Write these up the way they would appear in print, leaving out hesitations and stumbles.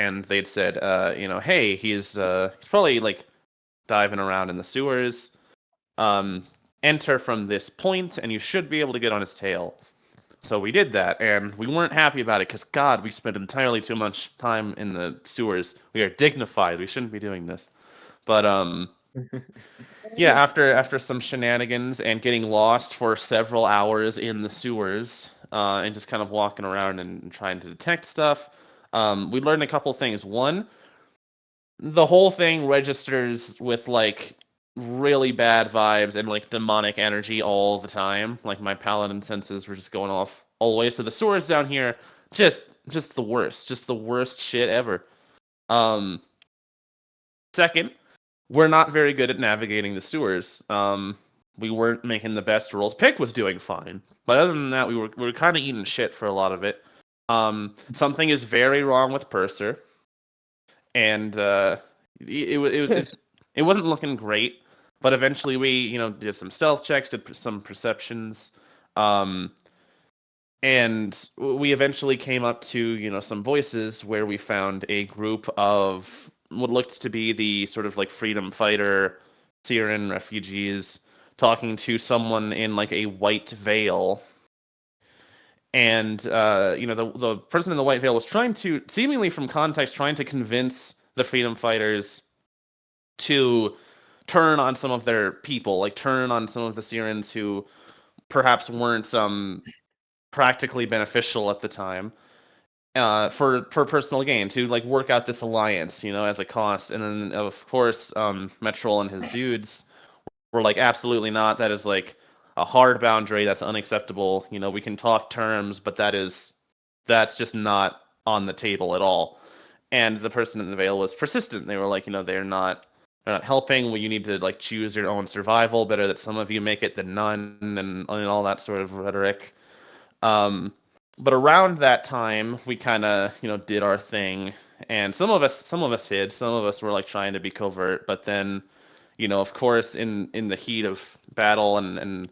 and they'd said, hey, he's probably like diving around in the sewers. Um, Enter from this point, and you should be able to get on his tail. So we did that, and we weren't happy about it because God, we spent entirely too much time in the sewers. We are dignified. We shouldn't be doing this. But yeah, after some shenanigans and getting lost for several hours in the sewers, and just kind of walking around and trying to detect stuff, we learned a couple things. One, the whole thing registers with like really bad vibes and like demonic energy all the time. Like my paladin senses were just going off always. So the sewers down here, just the worst, just the worst shit ever. Um, Second, we're not very good at navigating the sewers. We weren't making the best rolls. Pick was doing fine, but other than that, we were kind of eating shit for a lot of it. Something is very wrong with Purser, and it wasn't looking great. But eventually, we did some stealth checks, did some perceptions, um, and we eventually came up to some voices where we found a group of what looked to be the sort of like freedom fighter Syrian refugees talking to someone in like a white veil. And the person in the white veil was trying to, seemingly from context, trying to convince the freedom fighters to turn on some of their people, like turn on some of the Syrians who perhaps weren't practically beneficial at the time, for personal gain, to like work out this alliance, as a cost. And then of course, Metrol and his dudes were like, absolutely not. That is like a hard boundary. That's unacceptable. We can talk terms, but that's just not on the table at all. And the person in the veil was persistent. They were like, they're not helping. Well, you need to like choose your own survival. Better that some of you make it than none, and all that sort of rhetoric. Um, but around that time, we kind of did our thing, and some of us hid. Some of us were like trying to be covert, but then of course, in the heat of battle and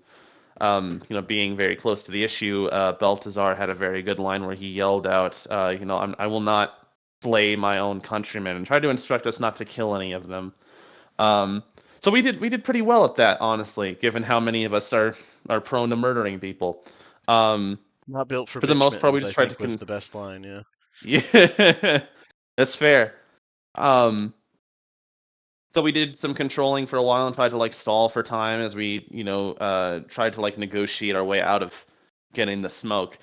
being very close to the issue, Baltazar had a very good line where he yelled out, I will not slay my own countrymen, and tried to instruct us not to kill any of them. Um, so we did pretty well at that, honestly, given how many of us are prone to murdering people. Um, Not built for for the bitch most part, we mittens, I just tried to think was the best line, yeah. yeah, that's fair. Um, so we did some controlling for a while and tried to like stall for time as we, tried to like negotiate our way out of getting the smoke.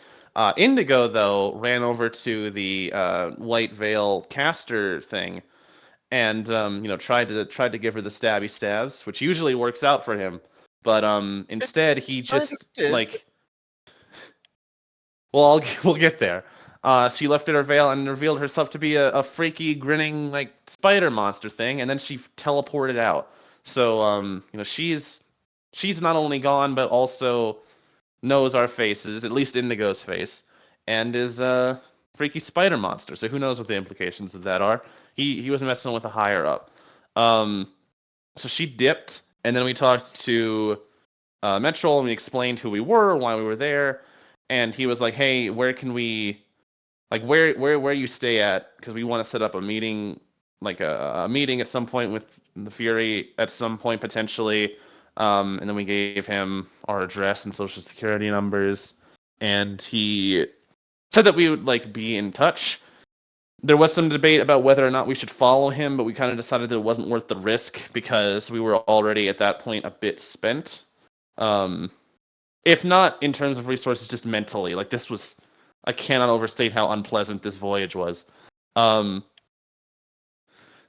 Indigo though ran over to the White Veil caster thing and tried to give her the stabby stabs, which usually works out for him. But instead he just like, well, we'll get there. She lifted her veil and revealed herself to be a freaky, grinning, like spider monster thing, and then she teleported out. So, she's not only gone, but also knows our faces, at least Indigo's face, and is a freaky spider monster. So who knows what the implications of that are? He was messing with a higher up. Um, so she dipped, and then we talked to Metrol, and we explained who we were, why we were there, and he was like, "Hey, where can we, like, where you stay at? Because we want to set up a meeting, like a meeting at some point with the Fury at some point potentially." And then we gave him our address and social security numbers, and he said that we would like be in touch. There was some debate about whether or not we should follow him, but we kind of decided that it wasn't worth the risk because we were already at that point a bit spent. Um, if not in terms of resources, just mentally. Like this was, I cannot overstate how unpleasant this voyage was. Um,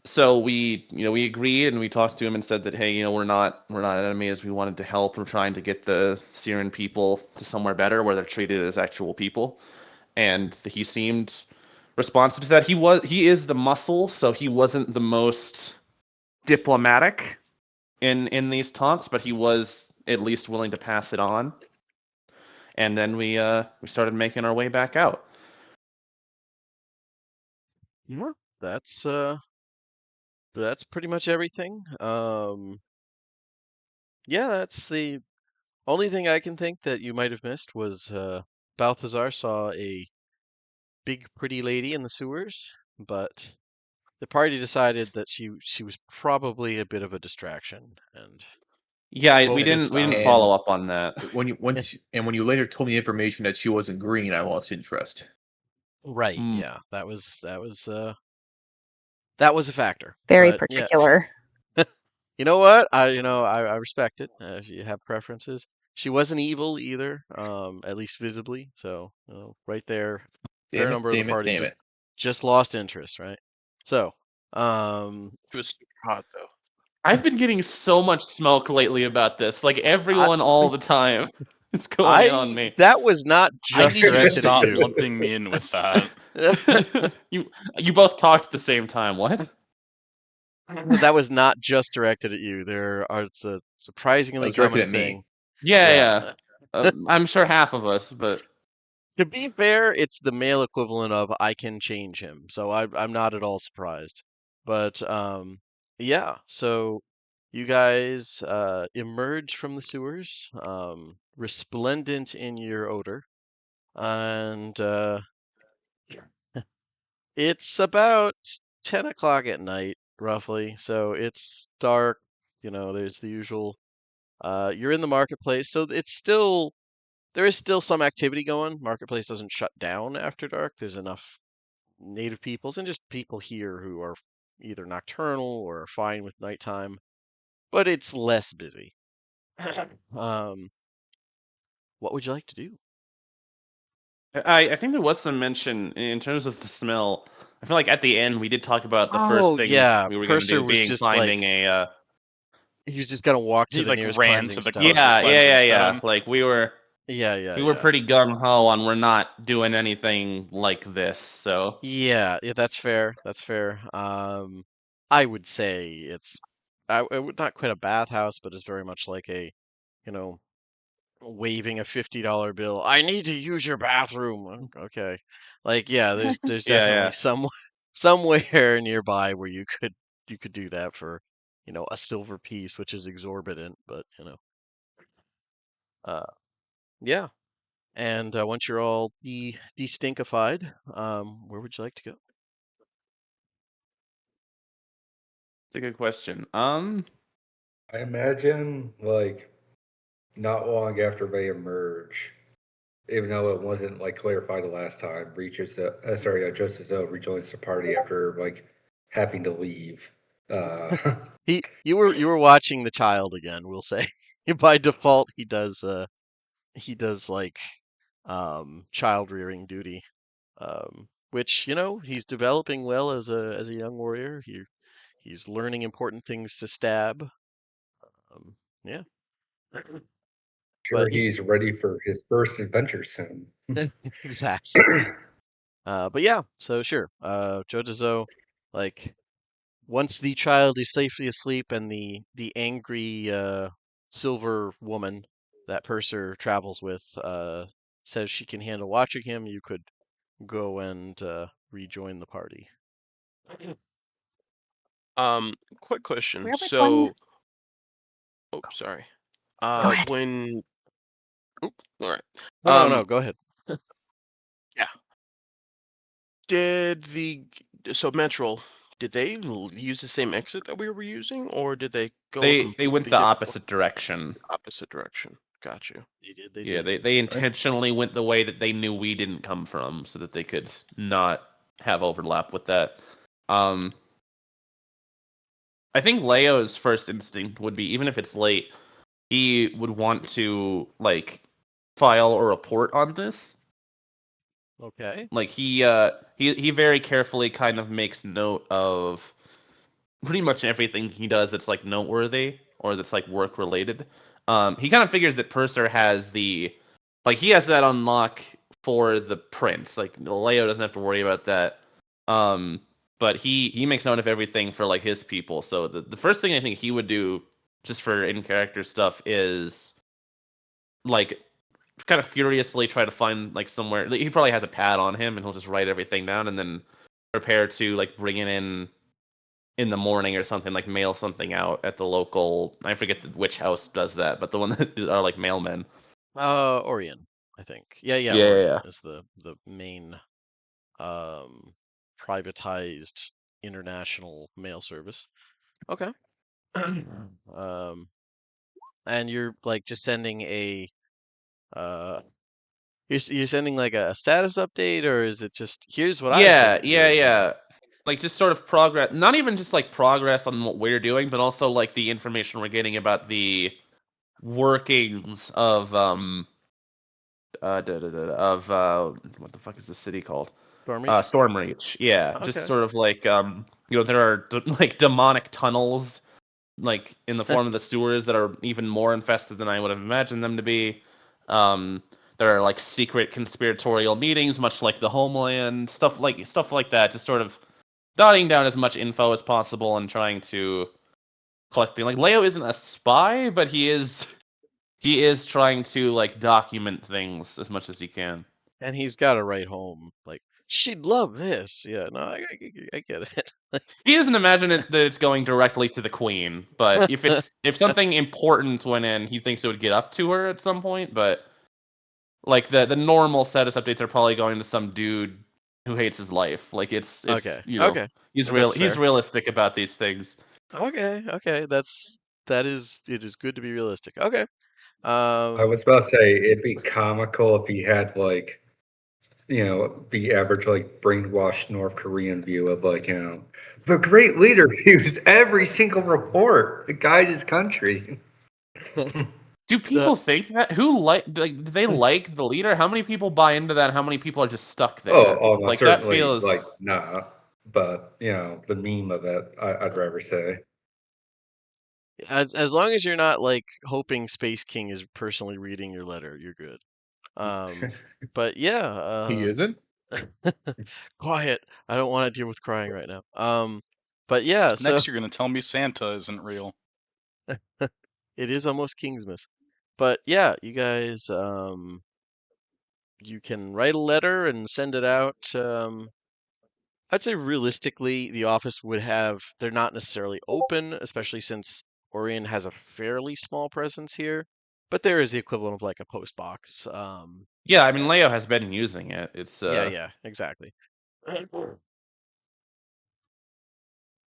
so we agreed and we talked to him and said that, hey, we're not enemies. We wanted to help. We're trying to get the Syrian people to somewhere better where they're treated as actual people. And he seemed responsive to that. He is the muscle, so he wasn't the most diplomatic in these talks, but he was at least willing to pass it on. And then we started making our way back out. Yeah, that's pretty much everything. Yeah, that's the only thing I can think that you might have missed was Balthazar saw a big pretty lady in the sewers. but the party decided that she was probably a bit of a distraction, and Yeah, we focused didn't on follow up on that. When you later told me information that she wasn't green, I lost interest. right. Mm. Yeah, that was that was a factor. Very But yeah, particular. you know what? I respect it. If you have preferences, she wasn't evil either, at least visibly. So right there, fair Damn it! number of the Damn it! party Damn it! just lost interest, right? So, She was super hot though. I've been getting so much smoke lately about this. Like I everyone all the time is going in on me. that was not I just need you to directed at stop you. lumping me in with that. you both talked at the same time. What? That was not just directed at you. It's a That surprisingly was directed common at thing. me. Yeah. I'm sure half of us, but To be fair, it's the male equivalent of I can change him, so I'm not at all surprised. But yeah, so you guys emerge from the sewers, resplendent in your odor, and it's about 10 o'clock at night, roughly. So it's dark. There's the usual. You're in the marketplace, so there is still some activity going. Marketplace doesn't shut down after dark. There's enough native peoples and just people here who are either nocturnal or are fine with nighttime, but it's less busy. um, what would you like to do? I think there was some mention in terms of the smell. I feel like at the end we did talk about the first thing yeah, we were going to Purser do was being just finding like a. he was just gonna walk to He the like nearest ran cleansing to the stone. closest cleansing Yeah. stone. Like we were Yeah. pretty gung ho on we're not doing anything like this. So Yeah, that's fair. That's fair. I would say it would not quite a bathhouse, but it's very much like a, you know, waving a $50 bill. I need to use your bathroom. Okay. Like, yeah, there's definitely yeah. somewhere nearby where you could do that for, a silver piece, which is exorbitant, but uh yeah. And once you're all de-stinkified, where would you like to go? It's a good question. I imagine, like, not long after they emerge, even though it wasn't like clarified the last time, Justice O rejoins the party after like having to leave. You were watching the child again, we'll say. By default, he does like child rearing duty. Which, he's developing well as a young warrior. He's learning important things to stab. Yeah. Sure, But he's ready for his first adventure soon. exactly. But yeah, so sure. Jojozo, like once the child is safely asleep and the angry silver woman that Purser travels with says she can handle watching him, you could go and rejoin the party. Quick question. Where would So, oh, sorry. Go ahead. When, all right. No, go ahead. Did so Metral, did they use the same exit that we were using, or did they go they went completely the different opposite direction. direction? Got you. They did. They Yeah, did. they intentionally went the way that they knew we didn't come from, so that they could not have overlap with that. I think Leo's first instinct would be, even if it's late, he would want to like file a report on this. Okay. Like he very carefully kind of makes note of pretty much everything he does that's like noteworthy or that's like work related. He kind of figures that Purser has he has that unlock for the prince. Like Leo doesn't have to worry about that. But he makes note of everything for like his people. So the first thing I think he would do just for in character stuff is like kind of furiously try to find like somewhere. He probably has a pad on him and he'll just write everything down and then prepare to like bring it in the morning or something, like mail something out at the local. I forget which house does that, but the one that are like mailmen. Orion, I think. Yeah, Yeah. Orion is the main privatized international mail service. Okay. And you're like just sending a you're sending like a status update, or is it just here's what I've Yeah, been doing? yeah. Like just sort of progress, not even just like progress on what we're doing, but also like the information we're getting about the workings of what the fuck is the city called? Stormreach? Stormreach. Yeah, just Okay. sort of like there are like demonic tunnels like in the form of the sewers that are even more infested than I would have imagined them to be. There are like secret conspiratorial meetings, much like the Homeland, stuff like that, just sort of dotting down as much info as possible and trying to collect the like Leo isn't a spy, but he is trying to like document things as much as he can. And he's got to write home like she'd love this. Yeah, no, I get it. He doesn't imagine it that it's going directly to the queen, but if something important went in, he thinks it would get up to her at some point. But like the normal status updates are probably going to some dude who hates his life. Like it's Okay. you know Okay. he's That's he's fair. realistic about these things. Okay. It is good to be realistic. Okay. I was about to say it'd be comical if he had like, the average like brainwashed North Korean view of like, the great leader views every single report to guide his country. Do people think that? Who do they like the leader? How many people buy into that? How many people are just stuck there? Oh, almost like that certainly feels like nah. But the meme of it, I'd rather say. as long as you're not like hoping Space King is personally reading your letter, you're good. But yeah, He isn't? quiet. I don't want to deal with crying right now. But yeah, so Next, you're going to tell me Santa isn't real. it is almost Kingsmas. But yeah, you guys, you can write a letter and send it out. I'd say realistically, the office would have, they're not necessarily open, especially since Orion has a fairly small presence here. But there is the equivalent of like a post box. yeah. I mean, Leo has been using it. It's Yeah, exactly.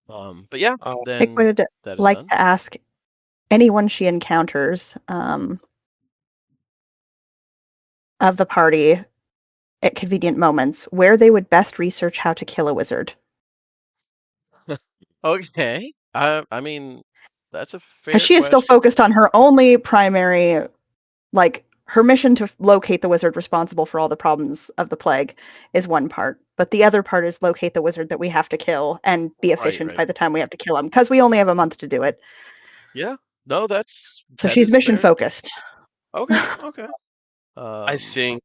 But yeah, Uh, then Pick would that is like done. to ask anyone she encounters of the party at convenient moments where they would best research how to kill a wizard. Okay. I mean, that's a fair Because she is still question. focused on her only primary, like, her mission to locate the wizard responsible for all the problems of the plague is one part. But the other part is locate the wizard that we have to kill and be efficient right. by the time we have to kill him. Because we only have a month to do it. Yeah. No, So that she's is mission fair. focused. Okay. Okay. I think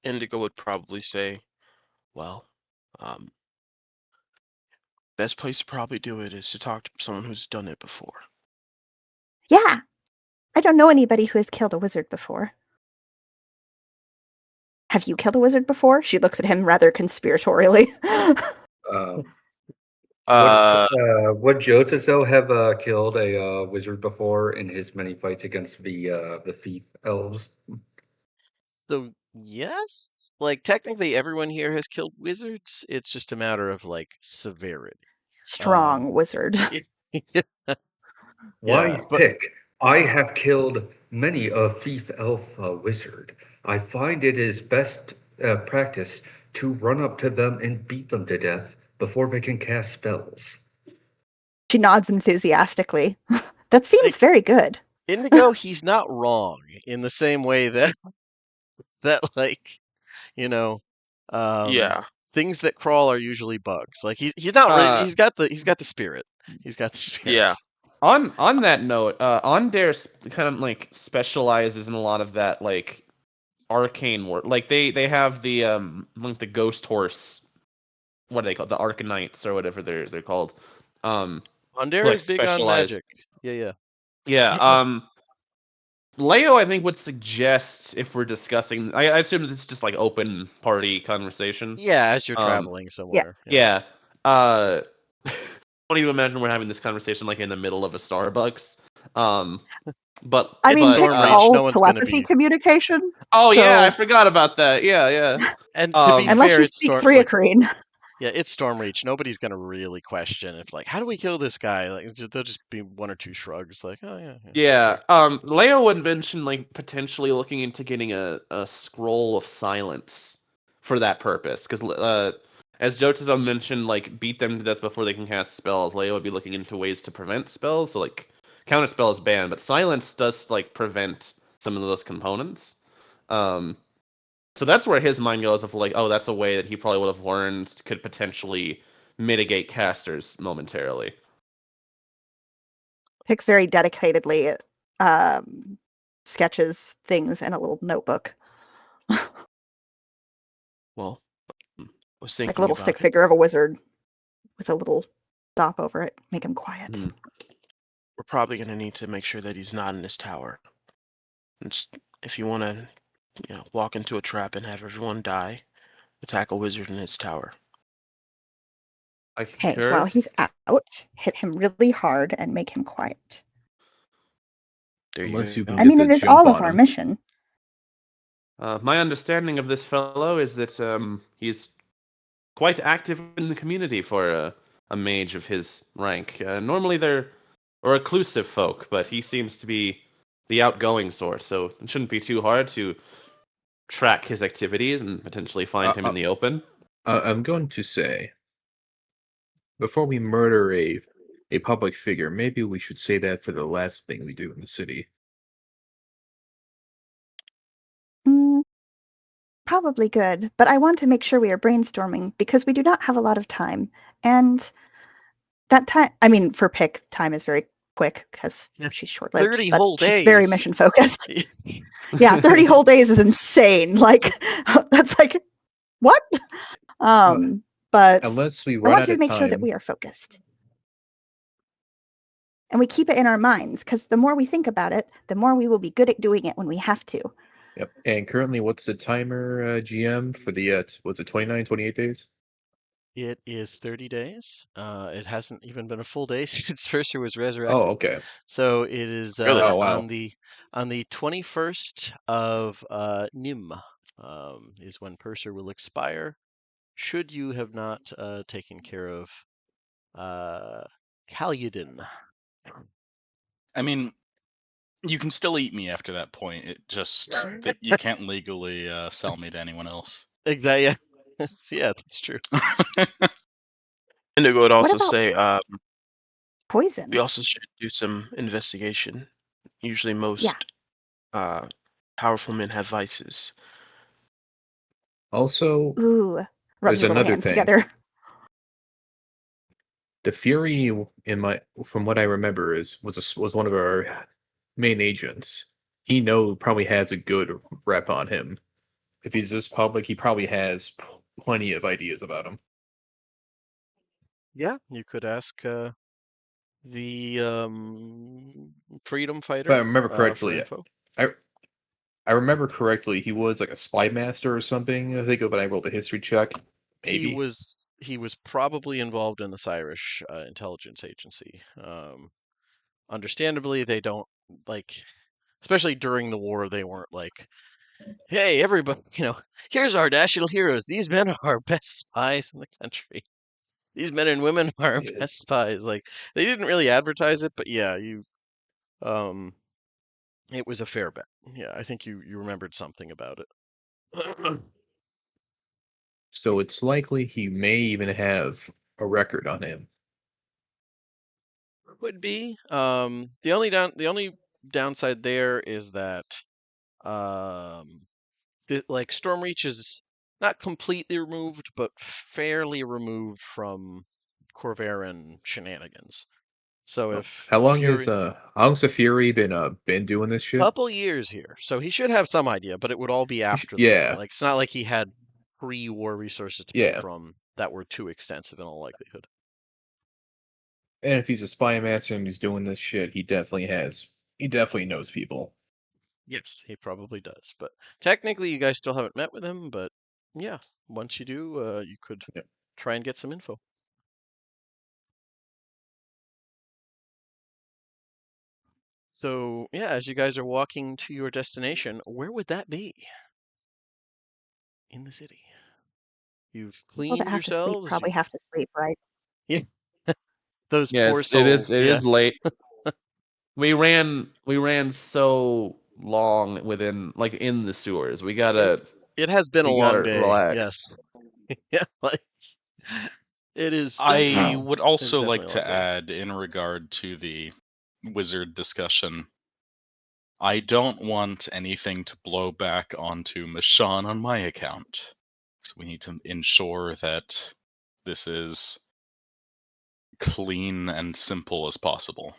Indigo would probably say, well, best place to probably do it is to talk to someone who's done it before. Yeah. I don't know anybody who has killed a wizard before. Have you killed a wizard before? She looks at him rather conspiratorially. Would Jotazo have killed a wizard before in his many fights against the thief elves? So yes, like technically everyone here has killed wizards. It's just a matter of like severity. Strong wizard. Wise but- pick. I have killed many a thief elf wizard. I find it is best practice to run up to them and beat them to death before they can cast spells. She nods enthusiastically. That seems Like- very good. Indigo, he's not wrong in the same way that like, Yeah. things that crawl are usually bugs. Like he's not really, he's got the spirit. He's got the spirit. Yeah. On that note, Ondare kind of like specializes in a lot of that like arcane work. Like they have the like the ghost horse. What are they called? The Arcanites or whatever they're called. Ondare like is big on specialized- magic. Yeah. Yeah. Leo, I think, would suggest if we're discussing. I assume this is just like open party conversation. Yeah, as you're traveling somewhere. Yeah. Don't even imagine we're having this conversation like in the middle of a Starbucks. But I mean, It's it's Stormreach, all no one's gonna telepathy be- communication. oh yeah, I So- forgot about that. Yeah. And to be Unless fair, you it's speak like, Threacrine. Yeah, it's Stormreach. Nobody's gonna really question if like, how do we kill this guy? Like, there'll just be one or two shrugs, like, oh yeah. Yeah. Leo would mention like potentially looking into getting a scroll of silence for that purpose, because as Jotazo mentioned, like beat them to death before they can cast spells. Leo would be looking into ways to prevent spells. So like counter spell is banned, but silence does like prevent some of those components. So that's where his mind goes of like, oh, that's a way that he probably would have learned could potentially mitigate casters momentarily. Pick very dedicatedly sketches things in a little notebook, Well, I was like a thinking little about stick it. figure of a wizard with a little stop over it, make him quiet. Mhm. We're probably going to need to make sure that he's not in his tower. If you want to, walk into a trap and have everyone die, attack a wizard in his tower. I Okay, concur. while he's out, hit him really hard and make him quiet. There Unless you you go. can I get mean, the it is jump all of on our him. mission. My understanding of this fellow is that he's quite active in the community for a mage of his rank. Normally they're reclusive folk, but he seems to be the outgoing sort, so it shouldn't be too hard to track his activities and potentially find him in the open. I'm going to say, before we murder a public figure, maybe we should say that for the last thing we do in the city. Mm, probably good, but I want to make sure we are brainstorming because we do not have a lot of time. And that time, I mean, for Pick, time is very quick because she's short lived, 30 but whole she's very days. mission focused. Yeah, 30 whole days is insane. Like, that's like, what? But Unless we I run want out to of make sure that time. we are focused. And we keep it in our minds because the more we think about it, the more we will be good at doing it when we have to. Yep. And currently, what's the timer, GM, for the, was it 29, 28 days? It is 30 days. It hasn't even been a full day since Sorcerer was resurrected. Oh, okay. So it is Really? Oh, wow. on the 21st of Nim is when Purser will expire. Should you have not taken care of Caludan? I mean, you can still eat me after that point. It just that you can't legally sell me to anyone else. Exactly. Yeah. Yeah, that's true. Indigo would also about say poison? we also should do some investigation. Usually most Yeah. powerful men have vices. Also, Ooh, rub there's your little another hands thing. together. The Fury, from what I remember, was one of our main agents. He probably has a good rep on him. If he's this public, he probably has plenty of ideas about him. Yeah, you could ask the freedom fighter. If I remember for correctly, info. I remember correctly, he was like a spy master or something. I think when I rolled a history check, maybe. He was probably involved in the Irish intelligence agency. Understandably, they don't like, especially during the war, they weren't like, "Hey, everybody, here's our national heroes. These men are our best spies in the country. These men and women are our Yes. best spies." Like, they didn't really advertise it, but yeah, it was a fair bet. Yeah, I think you remembered something about it. So it's likely he may even have a record on him. Could be. The only downside there is that like Stormreach is not completely removed, but fairly removed from Corvarin shenanigans. So if How long's the Fury been doing this shit? couple years here, so he should have some idea, but it would all be after the Yeah. war. Like, it's not like he had pre-war resources to Yeah. pull from that were too extensive in all likelihood. And if he's a spy master and he's doing this shit, he definitely knows people. Yes, he probably does. But technically, you guys still haven't met with him. But yeah, once you do, you could Yep. try and get some info. So yeah, as you guys are walking to your destination, where would that be? In the city. You've People cleaned that have to sleep yourselves. probably have to sleep, right? Those Yeah, poor it souls. is late. We ran so long within like in the sewers. We gotta It has been a long day. relax. Yes. Yeah, like it is. I would also definitely like a to long day. add, in regard to the wizard discussion, I don't want anything to blow back onto Mishann on my account. So we need to ensure that this is clean and simple as possible.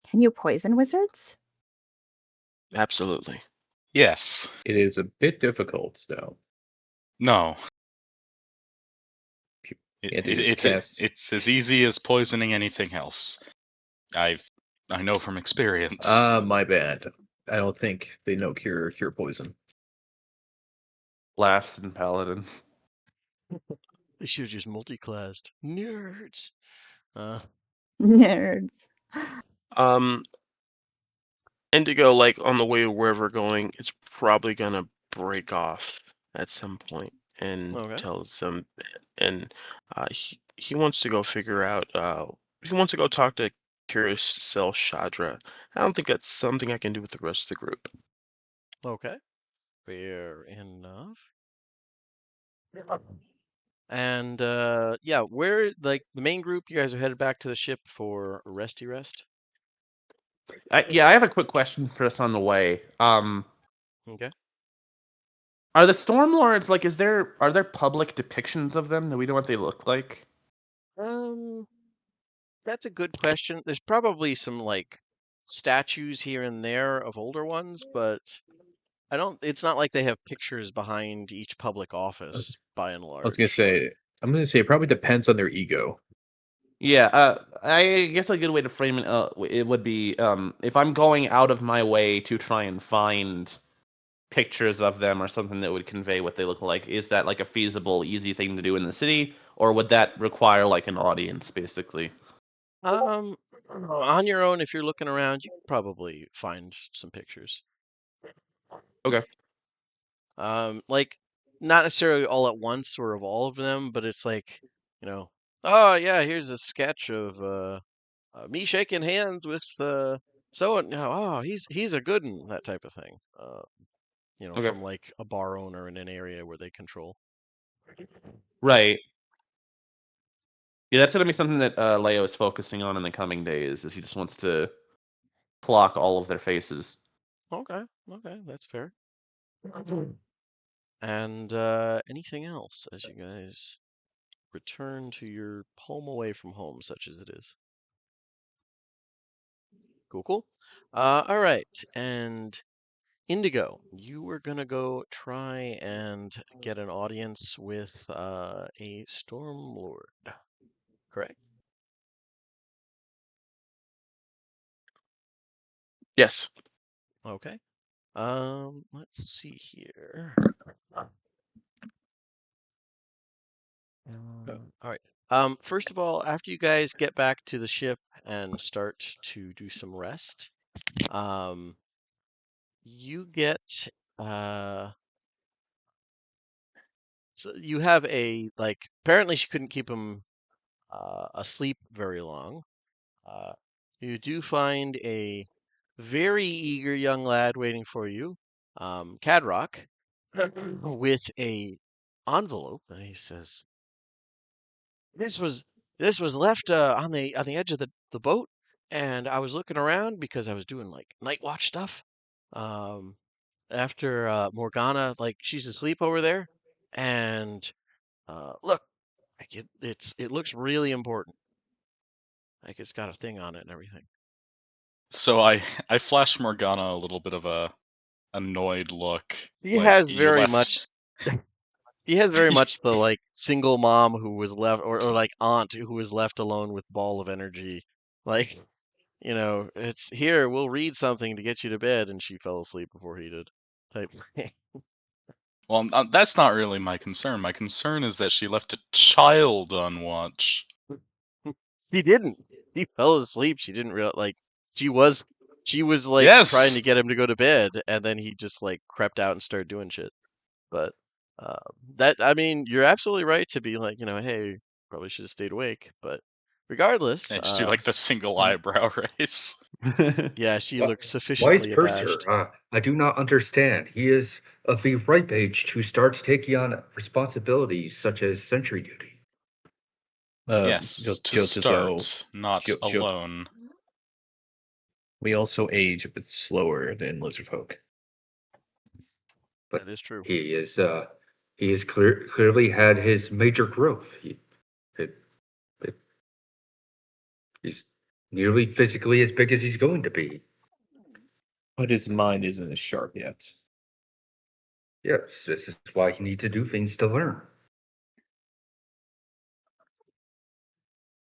Can you poison wizards? Absolutely. Yes. It is a bit difficult, though. No. It's It's as easy as poisoning anything else. I know from experience. my bad. I don't think they know cure poison. Laughs and paladin. They should have just multi-classed. Nerds. Nerds. Indigo, like on the way to wherever we're going, it's probably gonna break off at some point and Okay. tells them, and he wants to go figure out. He wants to go talk to Curious Cell Shadra. I don't think that's something I can do with the rest of the group. Okay. Fair enough. And yeah, where like the main group, you guys are headed back to the ship for a resty rest. Yeah, I have a quick question for us on the way. Okay. Are the Stormlords like? Are there public depictions of them that we know what they look like? That's a good question. There's probably some like statues here and there of older ones, but I don't. It's not like they have pictures behind each public office, by and large. I was gonna say, it probably depends on their ego. Yeah, I guess a good way to frame it, it would be if I'm going out of my way to try and find pictures of them or something that would convey what they look like. Is that like a feasible, easy thing to do in the city, or would that require like an audience, basically? On your own, if you're looking around, you can probably find some pictures. Okay. Like not necessarily all at once or of all of them, but it's like, oh yeah, here's a sketch of me shaking hands with so and oh he's a good one, that type of thing. Okay. From like a bar owner in an area where they control. Right. Yeah, that's gonna be something that Leo is focusing on in the coming days. Is he just wants to clock all of their faces. Okay, that's fair. And anything else as you guys return to your home away from home, such as it is? Cool. All right, and Indigo, you were gonna go try and get an audience with a Stormlord, correct? Yes. Okay. Let's see here. All right. First of all, after you guys get back to the ship and start to do some rest, you get so you have apparently she couldn't keep him asleep very long. You do find a very eager young lad waiting for you, Cadrock, with a envelope, and he says, This was left on the edge of the boat, and I was looking around because I was doing like night watch stuff. After Morgana, like she's asleep over there, and look, like it looks really important. Like it's got a thing on it and everything. So I flash Morgana a little bit of a annoyed look. He like, has "You very left-" much. He has very much the like single mom who was left, or like aunt who was left alone with ball of energy. Like, it's here, we'll read something to get you to bed, and she fell asleep before he did. Type thing. Well, that's not really my concern. My concern is that she left a child on watch. She didn't. She fell asleep. She didn't realize, like, she was She was like Yes! trying to get him to go to bed, and then he just like crept out and started doing shit. But I mean, you're absolutely right to be like, hey, probably should have stayed awake. But regardless, And just do like the single eyebrow raise. yeah, she Why- looks Why is sufficiently Purser? abashed. I do not understand. He is of the ripe age to start taking on responsibilities such as sentry duty. Yes, just to as well, start, not Jo- Jo- alone. we also age a bit slower than lizard folk. But That is true. he is clearly had his major growth. He's nearly physically as big as he's going to be. But his mind isn't as sharp yet. Yes, this is why he needs to do things to learn.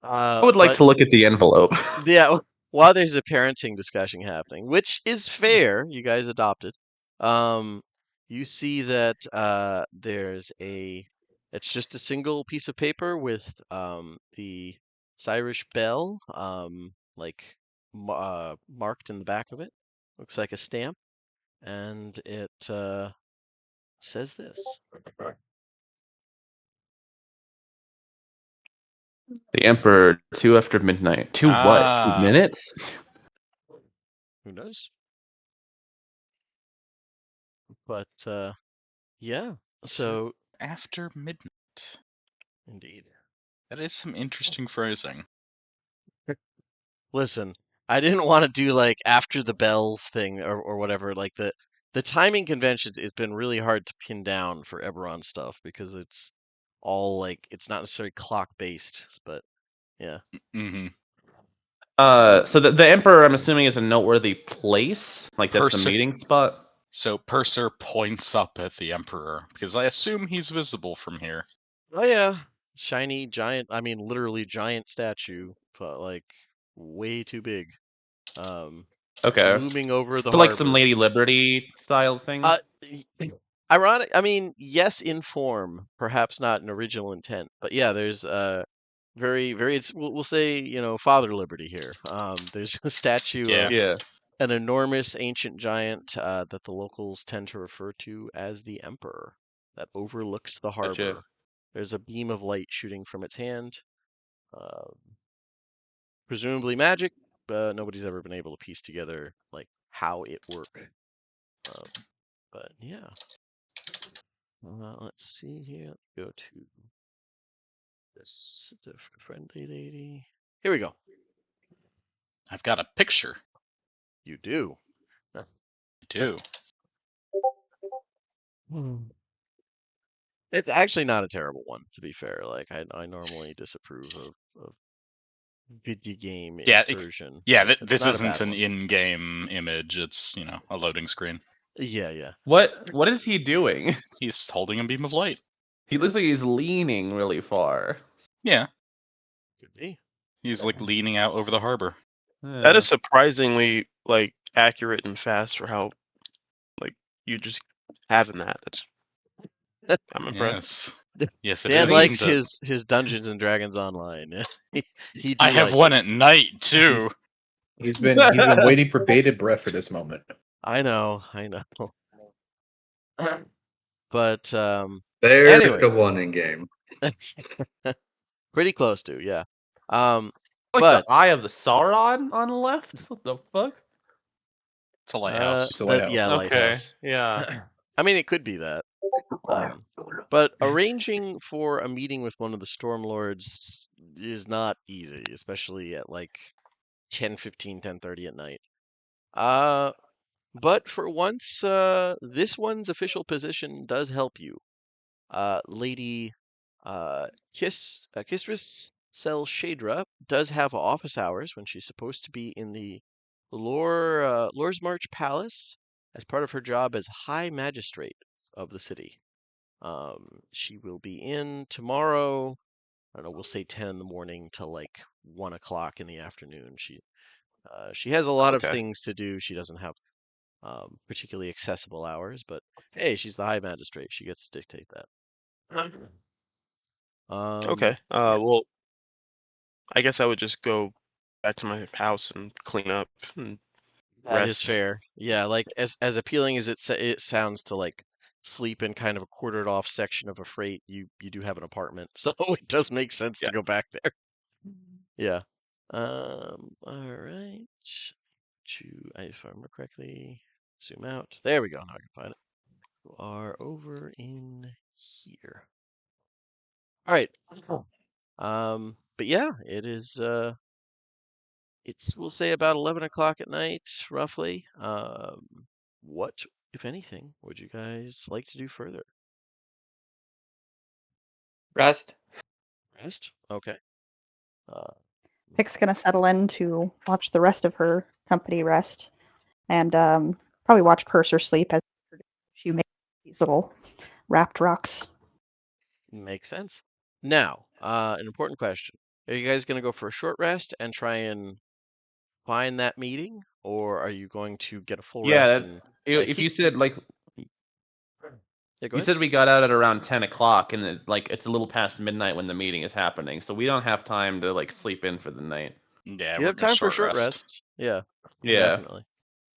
I would like to look at the envelope. Yeah, while there's a parenting discussion happening, which is fair, you guys adopted. You see that it's just a single piece of paper with the Irish bell marked in the back of it. Looks like a stamp, and it says this. The Emperor, 2 after midnight. 2 what? 2 Ah. minutes? Who knows? But yeah. So After midnight. indeed. That is some interesting phrasing. Listen, I didn't want to do like after the bells thing or whatever. Like the timing conventions, it's been really hard to pin down for Eberron stuff because it's all like it's not necessarily clock based, but yeah. Mm-hmm. So the Emperor, I'm assuming, is a noteworthy place? Like, that's the Purser- meeting spot? So Purser points up at the Emperor, because I assume he's visible from here. Oh yeah, shiny giant. I mean, literally giant statue, but like way too big. Okay. Looming over the So, like, some harbor. Lady Liberty style thing? Ironic. I mean, yes, in form, perhaps not in original intent, but yeah, there's very, very. We'll say Father Liberty here. There's a statue Yeah. of Yeah. an enormous ancient giant that the locals tend to refer to as the Emperor that overlooks the harbor. Gotcha. There's a beam of light shooting from its hand, presumably magic, but nobody's ever been able to piece together like how it worked. But yeah. Let's see here. Go to this friendly lady. Here we go. I've got a picture. You do. I do. It's actually not a terrible one, to be fair. Like I normally disapprove of video game version. Yeah, It's this not a isn't bad an one. in-game image. It's, a loading screen. Yeah. What is he doing? He's holding a beam of light. He looks like he's leaning really far. Yeah, Could be. he's like leaning out over the harbor. That is surprisingly like accurate and fast for how like you just having that. I'm impressed. Yes, it Dan is, likes isn't it? his Dungeons and Dragons online. he do I have like one it. at night too. He's been waiting for bated breath for this moment. I know. But There's anyways. the one in game. Pretty close to, yeah. Like but the Eye of the Sauron on the left? What the fuck? It's a lighthouse. It's a lighthouse. Yeah, Okay, lighthouse. yeah. I mean, it could be that. But arranging for a meeting with one of the Stormlords is not easy, especially at like 10:15, 10:30 at night. But for once, this one's official position does help you. Lady Kistris Sel Shadra does have office hours when she's supposed to be in the Lor's March Palace as part of her job as High Magistrate of the city. She will be in tomorrow. I don't know. We'll say 10 in the morning till like 1 o'clock in the afternoon. She has a lot of Okay. things to do. She doesn't have particularly accessible hours, but hey, she's the High Magistrate. She gets to dictate that. Okay. Well, I guess I would just go back to my house and clean up and That is Rest. fair. Yeah, like as appealing as it sounds to like sleep in kind of a quartered off section of a freight, you do have an apartment, so it does make sense Yeah. to go back there. Yeah. All right. If I remember correctly, zoom out. There we go. Now I can find it. You are over in here. All right. But yeah, it is. It's we'll say about 11 o'clock at night, roughly. What, if anything, would you guys like to do further? Rest. Rest? Okay. Pick's gonna settle in to watch the rest of her company rest, and probably watch Purser sleep as she makes these little wrapped rocks. Makes sense. Now, an important question. Are you guys going to go for a short rest and try and find that meeting, or are you going to get a full rest Yeah. and If you said like Yeah, go you ahead. said we got out at around 10 o'clock, and it's a little past midnight when the meeting is happening, so we don't have time to like sleep in for the night. Yeah, You we're have gonna time for a short short rest. rest. Yeah, Yeah. definitely.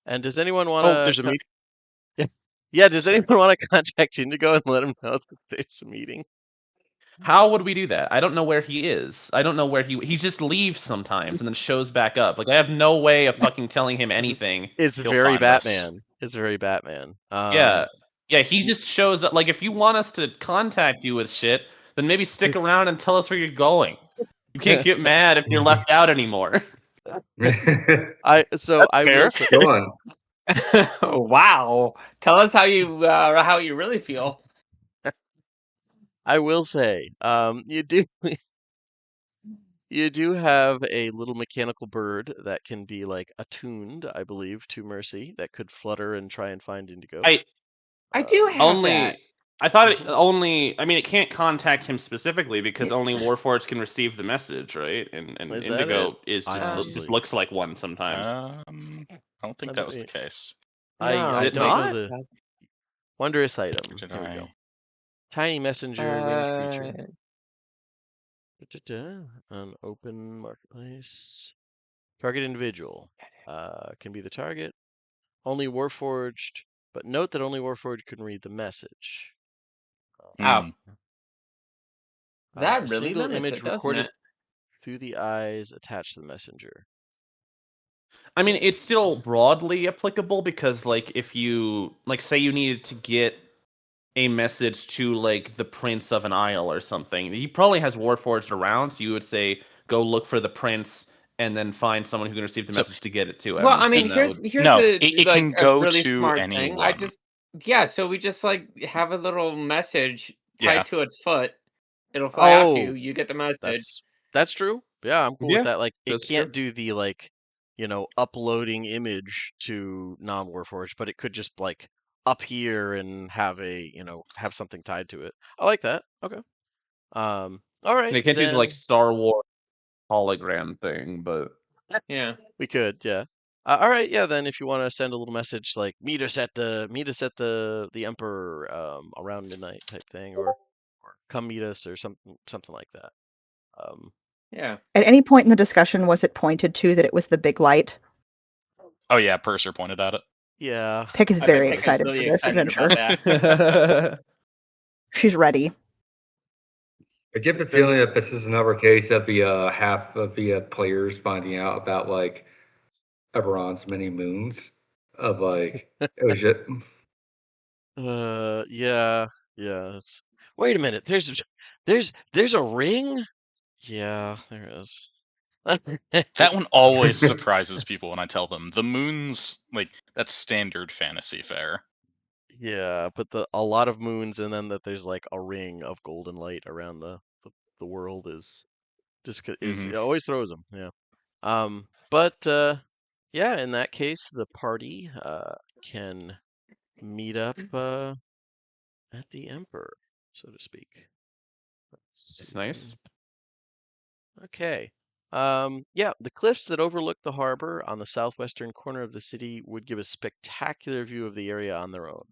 And does anyone want Oh, to? there's a meeting. Yeah, does Sorry. anyone want to contact Indigo and let him know that there's a meeting? How would we do that? I don't know where he is. I don't know where he just leaves sometimes and then shows back up. Like I have no way of fucking telling him anything. It's He'll very find us. Batman. It's very Batman. Yeah. Yeah, he just shows up. Like if you want us to contact you with shit, then maybe stick around and tell us where you're going. You can't get mad if you're left out anymore. I will fair. say, Go on. Wow. Tell us how you really feel. I will say, you do you do have a little mechanical bird that can be like attuned, I believe, to Mercy that could flutter and try and find Indigo. I do Um, have Only that. I thought it only I mean it can't contact him specifically because only Warforged can receive the message, right? And Is that Indigo it? is I just honestly, looks like one sometimes. I don't think let that was the me. case. No, Is I it don't know not? the wondrous item. Did Here we go. I? Tiny messenger, winged creature. Uh, An open marketplace. Target individual. Can be the target. Only Warforged, but note that only Warforged can read the message. oh, A that really single limits image it, doesn't recorded it? through the eyes attached to the messenger. I mean, it's still broadly applicable because, like, if you, like, say you needed to get a message to, like, the Prince of an Isle or something, he probably has Warforged around, so you would say, go look for the Prince and then find someone who can receive the So- message to get it to him. Well, I mean, and that would... here's No, a it like can a go really to smart thing. I anyone. just so we just like have a little message tied Yeah. to its foot. It'll fly out to you. Oh, You get the message. that's true. Yeah, I'm cool Yeah, with that. Like, it that's can't true. do the like, uploading image to non-Warforged, but it could just like up here and have have something tied to it. I like that. Okay. All right They can't do the, like, then. Star Wars hologram thing, but... Yeah. We could, yeah. All right, yeah. Then, if you want to send a little message like meet us at the Emperor around midnight type thing, or come meet us or something like that. Yeah. At any point in the discussion, was it pointed to that it was the big light? Oh yeah, Purser pointed at it. Yeah. Pick is I bet very Pick is excited really for this excited adventure. about that. She's ready. I get the feeling that this is another case of the half of the players finding out about like Eberron's many moons. Of like it was just Yeah. Wait a minute. There's a ring. Yeah, there is. That one always surprises people when I tell them the moon's like that's standard fantasy fare. Yeah, but a lot of moons, and then that there's like a ring of golden light around the world is it always throws them. Yeah. But yeah, in that case, the party can meet up at the Emperor, so to speak. Let's It's nice. see. Okay. Yeah, the cliffs that overlook the harbor on the southwestern corner of the city would give a spectacular view of the area on their own.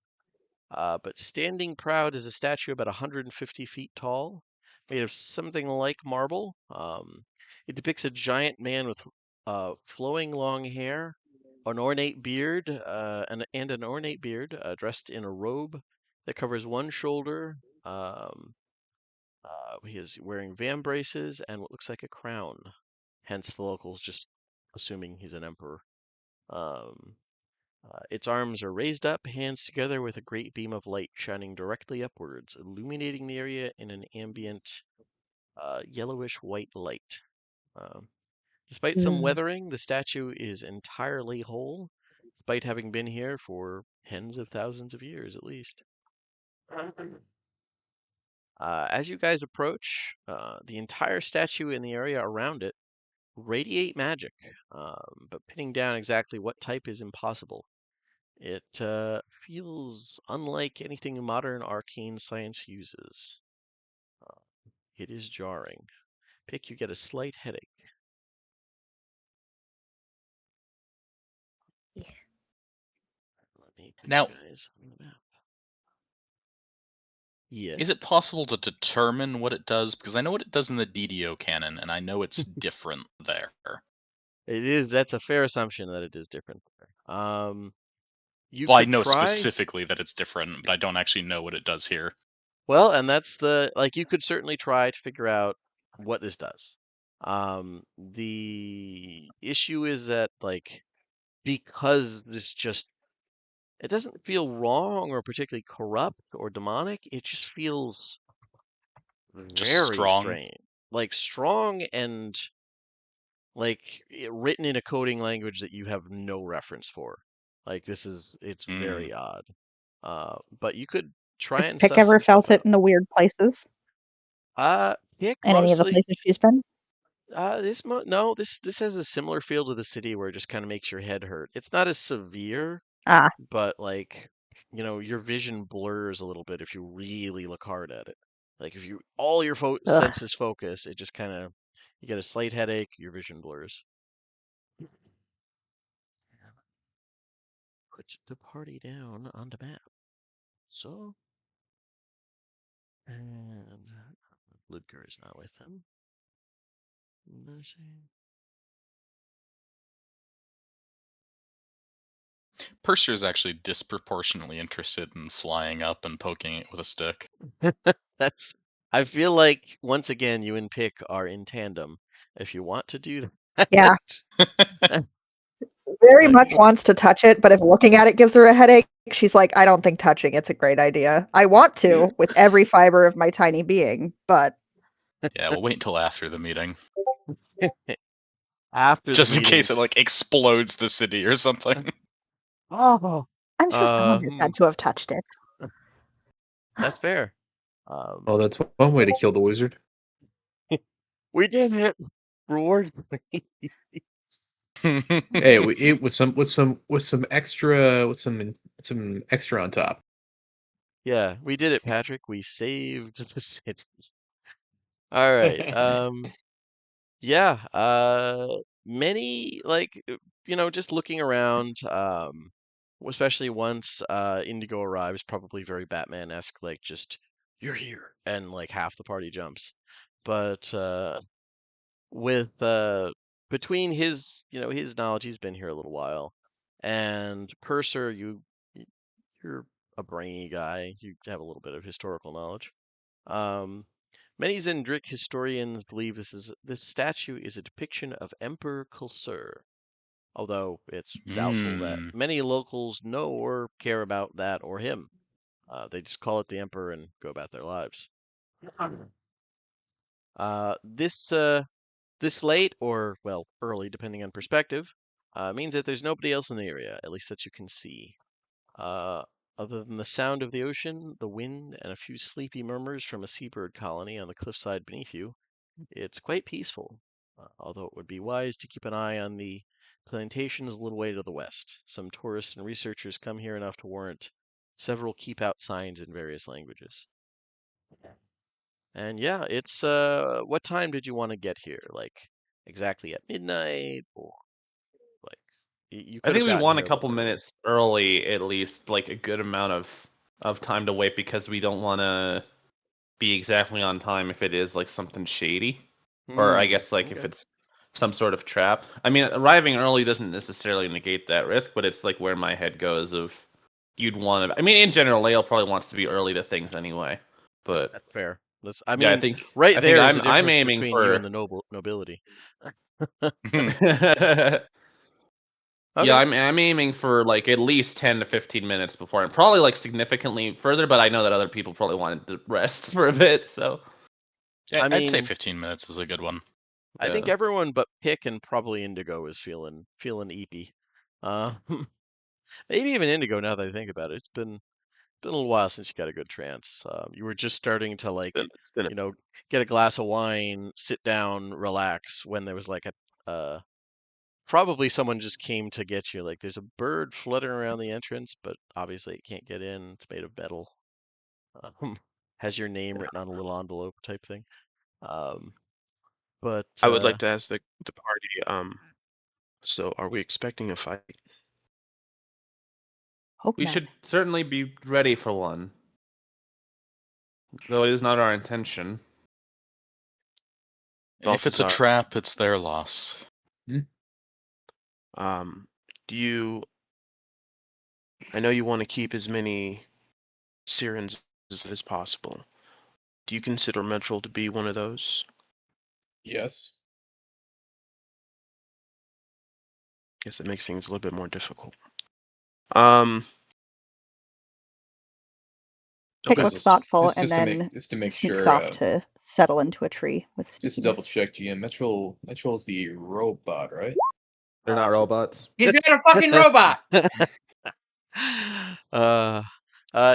But standing proud is a statue about 150 feet tall, made of something like marble. It depicts a giant man with flowing long hair, an ornate beard, and an ornate beard, dressed in a robe that covers one shoulder. He is wearing vambraces and what looks like a crown. Hence, the locals just assuming he's an emperor. Its arms are raised up, hands together, with a great beam of light shining directly upwards, illuminating the area in an ambient yellowish white light. Despite some weathering, the statue is entirely whole, despite having been here for tens of thousands of years at least. As you guys approach, the entire statue and the area around it radiate magic, but pinning down exactly what type is impossible. It feels unlike anything modern arcane science uses. It is jarring. Pick, you get a slight headache. Eek. Let me put Now- you guys on the map. Yes. Is it possible to determine what it does? Because I know what it does in the DDO canon, and I know it's different there. It is. That's a fair assumption that it is different. You Well, I could know try. specifically that it's different, but I don't actually know what it does here. Well, and that's you could certainly try to figure out what this does. The issue is that because this just it doesn't feel wrong or particularly corrupt or demonic. It just feels Just very strong. strange, strong and written in a coding language that you have no reference for. It's very odd. But you could try Has and Pick suss ever some stuff felt it in the weird places out. Pick in any of the mostly. places she's been? This has a similar feel to the city where it just kind of makes your head hurt. It's not as severe, Ah, but your vision blurs a little bit if you really look hard at it. If you all your Ugh. senses focus, it just kind of you get a slight headache, your vision blurs. Put the party down on the map. So, and Ludger is not with them. Let's see. Purser is actually disproportionately interested in flying up and poking it with a stick. I feel like once again you and Pick are in tandem. If you want to do that. Yeah. Very Like, much wants to touch it, but if looking at it gives her a headache, she's like, I don't think touching it's a great idea. I want to with every fiber of my tiny being, but Yeah, we'll wait until after the meeting. after Just the in case it meetings. explodes the city or something. Oh, I'm sure someone has had to have touched it. that's fair. Well, that's one way to kill the wizard. We did it. Reward. Hey, it with some extra on top. Yeah, we did it, Patrick. We saved the city. All right. Yeah. Many just looking around. Especially once Indigo arrives, probably very Batman-esque. Just you're here, and half the party jumps. But with between his his knowledge, he's been here a little while, and Purser, you're a brainy guy. You have a little bit of historical knowledge. Many Zendrick historians believe this statue is a depiction of Emperor Kulsur, although it's doubtful that many locals know or care about that or him. They just call it the Emperor and go about their lives. This late, or early, depending on perspective, means that there's nobody else in the area, at least that you can see. Other than the sound of the ocean, the wind, and a few sleepy murmurs from a seabird colony on the cliffside beneath you, it's quite peaceful. Although it would be wise to keep an eye on the plantations a little way to the west. Some tourists and researchers come here enough to warrant several keep out signs in various languages. And yeah, it's what time did you want to get here? Exactly at midnight, or you I could have think we gotten want a here little couple earlier. minutes early, at least, a good amount of time to wait, because we don't want to be exactly on time if it is something shady, or I guess if Okay. it's some sort of trap. I mean, arriving early doesn't necessarily negate that risk, but it's like where my head goes of you'd want to. I mean, in general, Lael probably wants to be early to things anyway. But That's fair. I mean, think right I think there is the I'm difference aiming between for you and the nobility. Yeah, I'm aiming for like at least 10 to 15 minutes before, and probably like significantly further. But I know that other people probably wanted to rest for a bit, so Yeah, I I'd say mean- 15 minutes is a good one. I think Yeah. everyone but Pick and probably Indigo is feeling eepy. Maybe even Indigo. Now that I think about it, it's been a little while since you got a good trance. You were just starting to like, It's been get a glass of wine, sit down, relax. When there was like probably someone just came to get you. Like, there's a bird fluttering around the entrance, but obviously it can't get in. It's made of metal. Has your name written on a little envelope type thing. But I would like to ask the party. So are we expecting a fight? Hope we not. should certainly be ready for one. Though it is not our intention. If it's a Balthazar. trap, it's their loss. Do you? I know you want to keep as many Sirens as possible. Do you consider Metral to be one of those? Yes. Guess it makes things a little bit more difficult. Pick Okay. looks thoughtful and Just to then make sneaks sure, off to settle into a tree with just to sneakiness. double check, GM. Metrol's the robot, right? They're not robots. He's not a fucking robot.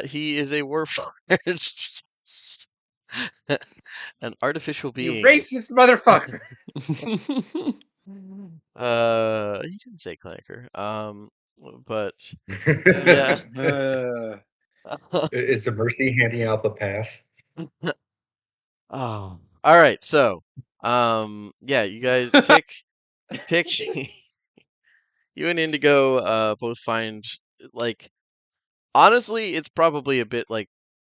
He is a warforged, an artificial You being. racist motherfucker. He didn't say clanker. But yeah. Is the Mercy handing out the pass? Oh, all right. So, yeah, you guys pick. You and Indigo both find, like, honestly, it's probably a bit like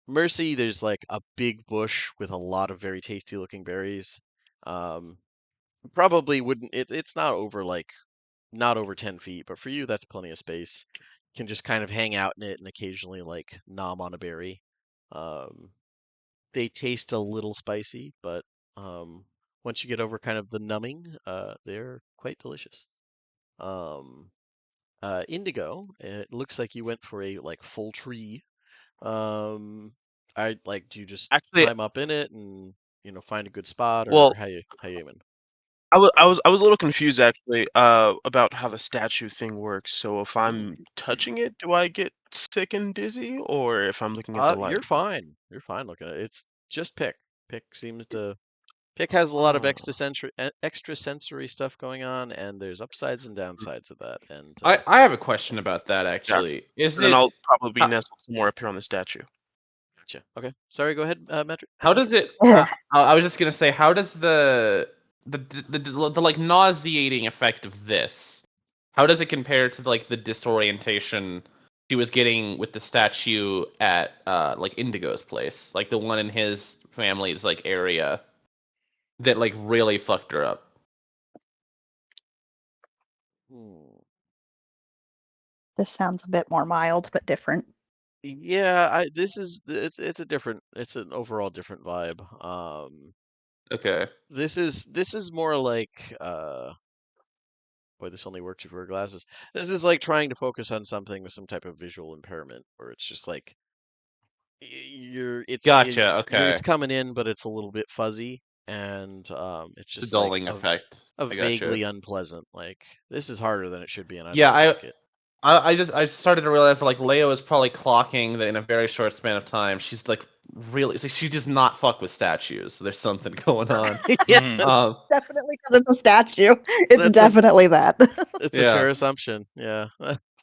Mercy. There's like a big bush with a lot of very tasty looking berries. Probably wouldn't. It's not over 10 feet, but for you that's plenty of space. You can just kind of hang out in it and occasionally like nom on a berry. They taste a little spicy, but once you get over kind of the numbing, they're quite delicious. Indigo, it looks like you went for a like full tree. Do you just Actually, climb up in it and find a good spot, or Well- how you aiming? I was a little confused actually about how the statue thing works. So if I'm touching it, do I get sick and dizzy, or if I'm looking at the light? You're fine. You're fine looking at it. It's just Pick. Pick has a lot of Oh. extrasensory stuff going on, and there's upsides and downsides of that. And I have a question about that actually. Is And then it I'll probably be how- nestled somewhere up here on the statue. gotcha. Okay, sorry. Go ahead, Metric. how does it? I was just gonna say, how does the like nauseating effect of this? How does it compare to like the disorientation she was getting with the statue at like Indigo's place, like the one in his family's like area that like really fucked her up? This sounds a bit more mild but different. Yeah, it's a different. It's an overall different vibe. Okay. This is more like boy, this only works if you wear glasses. This is like trying to focus on something with some type of visual impairment, where it's just like Gotcha. Okay. it's coming in, but it's a little bit fuzzy, and it's The just dulling like effect. I gotcha. vaguely unpleasant. Like, this is harder than it should be, and I Yeah, don't like it. I started to realize that like Leo is probably clocking that in a very short span of time she's like really it's like she does not fuck with statues. So there's something going on. Mhm. Definitely because it's a statue. It's That's definitely that. It's a Yeah. fair assumption. Yeah.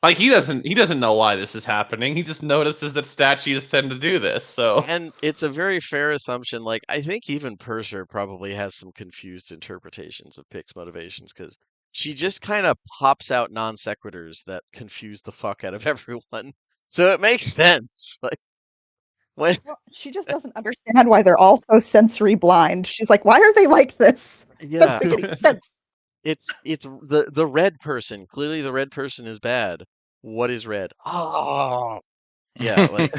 Like he doesn't know why this is happening. He just notices that statues tend to do this. So And it's a very fair assumption. Like, I think even Purser probably has some confused interpretations of Pick's motivations, because she just kind of pops out non sequiturs that confuse the fuck out of everyone. So it makes sense. Like, when Well, she just doesn't understand why they're all so sensory blind. She's like, why are they like this? yeah, Doesn't make any sense. It's the red person. Clearly, the red person is bad. What is red? Oh, yeah, like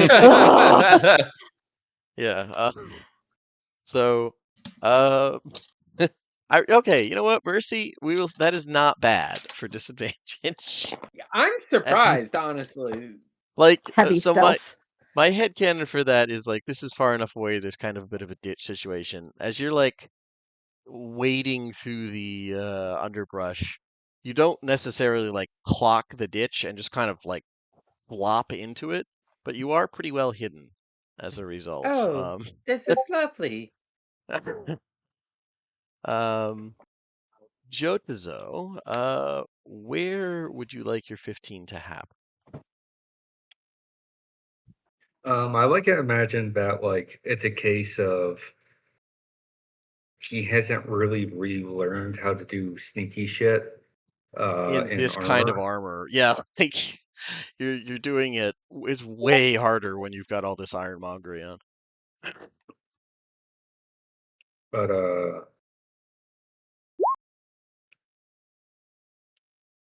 yeah. So, uh, okay. You know what, Mercy? We will. That is not bad for disadvantage. I'm surprised, honestly. Like, Heavy so stealth. my headcanon for that is like this is far enough away. There's kind of a bit of a ditch situation as you're like wading through the underbrush. You don't necessarily like clock the ditch and just kind of like flop into it, but you are pretty well hidden as a result. Oh, this is lovely. Jotazo, where would you like your 15 to happen? I like to imagine that like it's a case of he hasn't really relearned how to do sneaky shit In in this kind of armor. armor. Yeah, like you're doing it. It's way harder when you've got all this ironmongery on. But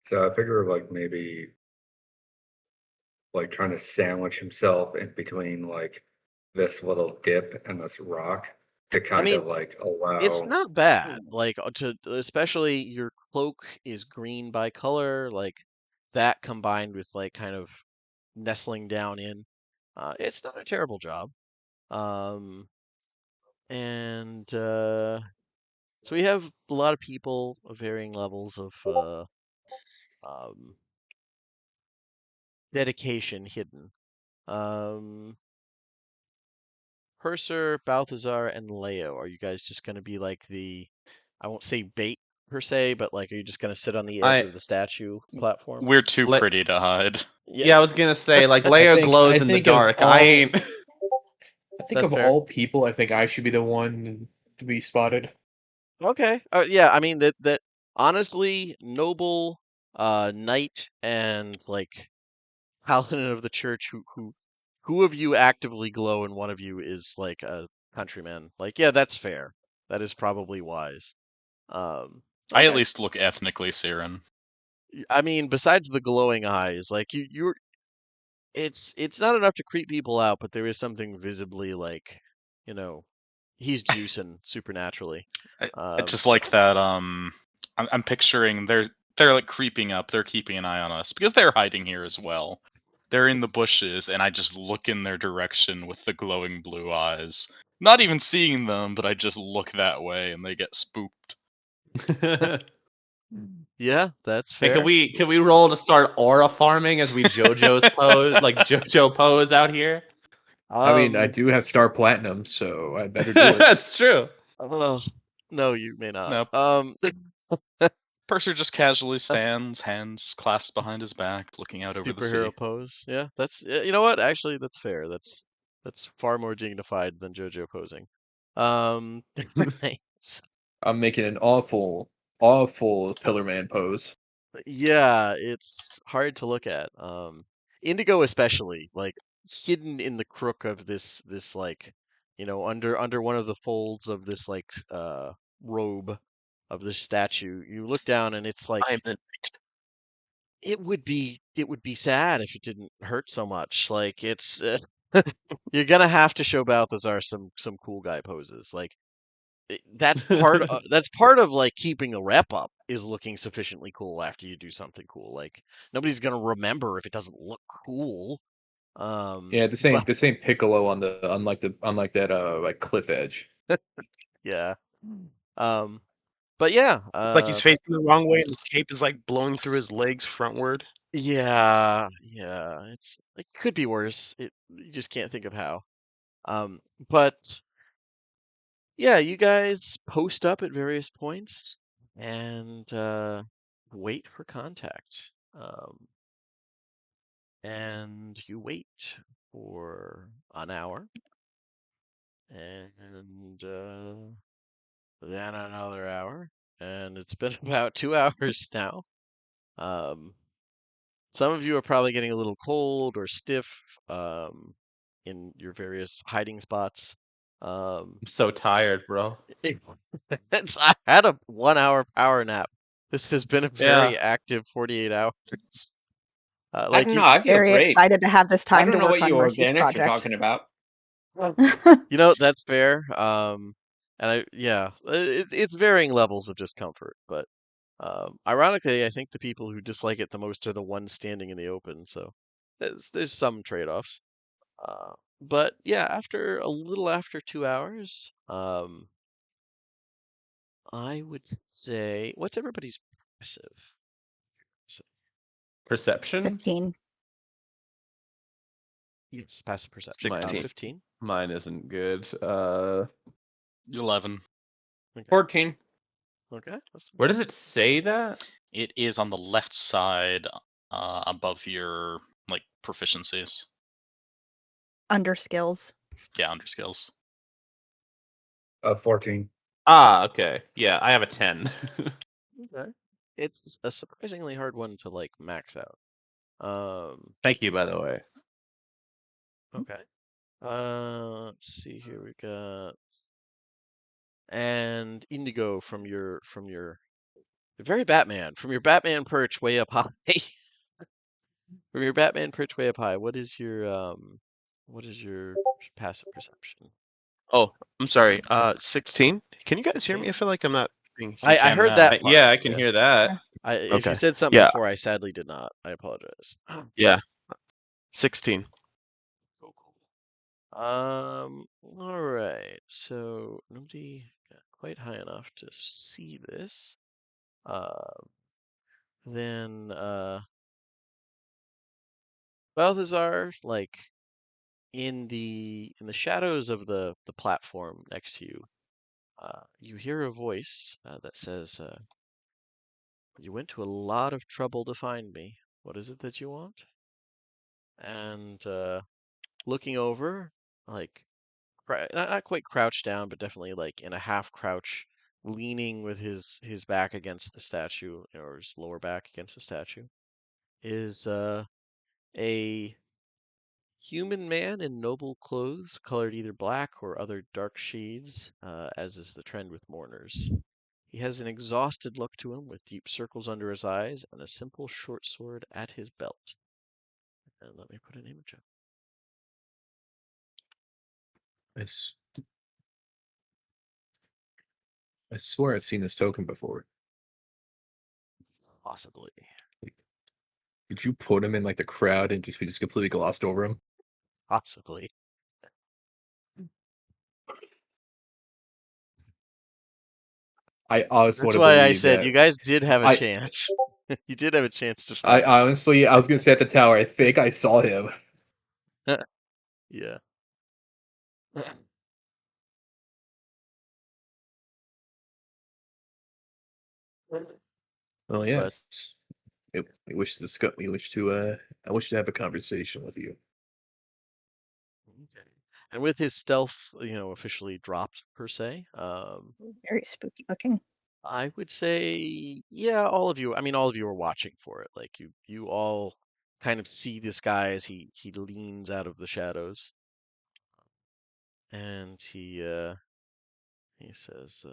so I figure like maybe like trying to sandwich himself in between like this little dip and this rock to kind mean, of like allow. It's not bad. Like especially your cloak is green by color, like that combined with like kind of nestling down in. It's not a terrible job. And so we have a lot of people of varying levels of um, dedication hidden. Purser, Balthazar, and Leo, are you guys just going to be like I won't say bait per se, but like, are you just going to sit on the edge of the statue platform? We're too Let- pretty to hide. Yeah, I was gonna say like I Leia think- glows I in the think of dark. I all- ain't. I think That's of fair. all people, I think I should be the one to be spotted. Okay. Yeah, I mean that honestly, noble knight and like paladin of the church who of you actively glow and one of you is like a countryman. Like, yeah, that's fair. That is probably wise. I at Okay. least look ethnically Syrian. I mean, besides the glowing eyes, like you're it's not enough to creep people out, but there is something visibly like, you know, he's juicing supernaturally. I just So- like that. I'm picturing they're like creeping up. They're keeping an eye on us because they're hiding here as well. They're in the bushes, and I just look in their direction with the glowing blue eyes. Not even seeing them, but I just look that way, and they get spooked. Yeah, that's Hey, fair. can we roll to start aura farming as we JoJo's pose like JoJo pose out here? I mean, I Um, do have Star Platinum, so I better do it. That's true. no, you may not. Nope. Purser just casually stands, hands clasped behind his back, looking out over the sea. Superhero pose. Yeah, that's you know what? Actually, that's fair. That's far more dignified than JoJo posing. Thanks. I'm making an awful Pillar Man pose. Yeah, it's hard to look at. Indigo especially, like hidden in the crook of this like, you know, under one of the folds of this like robe of this statue. You look down and it's like I'm the it would be sad if it didn't hurt so much. Like it's you're gonna have to show Balthazar some cool guy poses. Like that's part of like keeping a rep up is looking sufficiently cool after you do something cool. Like nobody's gonna remember if it doesn't look cool. Yeah, the same Piccolo on the unlike that like cliff edge. Yeah. But yeah, It's like he's facing the wrong way and his cape is like blowing through his legs frontward. yeah, it's like could be worse. You just can't think of how. But yeah, you guys post up at various points and wait for contact. And you wait for an hour, and then another hour, and it's been about 2 hours now. Some of you are probably getting a little cold or stiff in your various hiding spots. I'm so tired, bro. I had a 1 hour power nap This has been a Yeah. very active 48 hours. I Like don't know. I feel Very great. excited to have this I time don't to know work what on you Mercy's organics are project. talking about. you know, that's fair. And it's varying levels of discomfort, but ironically, I think the people who dislike it the most are the ones standing in the open. So there's some trade-offs. But yeah, after a little after 2 hours, I would say, what's everybody's passive? Perception. 15. Yes, passive perception. 16. 15. Mine isn't good. 11. Okay. 14. Okay. Where does it say that? It is on the left side, above your like proficiencies. Under skills. Yeah, under skills. 14. Ah, okay. Yeah, I have a 10. Okay. It's a surprisingly hard one to like max out. Thank you, by the way. Okay. Let's see here. We got and Indigo from your very Batman from your Batman perch way up high. From your Batman perch way up high. What is your passive perception? Oh, I'm sorry. 16. Can you guys hear me? I feel like I'm not being. I can heard now. that part. Yeah, I can hear that. If Okay. you said something Yeah. before, I sadly did not. I apologize. Yeah. 16. Cool. All right. So nobody got quite high enough to see this. Then Balthazar, like in the shadows of the platform next to you, you hear a voice that says, "You went to a lot of trouble to find me. What is it that you want?" And looking over, like not quite crouched down, but definitely like in a half crouch, leaning with his back against the statue or his lower back against the statue, is a human man in noble clothes, colored either black or other dark shades, as is the trend with mourners. He has an exhausted look to him, with deep circles under his eyes and a simple short sword at his belt. And let me put an image up. I swear I've seen this token before. Possibly. Did you put him in like the crowd and we just completely glossed over him? Possibly. I honestly That's want to why I believe said that you guys did have a I- chance. You did have a chance to I find honestly, I was gonna say at the tower, I think I saw him. Yeah. Well, yes. I wish to discuss. I wish to have a conversation with you. Okay. And with his stealth, officially dropped per se, Very spooky looking. I would say, yeah, all of you. I mean, all of you are watching for it. Like you all kind of see this guy as he leans out of the shadows, and he says,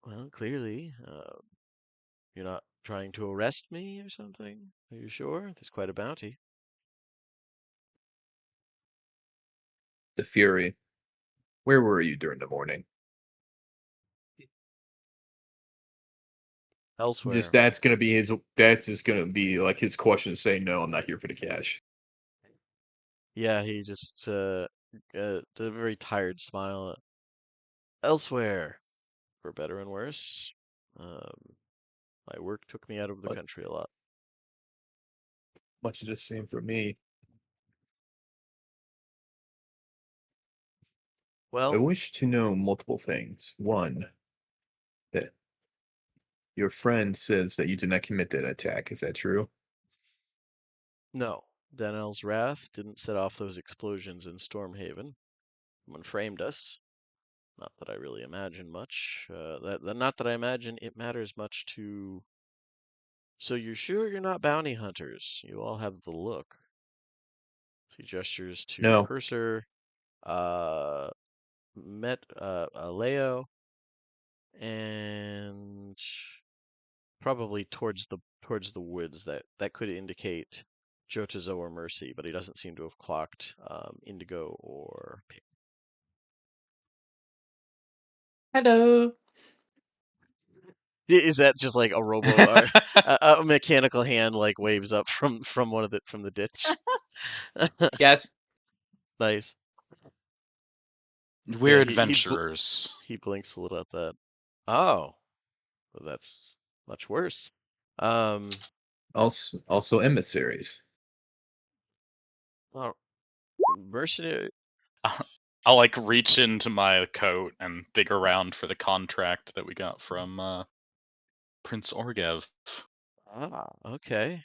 "Well, clearly, you're not trying to arrest me or something. Are you sure? There's quite a bounty." The Fury. Where were you during the morning? Elsewhere. Just that's gonna be his. That's just gonna be like his question, saying, "No, I'm not here for the cash." Yeah, he just did a very tired smile. Elsewhere, for better and worse. My work took me out of the What? country a lot. Much of the same for me. I Well, wish to know multiple things. One, that your friend says that you did not commit that attack. Is that true? no. Danel's wrath didn't set off those explosions in Stormhaven. Someone framed us. Not that I really imagine much. Not that I imagine it matters much to. So you're sure you're not bounty hunters? You all have the look. He gestures to No. Purser, Leo, and probably towards the woods that could indicate Jotazo or Mercy, but he doesn't seem to have clocked Indigo or Pip. Hello. Is that just like a robo or a mechanical hand like waves up from the ditch? Yes. Nice. We're Yeah, adventurers. he blinks a little at that. Oh, well, that's much worse. Um, Also emissaries. well, mercenary. I'll like reach into my coat and dig around for the contract that we got from Prince Orgev, Ah, okay.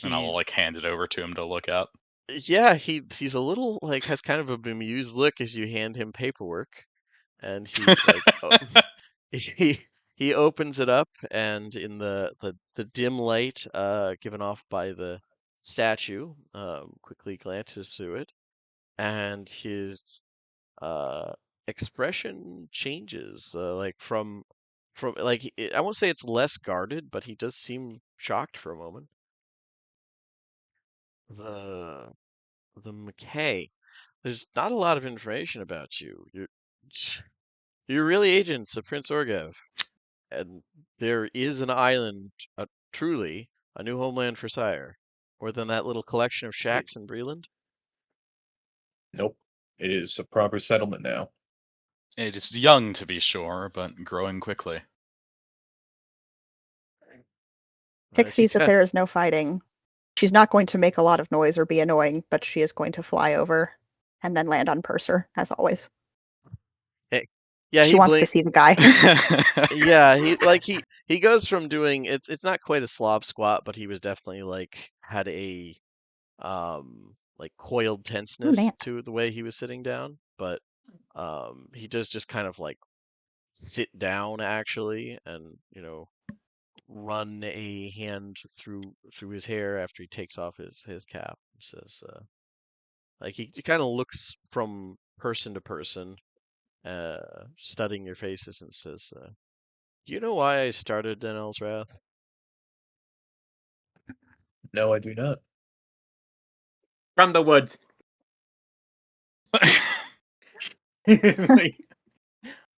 and I'll He, like hand it over to him to look at. yeah, he's a little like has kind of a bemused look as you hand him paperwork, and he like he opens it up, and in the dim light given off by the statue, quickly glances through it, and his uh expression changes, like from like I won't say it's less guarded, but he does seem shocked for a moment. The the McKay. There's not a lot of information about you. You're really agents of Prince Orgev, and there is an island, truly a new homeland for Sire, more than that little collection of shacks in Breland. Nope. It is a proper settlement now. It is young, to be sure, but growing quickly. Pick sees that there is no fighting. She's not going to make a lot of noise or be annoying, but she is going to fly over and then land on Purser, as always. Yeah, She he wants to see the guy. Yeah, he goes from doing it's not quite a slob squat, but he was definitely like had a like coiled tenseness Nant. to the way he was sitting down, but he does just kind of like sit down actually, and run a hand through his hair after he takes off his cap. He says, like he kind of looks from person to person, studying your faces, and says, "Do you know why I started Denel's Wrath?" No, I do not. From the woods. Like,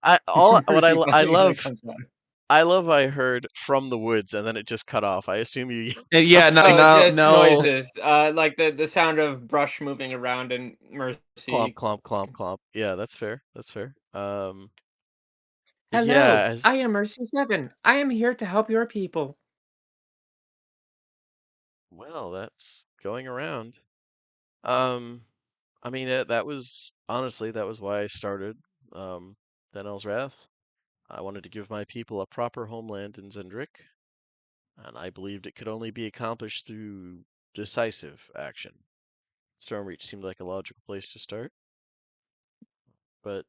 What I Percy love comes on. I heard from the woods, and then it just cut off. I assume you yelled Yeah, no, Oh, no, just no. noises. Like the sound of brush moving around and clomp, Mercy. clomp, clomp, clomp. Yeah, that's fair. That's fair. Hello, Yeah, I am Mercy 7. I am here to help your people. well, that's going around. I mean, that was honestly that was why I started Denel's Wrath. I wanted to give my people a proper homeland in Zendrik, and I believed it could only be accomplished through decisive action. Stormreach seemed like a logical place to start, but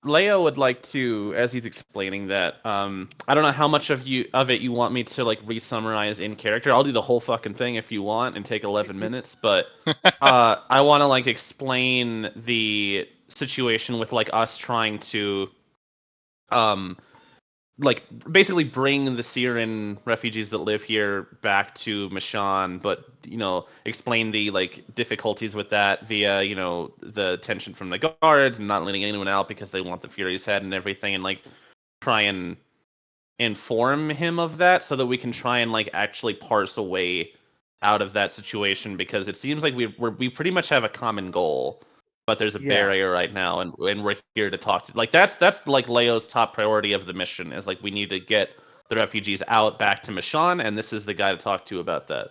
Leo would like to, as he's explaining that, I don't know how much of it you want me to like re-summarize in character. I'll do the whole fucking thing if you want and take 11 minutes, but I want to like explain the situation with like us trying to like basically bring the Syrian refugees that live here back to Mishann, but explain the like difficulties with that via the tension from the guards and not letting anyone out because they want the Fury's head and everything, and like try and inform him of that so that we can try and like actually parse a way out of that situation, because it seems like we pretty much have a common goal, but there's a barrier right now, and we're here to talk to, like, that's like Leo's top priority of the mission, is like we need to get the refugees out back to Mishann, and this is the guy to talk to about that.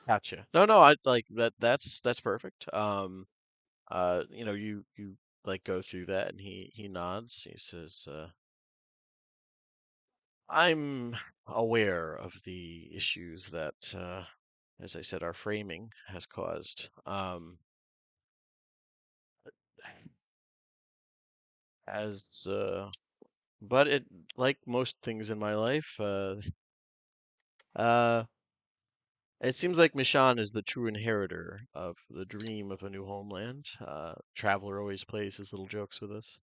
gotcha. No, I like that. That's perfect. You like go through that, and he nods. He says, "I'm aware of the issues that, as I said, our framing has caused. As But it, like most things in my life, uh, it seems like Mishann is the true inheritor of the dream of a new homeland. Traveler always plays his little jokes with us.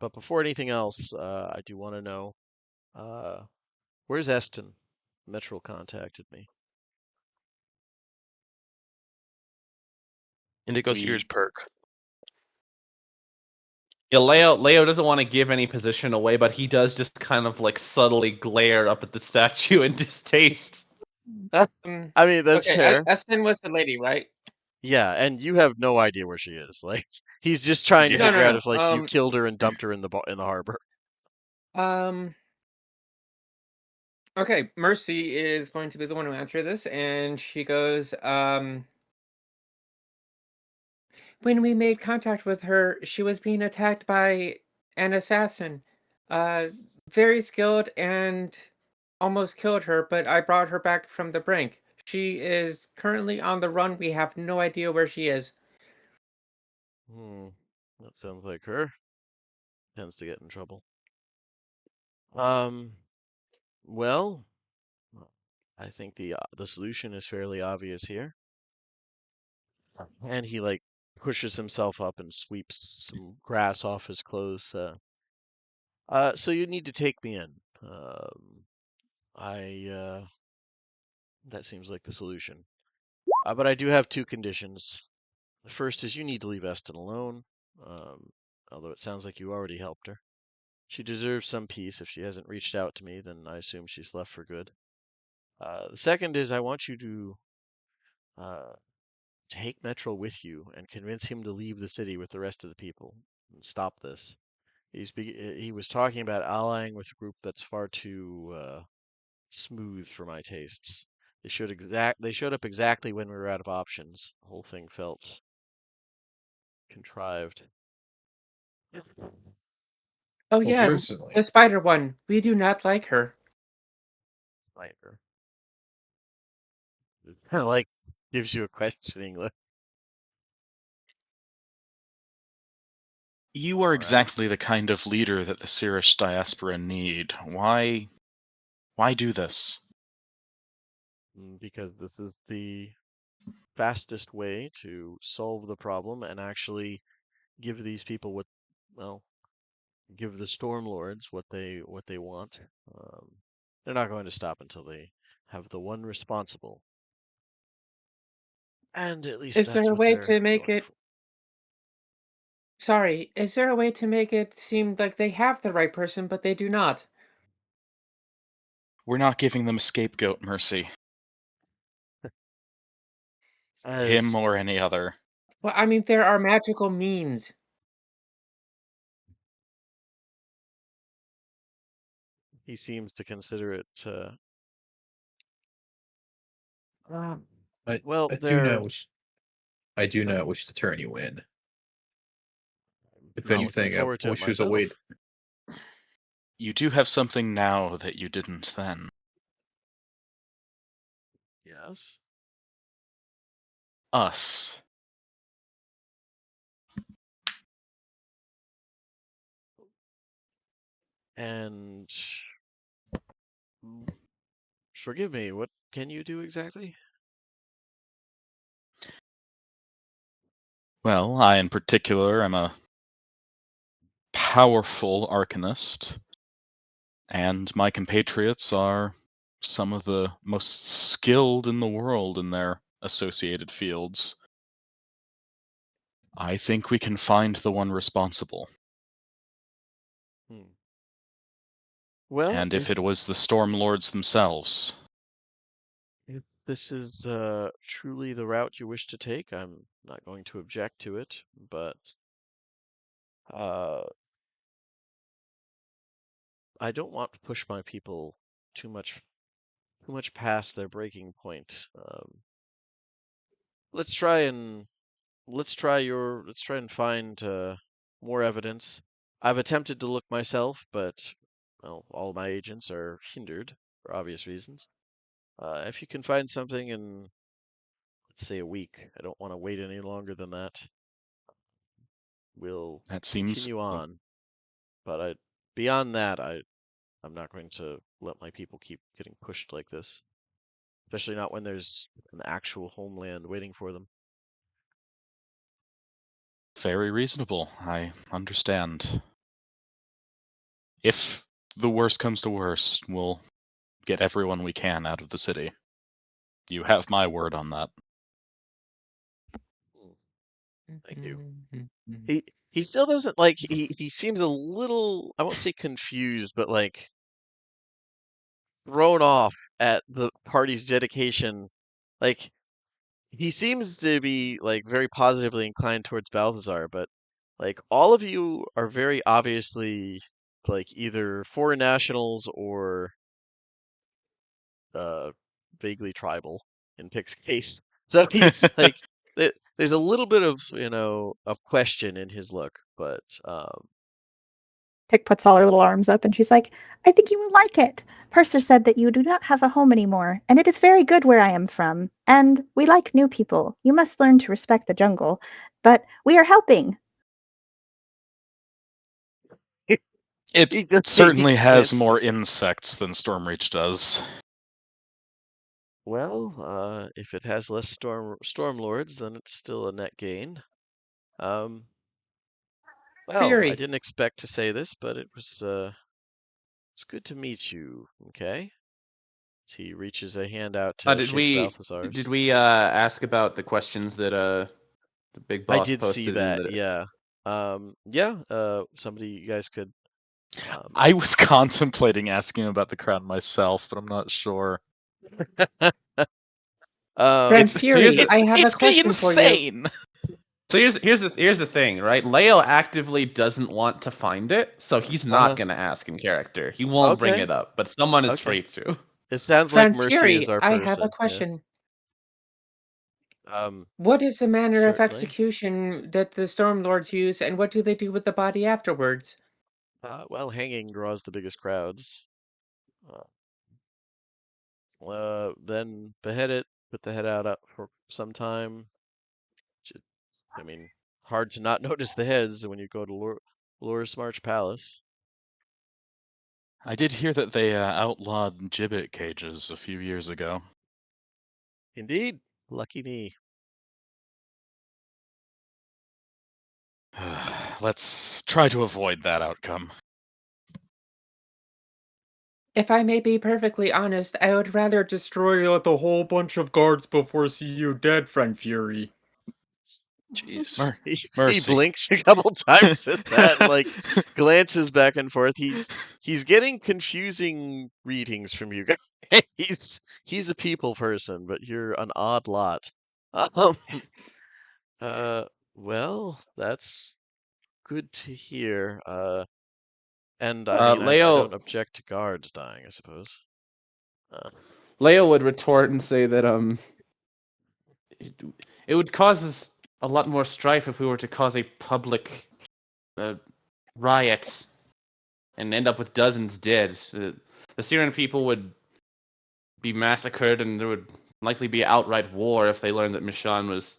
But before anything else, I do want to know, Where's Eston? Metro contacted me. Indigo's ears perk. Yeah, Leo doesn't want to give any position away, but he does just kind of like subtly glare up at the statue in distaste. I mean, that's Okay, fair. Eston was the lady, right? Yeah, and you have no idea where she is. Like, he's just trying to Yeah. figure out No. if like you killed her and dumped her in the harbor. Okay, Mercy is going to be the one to answer this, and she goes, when we made contact with her, she was being attacked by an assassin. Very skilled and almost killed her, but I brought her back from the brink. She is currently on the run. We have no idea where she is. That sounds like her. Tends to get in trouble. Well, I think the solution is fairly obvious here. And he like pushes himself up and sweeps some grass off his clothes. So you need to take me in. That seems like the solution. But I do have two conditions. The first is you need to leave Eston alone. Although it sounds like you already helped her. She deserves some peace. If she hasn't reached out to me, then I assume she's left for good. The second is I want you to take Metro with you and convince him to leave the city with the rest of the people and stop this. He was talking about allying with a group that's far too smooth for my tastes. They showed up exactly when we were out of options. The whole thing felt contrived. Oh, Well, yes, personally, the spider one. We do not like her. Spider. It kind of like gives you a questioning look. You are Alright. exactly the kind of leader that the Syrish diaspora need. Why do this? Because this is the fastest way to solve the problem and actually give these people give the Stormlords what they want. They're not going to stop until they have the one responsible, and at least Is that's there a what way they're to make going it? for. Sorry, is there a way to make it seem like they have the right person, but they do not? We're not giving them a scapegoat, Mercy. Him As or any other. Well, I mean, there are magical means. he seems to consider it. I, Well, I do they're not wish. I do sorry, not wish to turn you in. If not looking anything, I forward to it wish there's a way. myself. You do have something now that you didn't then. Yes. Us. And forgive me, what can you do exactly? Well, I in particular am a powerful arcanist, and my compatriots are some of the most skilled in the world in their associated fields. I think we can find the one responsible. Well, And if it was the Stormlords themselves. if this is truly the route you wish to take, I'm not going to object to it, but I don't want to push my people too much past their breaking point. Let's try and find more evidence. I've attempted to look myself, but well, all my agents are hindered for obvious reasons. If you can find something in, let's say, a week, I don't want to wait any longer than that. We'll That seems continue on, but beyond that, I'm not going to let my people keep getting pushed like this, especially not when there's an actual homeland waiting for them. very reasonable. I understand. If the worst comes to worst, we'll get everyone we can out of the city. You have my word on that. Thank you. He still doesn't like he seems a little, I won't say confused, but like thrown off at the party's dedication. Like he seems to be like very positively inclined towards Balthazar, but like all of you are very obviously like either foreign nationals or vaguely tribal in Pick's case. So he's like there's a little bit of, of question in his look, but Pick puts all her little arms up and she's like, I think you will like it. Purser said that you do not have a home anymore, and it is very good where I am from. And we like new people. You must learn to respect the jungle. But we are helping. It he just certainly has more glances. insects than Stormreach does. Well, if it has less storm lords, then it's still a net gain. Well, I Fury. didn't expect to say this, but it's good to meet you. Okay. As he reaches a hand out to Did shake we Balthazar's. ask about the questions that the big I boss did see posted in that. the Yeah. Somebody you guys could. I was contemplating asking about the crown myself, but I'm not sure. Then It's Fury, I have a question for you. insane. So here's the thing, right? Leo actively doesn't want to find it, so he's not gonna ask in character. He won't bring Okay. it up, but someone is Okay. free to. It sounds like Friend Mercy Fury, is our I person. have a Yeah. question. Um, What is the manner of certainly. execution that the Storm Lords use, and what do they do with the body afterwards? Well, hanging draws the biggest crowds. Then behead it, put the head out for some time. I mean, hard to not notice the heads when you go to Lore's March Palace. I did hear that they outlawed gibbet cages a few years ago. Indeed. Lucky me. Let's try to avoid that outcome. If I may be perfectly honest, I would rather destroy the whole bunch of guards before see you dead, Friend Fury. Jeez. He Mercy. blinks a couple times at that, like glances back and forth. He's getting confusing readings from you guys. He's a people person, but you're an odd lot. Well, that's good to hear. And I mean, I Leo don't object to guards dying, I suppose. Leo would retort and say that it would cause us a lot more strife if we were to cause a public riot and end up with dozens dead. The Syrian people would be massacred, and there would likely be outright war if they learned that Mishann was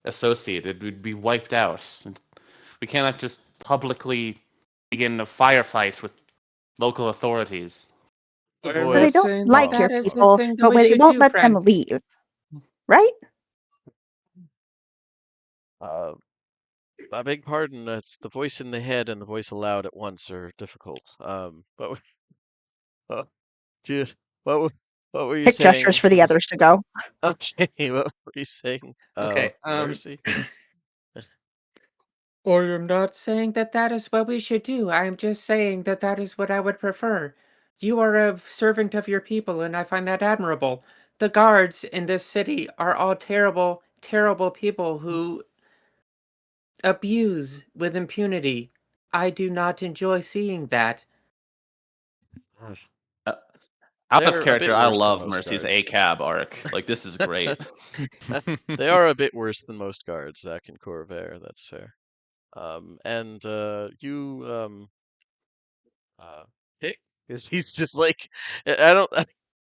associated. We'd be wiped out. We cannot just publicly begin a firefight with local authorities. I'm boy, So they not don't saying like that your is the people, thing that but we they should won't do, let them friend. leave. Right? I beg pardon. It's the voice in the head and the voice aloud at once are difficult. But dude, what were you Pick saying? gestures for the others to go. Okay, what were you saying? Okay, Mercy. I am not saying that that is what we should do. I am just saying that that is what I would prefer. You are a servant of your people, and I find that admirable. The guards in this city are all terrible, terrible people who abuse with impunity. I do not enjoy seeing that. Out of They're a character, bit I worse than love most Mercy's guards. ACAB arc. Like, this is great. They are a bit worse than most guards back in Corvair, that's fair. And you Hick he's just like I don't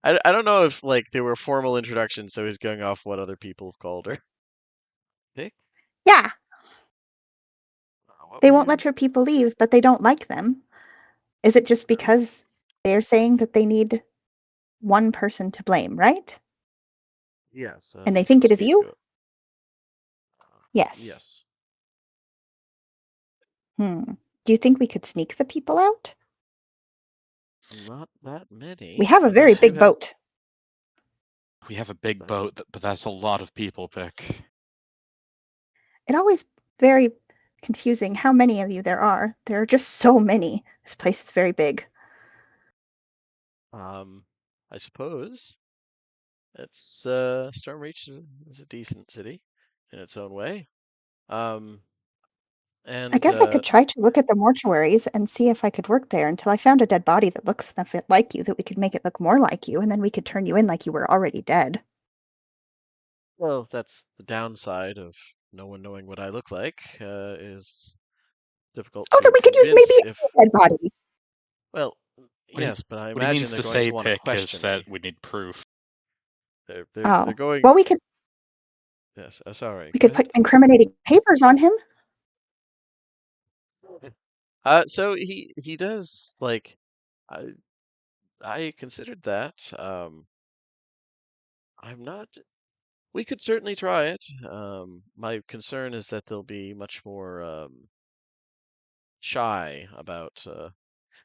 I don't know if like there were formal introductions, so he's going off what other people have called her. Hick? Yeah, What they were won't you? let your people leave, but they don't like them. Is it just because they're saying that they need one person to blame, right? Yes, And they think it is you? scapegoat. Yes. Yes. Do you think we could sneak the people out? Not that many. We have a unless very you big have- boat. We have a big boat, but that's a lot of people, Pick. It always very confusing how many of you there are. There are just so many. This place is very big. I suppose it's Storm Reach is a decent city in its own way. And I guess I could try to look at the mortuaries and see if I could work there until I found a dead body that looks enough like you that we could make it look more like you, and then we could turn you in like you were already dead. well, that's the downside of no one knowing what I look like. Is difficult Oh, to then we could use convince maybe if a dead body. well, What he- yes, but I What he imagine means they're to going say, to want to Pick, is question that me. we need proof. They're Oh, going. well, we could Yes, sorry. we go could put incriminating papers on him. ahead. So he does like I considered that. I'm not. We could certainly try it. My concern is that they'll be much more shy about.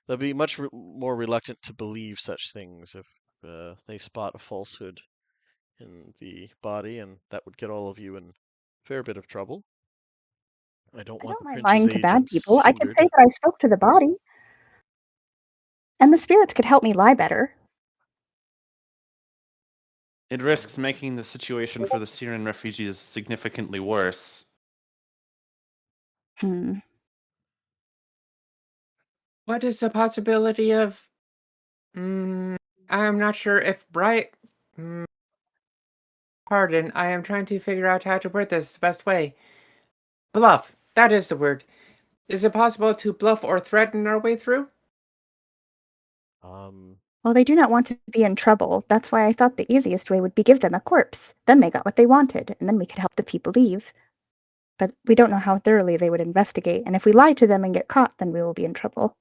They'll be much more reluctant to believe such things if they spot a falsehood in the body, and that would get all of you in a fair bit of trouble. I don't I want don't the mind prince's lying to bad agents people. I could hindered. say that I spoke to the body. And the spirits could help me lie better. It risks making the situation for the Syrian refugees significantly worse. Hmm. What is the possibility of? I'm not sure if Bright. Pardon, I am trying to figure out how to word this the best way. Bluff. That is the word. Is it possible to bluff or threaten our way through? Well, they do not want to be in trouble. That's why I thought the easiest way would be give them a corpse. Then they got what they wanted, and then we could help the people leave. But we don't know how thoroughly they would investigate, and if we lie to them and get caught, then we will be in trouble.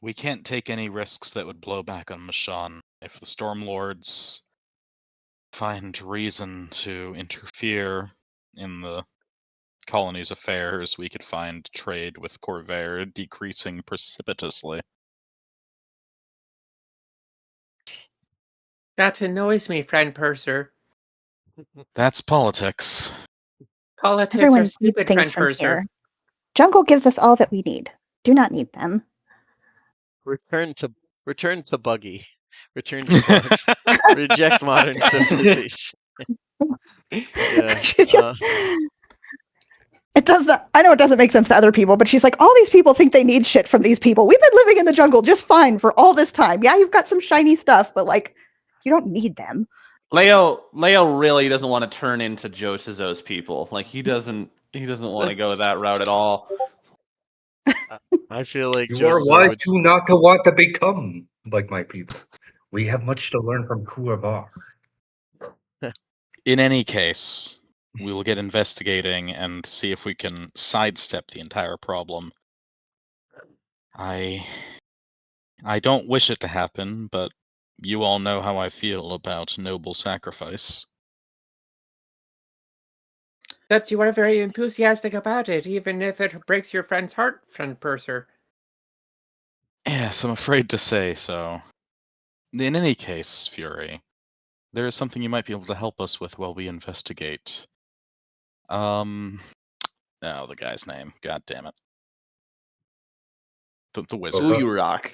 We can't take any risks that would blow back on Mishann. If the Stormlords find reason to interfere in the colony's affairs, we could find trade with Corvair decreasing precipitously. That annoys me, friend Purser. That's politics. Politics Everyone are needs stupid, things friend from Purser. here. Jungle gives us all that we need. Do not need them. Return to Buggy. Return to Bugs. Reject modern civilization. Yeah. She's just, it does not. I know it doesn't make sense to other people, but she's like, all these people think they need shit from these people. We've been living in the jungle just fine for all this time. Yeah, you've got some shiny stuff, but like, you don't need them. Leo really doesn't want to turn into Joe Cizo's people. Like he doesn't want to go that route at all. I feel like You Joe are Cizo wise would to not to want to become like my people. We have much to learn from Kuavar. In any case, we will get investigating and see if we can sidestep the entire problem. I don't wish it to happen, but you all know how I feel about noble sacrifice. That you are very enthusiastic about it, even if it breaks your friend's heart, friend Purser. Yes, I'm afraid to say so. In any case, Fury, there is something you might be able to help us with while we investigate. Oh, the guy's name. God damn it. The wizard. Okay. Uyurok.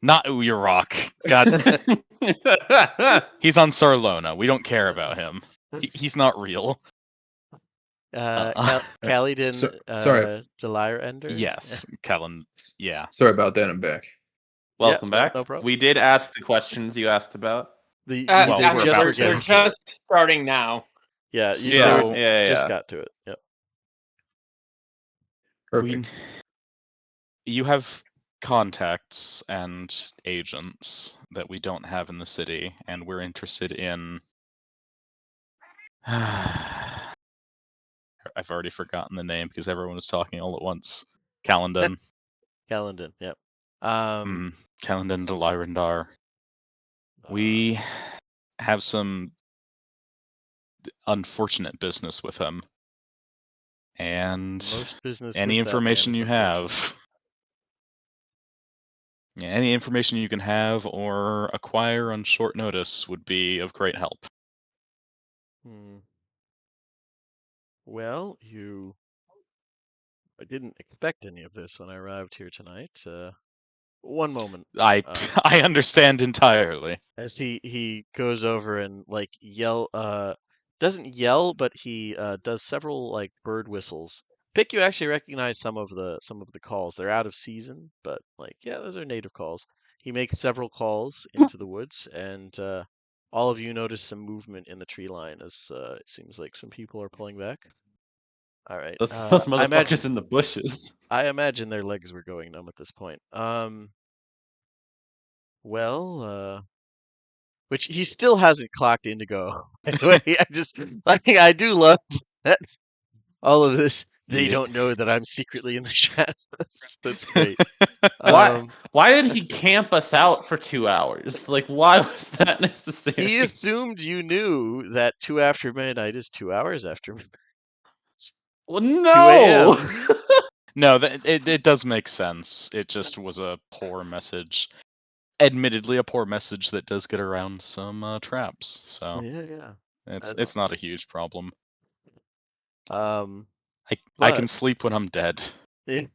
Not Uyurok. God. He's on Sarlona. We don't care about him. He's not real. Calydin sorry. Delir Ender? Yes, Callan. Yeah. Sorry about that. I'm back. Welcome Yeah, back. no problem. We did ask the questions you asked about. They Well, just we're about were to. getting We're to just it. starting now. Yeah, So- they just got to it. Yep. Perfect. You have contacts and agents that we don't have in the city, and we're interested in. I've already forgotten the name because everyone was talking all at once. Calendon. Calendon, yep. Calendon de Lyrandar. We have some unfortunate business with him. And most business any with that man information is you unfortunate. have, Yeah, any information you can have or acquire on short notice would be of great help. Hmm. Well, I didn't expect any of this when I arrived here tonight. One moment. I Uh, I understand entirely. as he goes over and like doesn't yell, but he does several like bird whistles. Pick, you actually recognize some of the calls. They're out of season, but like yeah, those are native calls. He makes several calls into the woods, and all of you notice some movement in the tree line as it seems like some people are pulling back. All right. Those I imagine motherfuckers in the bushes. their legs were going numb at this point. Well, which he still hasn't clocked Indigo. By the way, I just like I do love that all of this. They Yeah. don't know that I'm secretly in the shadows. That's great. Why? Um, Why did he camp us out for 2 hours? Like, why was that necessary? he assumed you knew that 2 after midnight is 2 hours after midnight. Well, 2 no. a.m. No, it does make sense. It just was a poor message. Admittedly, a poor message that does get around some traps. So Yeah. it's not a huge problem. Um, I can but sleep when I'm dead. yeah.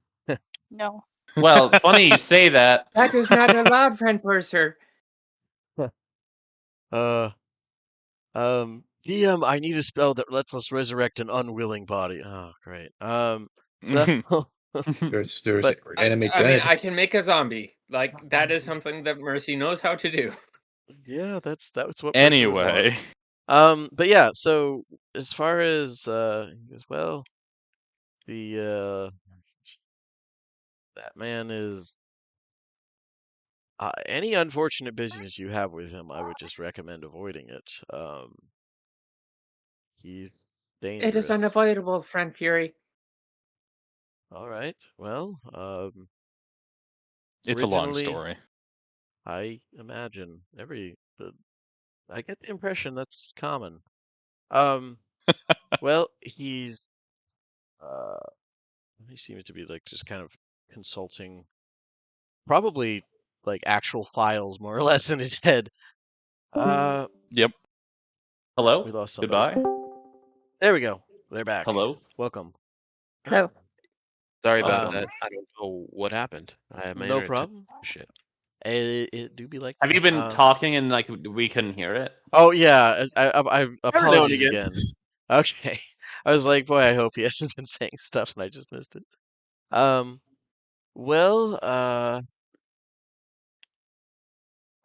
No. Well, funny you say that. That is not allowed, friend purser. DM, I need a spell that lets us resurrect an unwilling body. Oh, great. So, There's but animate I mean, dead. I can make a zombie. Like that is something that Mercy knows how to do. yeah, that's what Mercy would want. Anyway, But yeah, so as far as he goes, well, the that man is any unfortunate business you have with him, I would just recommend avoiding it. He's It is dangerous. unavoidable, friend Fury. All right. Well, it's a long originally, story. I imagine I get the impression that's common. Well, he seems to be like just kind of consulting, probably like actual files more or less in his head. Yep. We Hello? lost somebody. Goodbye? There we go. They're back. Hello? Welcome. No. Sorry about Um, that. I don't know what happened. My No internet took problem. shit. It do be like Have you that. been talking and like we couldn't hear it? Oh yeah, I Every now and apologies again. again. Okay. I was like, boy, I hope he hasn't been saying stuff and I just missed it. Well,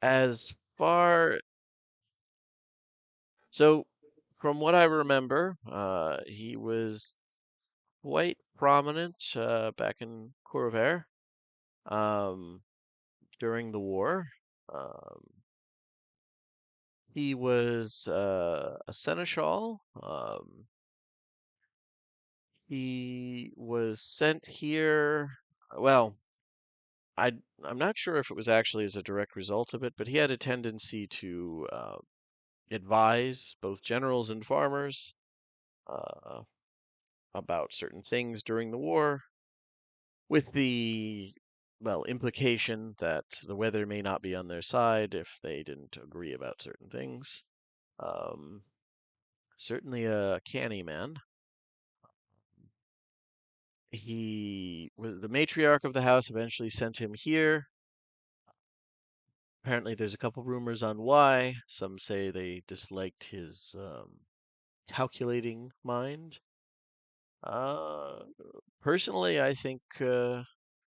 as far so from what I remember, he was quite prominent back in Courvert during the war. Um, he was a seneschal. He was sent here. Well, I'm not sure if it was actually as a direct result of it, but he had a tendency to advise both generals and farmers uh, about certain things during the war, with the implication that the weather may not be on their side if they didn't agree about certain things. Um, Certainly a canny man. He was the matriarch of the house. Eventually sent him here. Apparently, there's a couple rumors on why. Some say they disliked his calculating mind. Personally, I think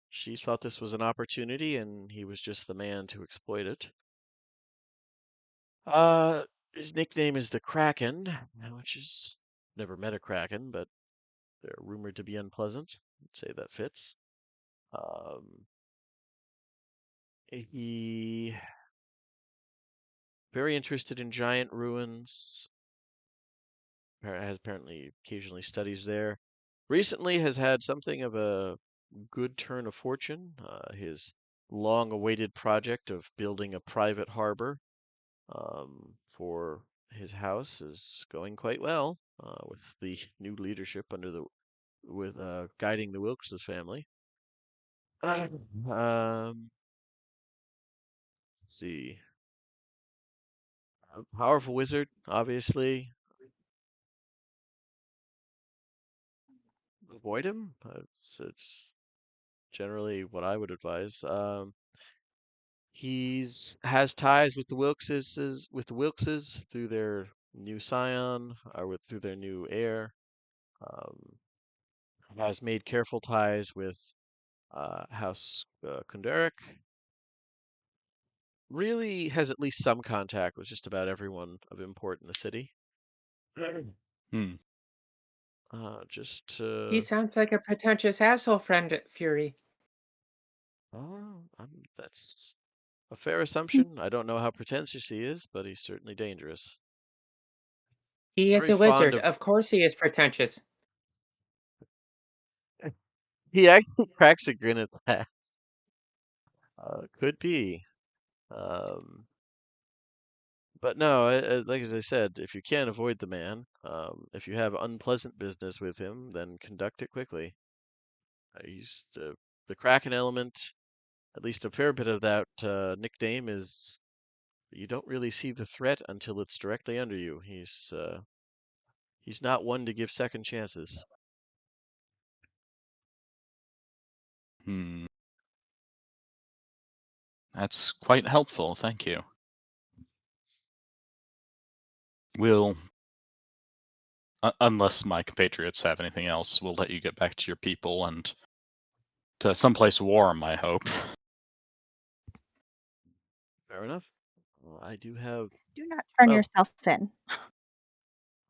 she thought this was an opportunity, and he was just the man to exploit it. His nickname is the Kraken, which is never met a Kraken, but they're rumored to be unpleasant. I'd say that fits. He very interested in giant ruins. Has apparently occasionally studies there. Recently has had something of a good turn of fortune. His long-awaited project of building a private harbor for his house is going quite well with the new leadership guiding the Wilkes family. see. A powerful wizard, obviously. Avoid him. It's generally what I would advise. Has ties with the Wilkses through their new scion or through their new heir. Has made careful ties with House Kunderic. Really has at least some contact with just about everyone of import in the city. Hmm. Just He sounds like a pretentious asshole, friend Fury. that's a fair assumption. I don't know how pretentious he is, but he's certainly dangerous. He is Very a fond wizard. of- Of course he is pretentious. He actually cracks a grin at that. Could be. But no, like as I said, if you can't avoid the man, if you have unpleasant business with him, then conduct it quickly. He's the Kraken element. At least a fair bit of that nickname is you don't really see the threat until it's directly under you. He's not one to give second chances. Hmm. That's quite helpful, thank you. We'll, unless my compatriots have anything else, we'll let you get back to your people and to someplace warm, I hope. Fair enough. Well, I do have. Do not turn Well, yourself in.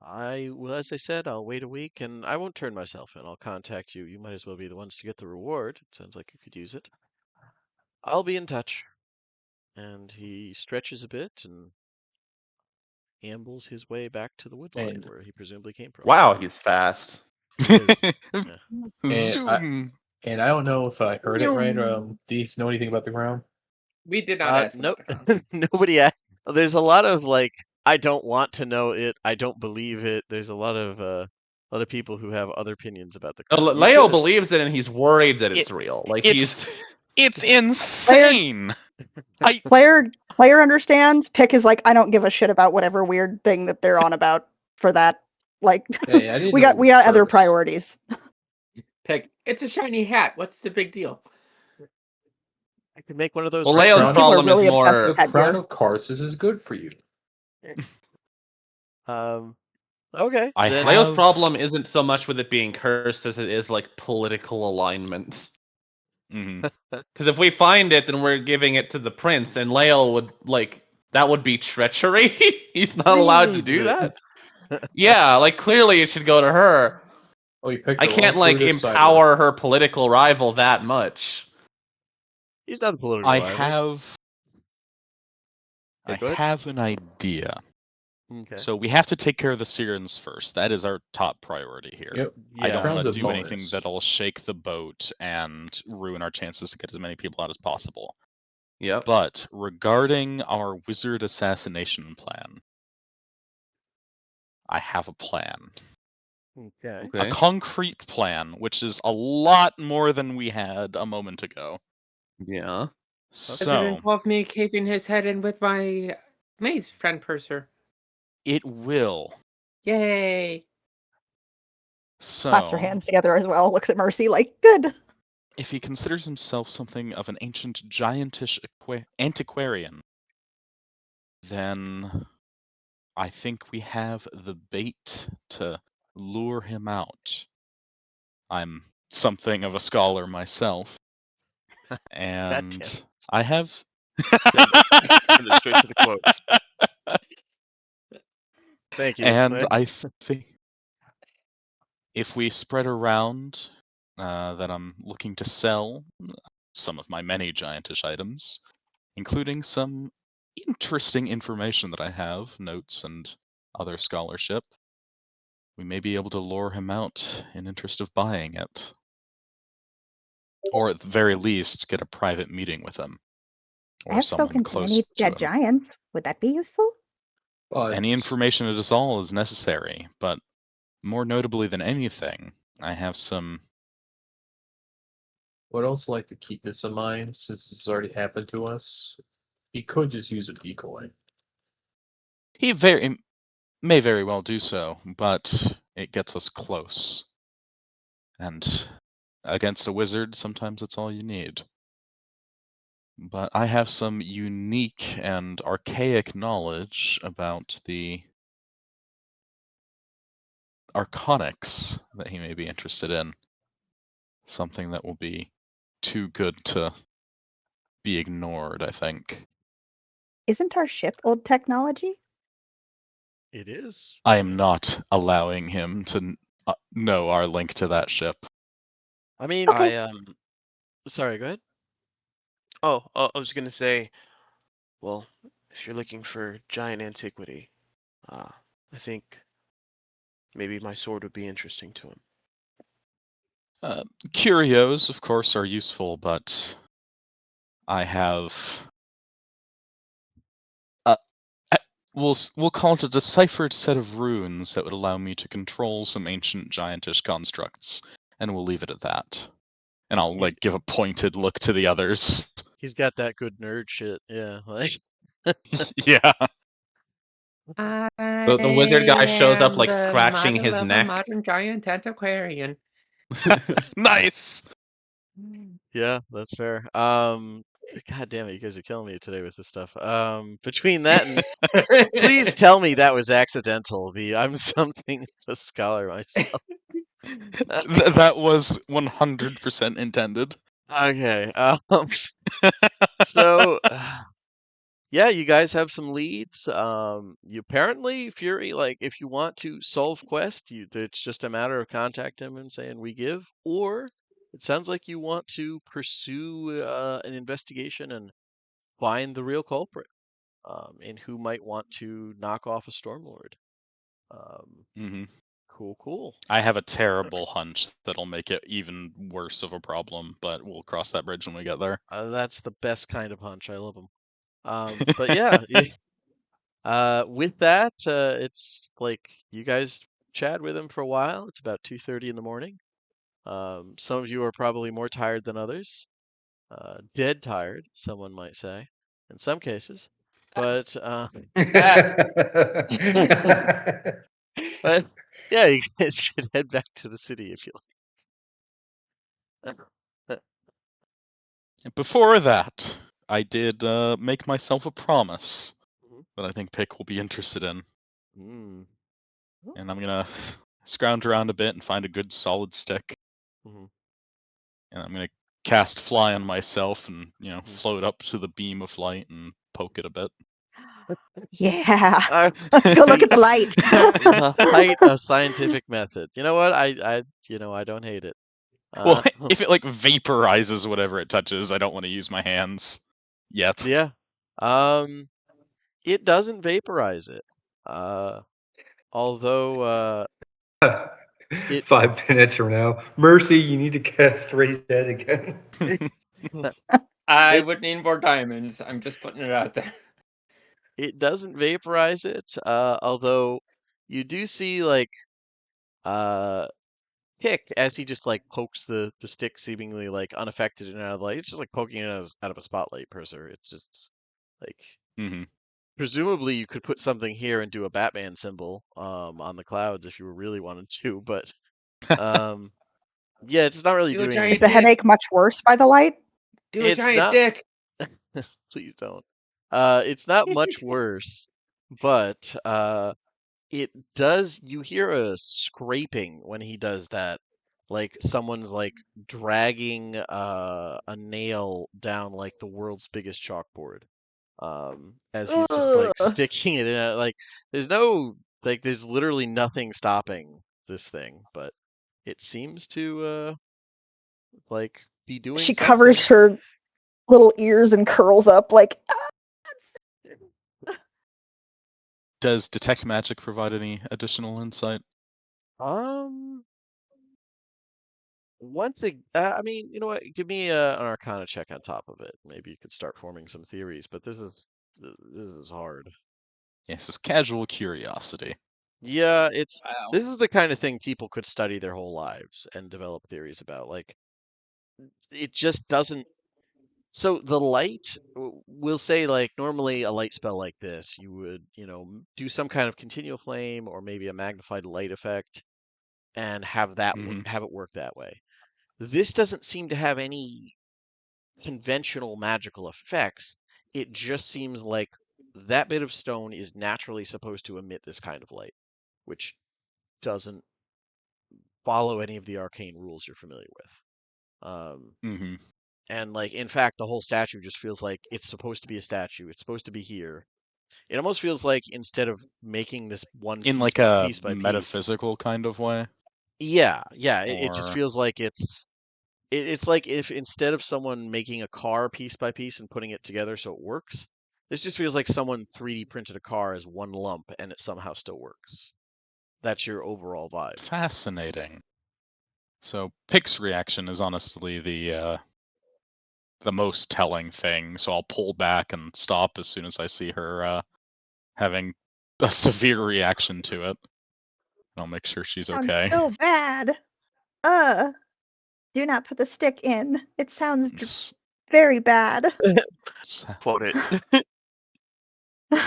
Well, as I said, I'll wait a week, and I won't turn myself in. I'll contact you. You might as well be the ones to get the reward. It sounds like you could use it. I'll be in touch. And he stretches a bit and ambles his way back to the woodline And- where he presumably came from. Wow, he's fast. He is, yeah. Zoom. And I don't know if I heard it right. Zoom. Do you know anything about the ground? We did not ask Nope. about the ground. Nobody asked. There's a lot of like, I don't want to know it. I don't believe it. There's a lot of people who have other opinions about the crown. Leo believes it, and he's worried that it's real. Like it's- he's. It's insane. Player understands. Pick is like, I don't give a shit about whatever weird thing that they're on about for that. Like, Hey, I didn't we know got other first. priorities. Pick. It's a shiny hat. What's the big deal? I could make one of those. Well, right Leo's now. People are problem really is obsessed more. with The headgear. crown of Karsus is good for you. Okay. I then- Leo's have- problem isn't so much with it being cursed as it is like political alignment. Mhm. Because if we find it, then we're giving it to the prince, and Leo would that would be treachery. He's not allowed to do Rude. that. Yeah, like clearly it should go to her. Oh, you picked I the can't wrong like crew to side with. empower her political rival that much. He's not a political I rival. have. Yeah, I go ahead. have an idea. Okay. So we have to take care of the Sirens first. That is our top priority here. Yep. I don't Crown's want to a do anything bonus. that'll shake the boat and ruin our chances to get as many people out as possible. Yep. But regarding our wizard assassination plan, I have a plan. Okay. Okay. A concrete plan, which is a lot more than we had a moment ago. Yeah. Does it So, involve me caving his head in with my maze, friend Purser? it will. Yay! Claps her So, hands together as well. Looks at Mercy like, good. if he considers himself something of an ancient giantish antiquarian, then I think we have the bait to lure him out. I'm something of a scholar myself, and it. I have. Send it straight to the quotes. Thank you. And I think if we spread around that I'm looking to sell some of my many giantish items, including some interesting information that I have, notes and other scholarship, we may be able to lure him out in interest of buying it. Or at the very least, get a private meeting with him. I Or have someone spoken to close many to dead him. giants. Would that be useful? But Any information at all is necessary, but more notably than anything, I have some. would also like to keep this in mind since this has already happened to us. He could just use a decoy. He may very well do so, but it gets us close. And against a wizard, sometimes it's all you need. But I have some unique and archaic knowledge about the arconics that he may be interested in. Something that will be too good to be ignored, I think. Isn't our ship old technology? It is. I am not allowing him to know our link to that ship. I mean, Okay. sorry, go ahead. I was gonna say, well, if you're looking for giant antiquity, I think maybe my sword would be interesting to him. Curios, of course, are useful, but I have we'll call it a deciphered set of runes that would allow me to control some ancient giantish constructs, and we'll leave it at that. And I'll give a pointed look to the others. He's got that good nerd shit. Yeah, like Yeah. The wizard guy shows up, like, scratching his model of a neck. modern giant antiquarian. Nice. yeah, that's fair. God damn it, you guys are killing me today with this stuff. Between that and please tell me that was accidental. I'm something of a scholar myself. That was 100% intended. Okay. So yeah, you guys have some leads. You apparently Fury, like if you want to solve quest, it's just a matter of contacting him and saying we give, or it sounds like you want to pursue an investigation and find the real culprit, and who might want to knock off a Stormlord. Mm-hmm. Cool. I have a terrible hunch that'll make it even worse of a problem, but we'll cross that bridge when we get there. That's the best kind of hunch. I love them. But yeah, with that, it's like you guys chat with him for a while. It's about 2:30 in the morning. Some of you are probably more tired than others. Dead tired, someone might say, in some cases. But but yeah, you guys could head back to the city if you like. Before that, I did make myself a promise Mhm. that I think Pick will be interested in. Mm. And I'm gonna scrounge around a bit and find a good solid stick. Mhm. And I'm gonna cast Fly on myself and, Mhm. float up to the beam of light and poke it a bit. Yeah. Let's go look at the light. The height of scientific method. You know what? I don't hate it. Well, if it vaporizes whatever it touches, I don't want to use my hands yet. Yeah. It doesn't vaporize it. Although 5 minutes from now, Mercy, you need to cast Raise Dead again. I It- would need more diamonds. I'm just putting it out there. it doesn't vaporize it. Although you do see Hick as he just pokes the stick seemingly unaffected and out of the light. It's just poking it out of a spotlight cursor. It's just Mm-hmm. presumably you could put something here and do a Batman symbol on the clouds if you really wanted to, but yeah, it's not really Do a doing giant Is the anything. headache much worse by the light? Do a It's giant not- dick. Please don't. It's not much worse, but it does. You hear a scraping when he does that, like someone's dragging a nail down the world's biggest chalkboard. As he's just Ugh. sticking it in. There's no there's literally nothing stopping this thing, but it seems to be doing. She something. covers her little ears and curls up like. Does Detect Magic provide any additional insight? One thing, I mean, you know what? Give me an Arcana check on top of it. Maybe you could start forming some theories, but this is hard. Yes, it's casual curiosity. Yeah, Wow. this is the kind of thing people could study their whole lives and develop theories about. It just doesn't. So the light, we'll say like normally a light spell like this, you would, do some kind of continual flame or maybe a magnified light effect and have that have it work that way. This doesn't seem to have any conventional magical effects. It just seems like that bit of stone is naturally supposed to emit this kind of light, which doesn't follow any of the arcane rules you're familiar with. And like, in fact, the whole statue just feels like it's supposed to be a statue. It's supposed to be here. It almost feels like instead of making this one In piece, like a piece by piece, metaphysical kind of way. yeah, it just Or- feels like it's like if instead of someone making a car piece by piece and putting it together so it works, this just feels like someone 3D printed a car as one lump and it somehow still works. That's your overall vibe. Fascinating. So Pick's reaction is honestly the most telling thing. So I'll pull back and stop as soon as I see her having a severe reaction to it. I'll make sure she's okay. Sounds so bad. Do not put the stick in. It sounds very bad. Quote it.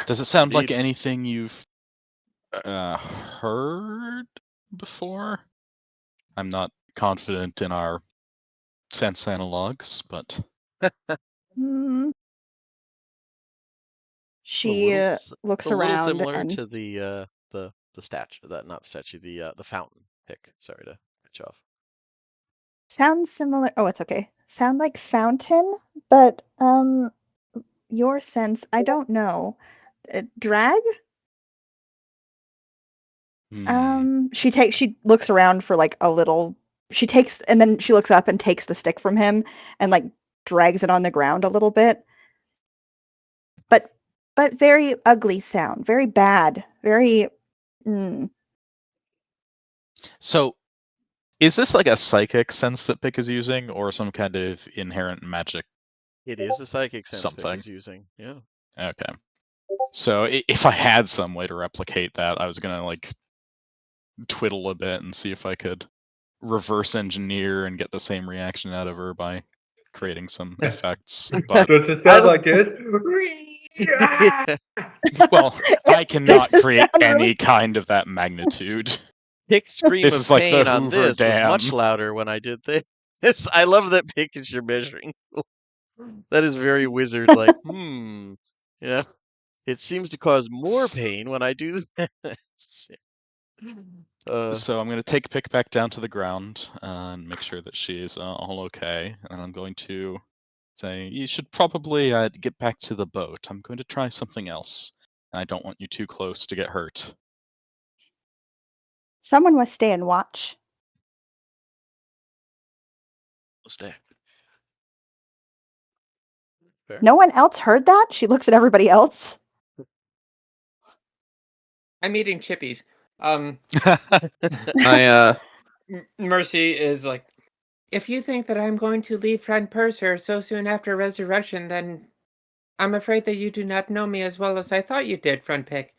Does it sound like Indeed. anything you've heard before? I'm not confident in our sense analogs, but Hmm. She looks a little around similar and to the statue, not the statue, the fountain Pick. Sorry to cut you off. sounds similar. Oh, it's okay. Sound like fountain, but your sense, I don't know. Drag? She looks around for like a little. She takes and then she looks up and takes the stick from him and like drags it on the ground a little bit. But very ugly sound, very bad, very. So, is this like a psychic sense that Pick is using, or some kind of inherent magic? It is a psychic sense something Pick is using. Yeah. Okay. So if I had some way to replicate that, I was gonna like twiddle a bit and see if I could reverse engineer and get the same reaction out of her by creating some effects. But Does it sound like this? well, I cannot Does it create sound any really- kind of that magnitude. Pick's scream This of is like the pain on Hoover this was much Dam. louder when I did this. I love that Pick is your measuring tool. That is very wizard like, yeah. It seems to cause more pain when I do this. So I'm going to take Pick back down to the ground and make sure that she is all okay. And I'm going to say, you should probably get back to the boat. I'm going to try something else. And I don't want you too close to get hurt. Someone must stay and watch. We'll stay. Fair. No one else heard that? She looks at everybody else. I'm eating chippies. Mercy is like, if you think that I'm going to leave friend Purser so soon after resurrection, then I'm afraid that you do not know me as well as I thought you did, friend Pick.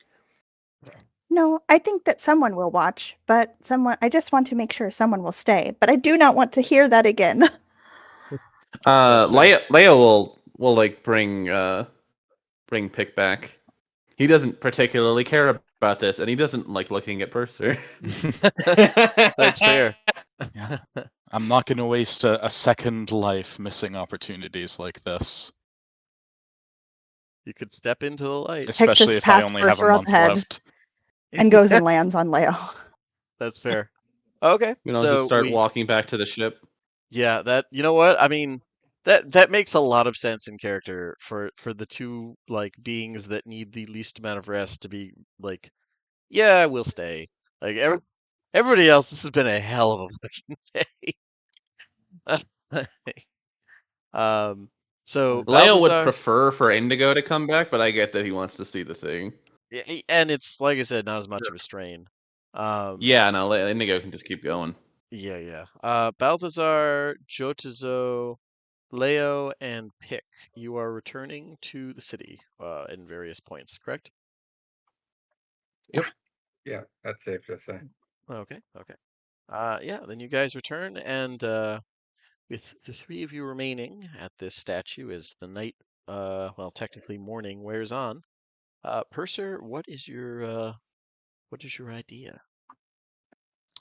No, I think that someone will watch, but I just want to make sure someone will stay. But I do not want to hear that again. Leia Leia will like bring Pick back. He doesn't particularly care about this, and he doesn't like looking at Purser. That's fair. Yeah. I'm not going to waste a second life missing opportunities like this. You could step into the light. Especially just if I pats only have a Purser on month the head. left. And goes and lands on Leo. That's fair. Okay. Just So start walking back to the ship. Yeah, you know what? I mean, that makes a lot of sense in character for the two like beings that need the least amount of rest to be like, yeah, we'll stay. Like everybody else, this has been a hell of a fucking day. So Leo would Balthazar, prefer for Indigo to come back, but I get that he wants to see the thing. and it's like I said, not as much of a strain. Yeah, no, Indigo can just keep going. Yeah. Balthazar, Jotizo, Leo, and Pick, you are returning to the city in various points, correct? Yeah, that's safe to say. Okay. Yeah, then you guys return, and with the three of you remaining at this statue as the night well, technically morning wears on. Purser, what is your idea?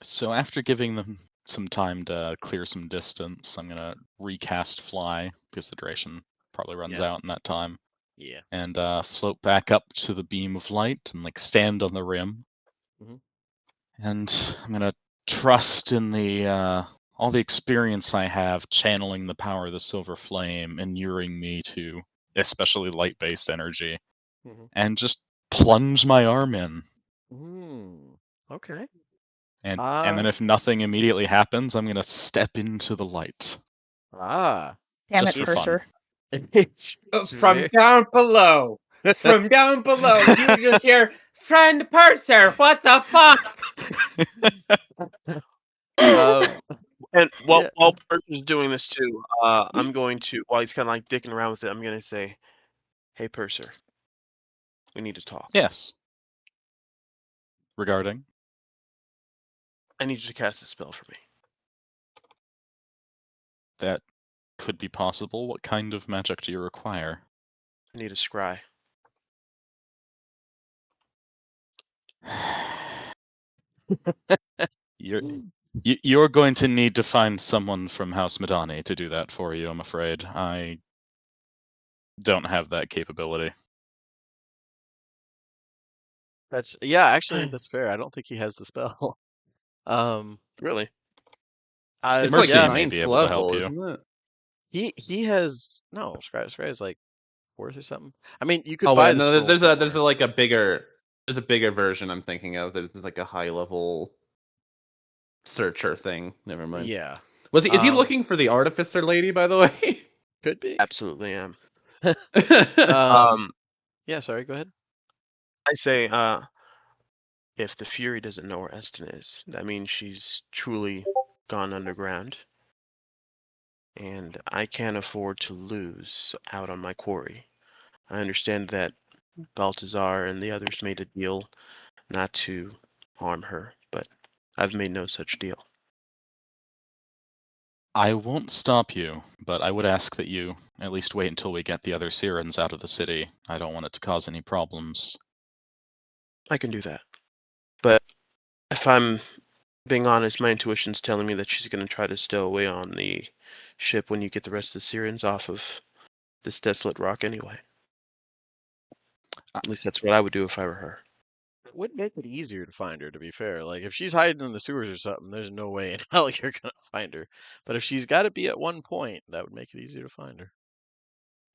So after giving them some time to clear some distance, I'm gonna recast fly because the duration probably runs Yeah. out in that time, Yeah. and float back up to the beam of light and like stand on the rim. Mhm. And I'm gonna trust in the all the experience I have channeling the power of the silver flame, inuring me to especially light-based energy, Mhm. and just plunge my arm in. Okay. And then if nothing immediately happens, I'm gonna step into the light. Ah. Damn Just it, for fun. Purser. It's From very... down below. From down below, you just hear, "Friend Purser, what the fuck?" And Yeah. while Purser's doing this too, I'm going to, while he's kind of like dicking around with it, I'm going to say, "Hey, Purser, we need to talk. Yes. Regarding? I need you to cast a spell for me." That could be possible. What kind of magic do you require? I need a scry. You're going to need to find someone from House Madani to do that for you, I'm afraid. I don't have that capability. Actually, that's fair. I don't think he has the spell. Really? It's Mercy like may ninth be able to help level, you. isn't it? He has no Scry is like 4th or something. I mean, you could Oh buy wait, the no, scroll there's a somewhere. like a bigger version I'm thinking of. There's like a high level searcher thing. Never mind. Yeah. Is he looking for the artificer lady, by the way? Could be. Absolutely am. Um. Yeah. Sorry. Go ahead. I say, if the Fury doesn't know where Eston is, that means she's truly gone underground. And I can't afford to lose out on my quarry. I understand that Baltazar and the others made a deal not to harm her, but I've made no such deal. I won't stop you, but I would ask that you at least wait until we get the other Sirens out of the city. I don't want it to cause any problems. I can do that. But if I'm being honest, my intuition's telling me that she's going to try to stow away on the ship when you get the rest of the Syrians off of this desolate rock anyway. At least that's what I would do if I were her. It would make it easier to find her, to be fair. Like, if she's hiding in the sewers or something, there's no way in hell you're gonna find her. But if she's got to be at one point, that would make it easier to find her.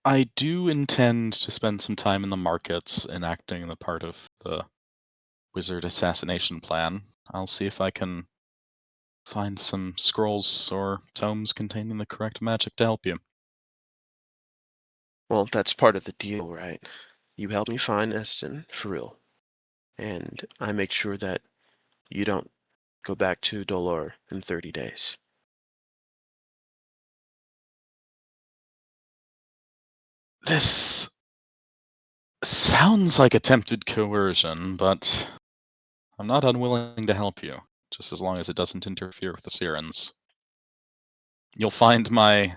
I do intend to spend some time in the markets enacting the part of the wizard assassination plan. I'll see if I can find some scrolls or tomes containing the correct magic to help you. Well, that's part of the deal, right? You help me find Eston, for real. And I make sure that you don't go back to Dolor in 30 days. This sounds like attempted coercion, but I'm not unwilling to help you, just as long as it doesn't interfere with the Sirens. You'll find my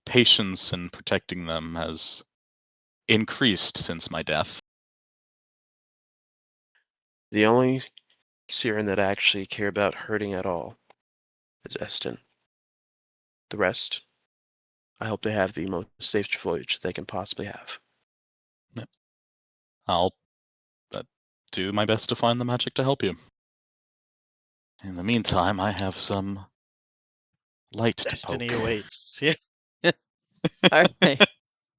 patience in protecting them has increased since my death. The only Siren that I actually care about hurting at all is Eston. The rest, I hope they have the most safe voyage they can possibly have. I'll do my best to find the magic to help you. In the meantime, I have some light to Destiny poke. awaits. Yeah. All right.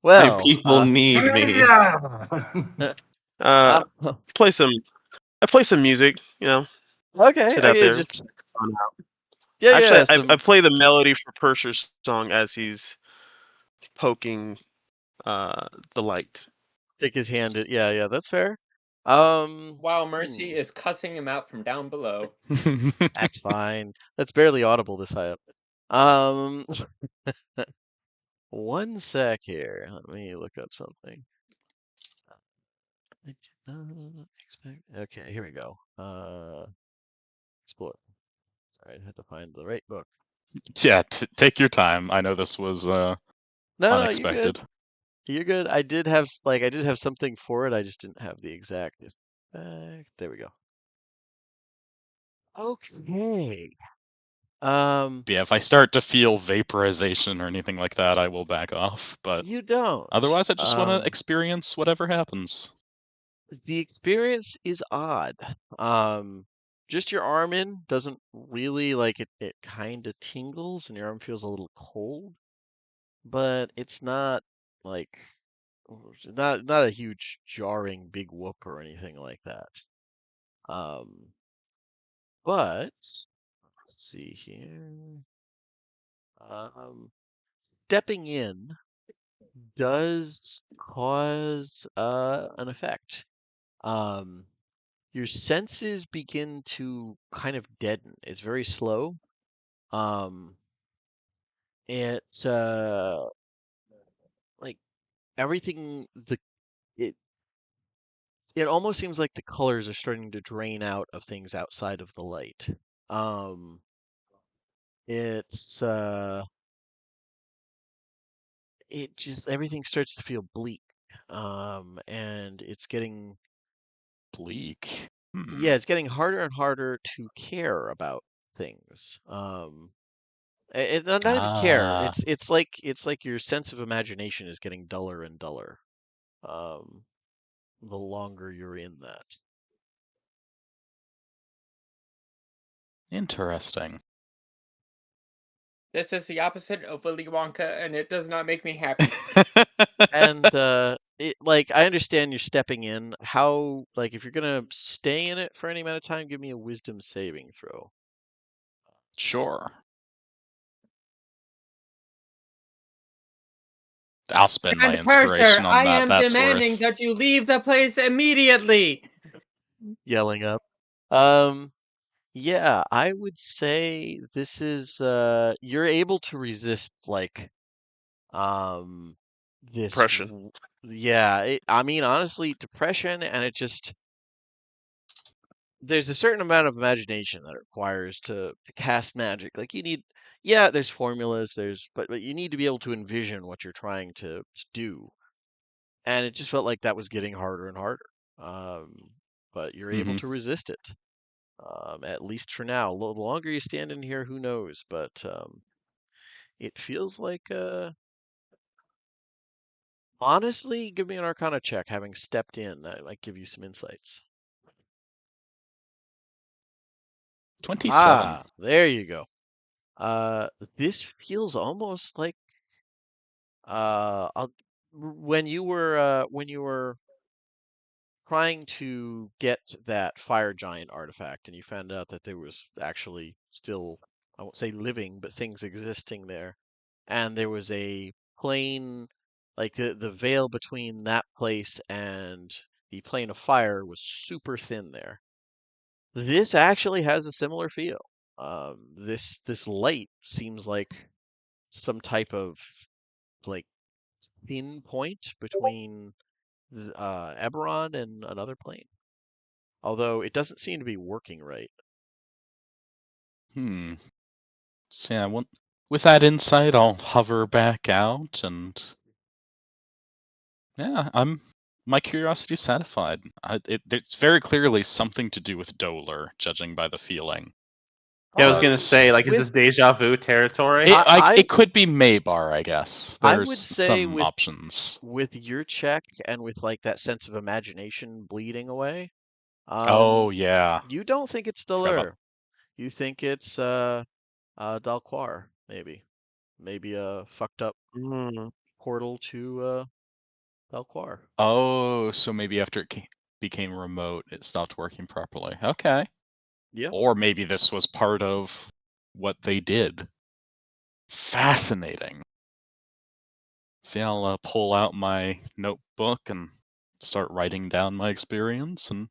Well, My people need me. Play some. I play some music. okay. Sit out Okay. there. Just on out. yeah. Actually, Some I play the melody for Purser's song as he's poking the light. stick his hand. Yeah. That's fair. While Mercy is cussing him out from down below. That's fine. That's barely audible this high up. One sec here. Let me look up something. I did not expect. Okay, here we go. Explore. Sorry, I had to find the right book. Yeah, take your time. I know this was No, you good. unexpected. You're good. I did have something for it. I just didn't have the exact. There we go. Okay. Yeah, if I start to feel vaporization or anything like that, I will back off. But You don't. otherwise, I just want to experience whatever happens. The experience is odd. Just your arm in doesn't really like it. It kind of tingles, and your arm feels a little cold, but it's not like not a huge jarring big whoop or anything like that. But let's see here. Stepping in does cause an effect. Your senses begin to kind of deaden. It's very slow. It's like everything it it almost seems like the colors are starting to drain out of things outside of the light. It's it just everything starts to feel bleak. And it's getting Bleak. yeah, it's getting harder and harder to care about things. It's not even care. Ah, It's like your sense of imagination is getting duller and duller. The longer you're in that. interesting. This is the opposite of Willy Wonka, and it does not make me happy. And I understand you're stepping in. How if you're gonna stay in it for any amount of time, give me a wisdom saving throw. Sure. I'll spend my And Purser, inspiration on I that. am That's demanding worth. that you leave the place immediately. Yelling up. Yeah, I would say this is you're able to resist this Depression. yeah, I mean honestly depression, and it just there's a certain amount of imagination that it requires to cast magic. Like you need there's formulas, but you need to be able to envision what you're trying to do. And it just felt like that was getting harder and harder. But you're able to resist it. At least for now. The longer you stand in here, who knows? But it feels like honestly, give me an Arcana check. Having stepped in, that might give you some insights. 27. Ah, there you go. This feels almost like when you were trying to get that fire giant artifact, and you found out that there was actually still, I won't say living, but things existing there, and there was a plane, like the veil between that place and the plane of fire was super thin there. This actually has a similar feel. This light seems like some type of like thin point between Eberron and another plane. Although it doesn't seem to be working right. So yeah, with that insight, I'll hover back out, and yeah, my curiosity's satisfied. It's very clearly something to do with Doler, judging by the feeling. Yeah, I was gonna say, is with- this deja vu territory? It could be Maybar, I guess. I There's would say some options. with your check and with that sense of imagination bleeding away. Oh yeah. You don't think it's Doler. You think it's Dalquar, maybe. Maybe a fucked up portal to Dalquar. Oh, so maybe after it became remote, it stopped working properly. Okay. Yeah. Or maybe this was part of what they did. Fascinating. See, I'll pull out my notebook and start writing down my experience and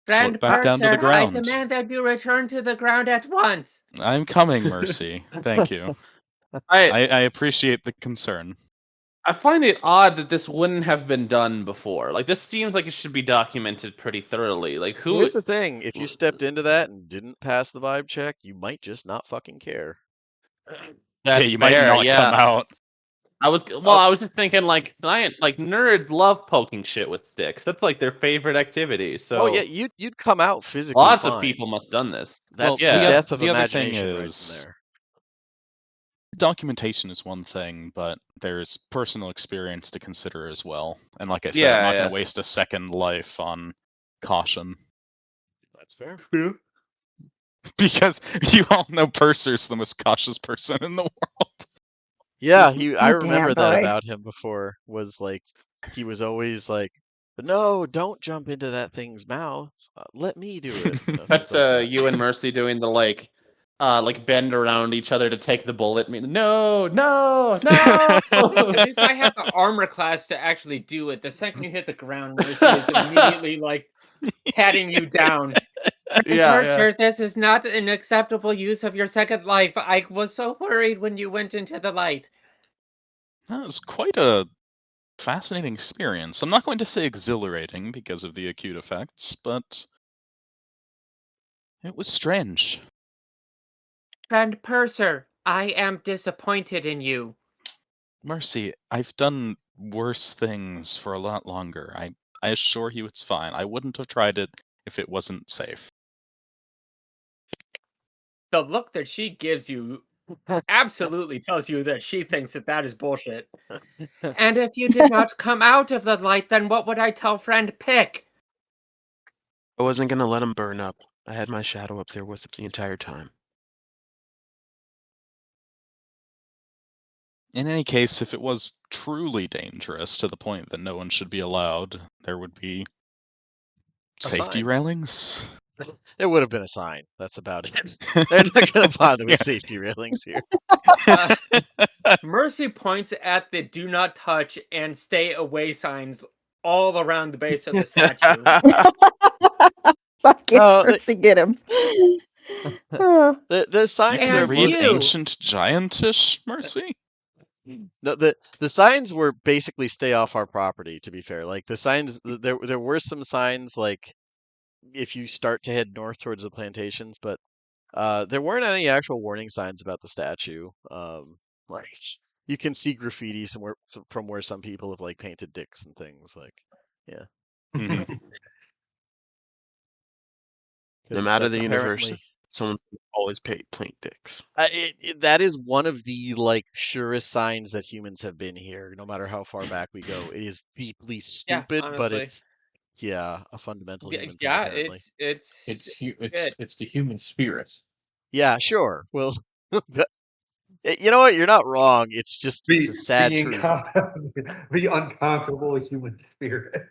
Grand float back down to the Purser, I ground. demand that you return to the ground at once. I'm coming, Mercy. Thank you. I appreciate the concern. I find it odd that this wouldn't have been done before. Like, this seems like it should be documented pretty thoroughly. Like, who? Here's the thing: if you stepped into that and didn't pass the vibe check, you might just not fucking care. That's you might fair, not yeah. come out. I was I was just thinking like science, like nerds love poking shit with sticks. That's like their favorite activity. So Oh yeah, you'd come out physically lots fine. of people must have done this. That's yeah. the death of the other thing imagination right from is there. documentation is one thing, but there's personal experience to consider as well. And like I said, I'm not going to waste a second life on caution. That's fair. Because you all know Purser's the most cautious person in the world. Yeah, I Oh, remember damn, that boy. about him before. Was like he was always like, "No, don't jump into that thing's mouth. Let me do it." You know, things That's like that. you and Mercy doing the like bend around each other to take the bullet. No, no, no. At least I have the armor class to actually do it. The second you hit the ground, Mercy is immediately like patting you down. Yeah, Sir, this is not an acceptable use of your second life. I was so worried when you went into the light. That was quite a fascinating experience. I'm not going to say exhilarating because of the acute effects, but it was strange. Friend Purser, I am disappointed in you. Mercy, I've done worse things for a lot longer. I assure you it's fine. I wouldn't have tried it if it wasn't safe. The look that she gives you absolutely tells you that she thinks that is bullshit. And if you did not come out of the light, then what would I tell friend Pick? I wasn't gonna let him burn up. I had my shadow up there with him the entire time. In any case, if it was truly dangerous to the point that no one should be allowed, there would be A safety sign. railings. There would have been a sign. That's about it. They're not going to bother with safety railings here. Mercy points at the do not touch and stay away signs all around the base of the statue. Fucking No, Mercy, get him. The You signs can are And read mostly you. ancient giantish, Mercy. no, the signs were basically stay off our property. To be fair, like the signs, there were some signs like if you start to head north towards the plantations, but there weren't any actual warning signs about the statue. Like you can see graffiti somewhere from where some people have like painted dicks and things. Like, yeah. Mhm. No 'Cause matter that's the universe, apparently someone always paint dicks. that is one of the like surest signs that humans have been here. No matter how far back we go, it is deeply stupid, but honestly. it's a fundamental human thing. Yeah, Apparently, It's the human spirit. yeah, sure. Well, you know what? You're not wrong. It's a sad truth. The unconquerable human spirit.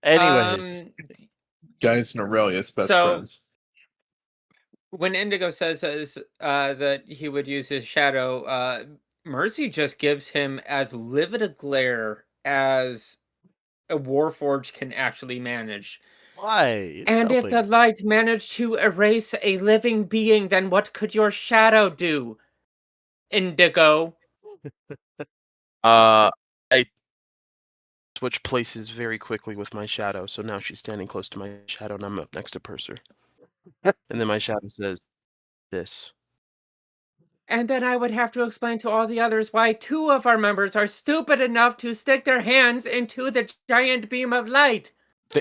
Anyways, Gaius and Aurelius, best So- friends. When Indigo says that he would use his shadow, Mercy just gives him as livid a glare as a Warforged can actually manage. why? It's And if the helping. light managed to erase a living being, then what could your shadow do, Indigo? I switch places very quickly with my shadow, so now she's standing close to my shadow and I'm up next to Purser. And then my shadow says this. And then I would have to explain to all the others why 2 of our members are stupid enough to stick their hands into the giant beam of light.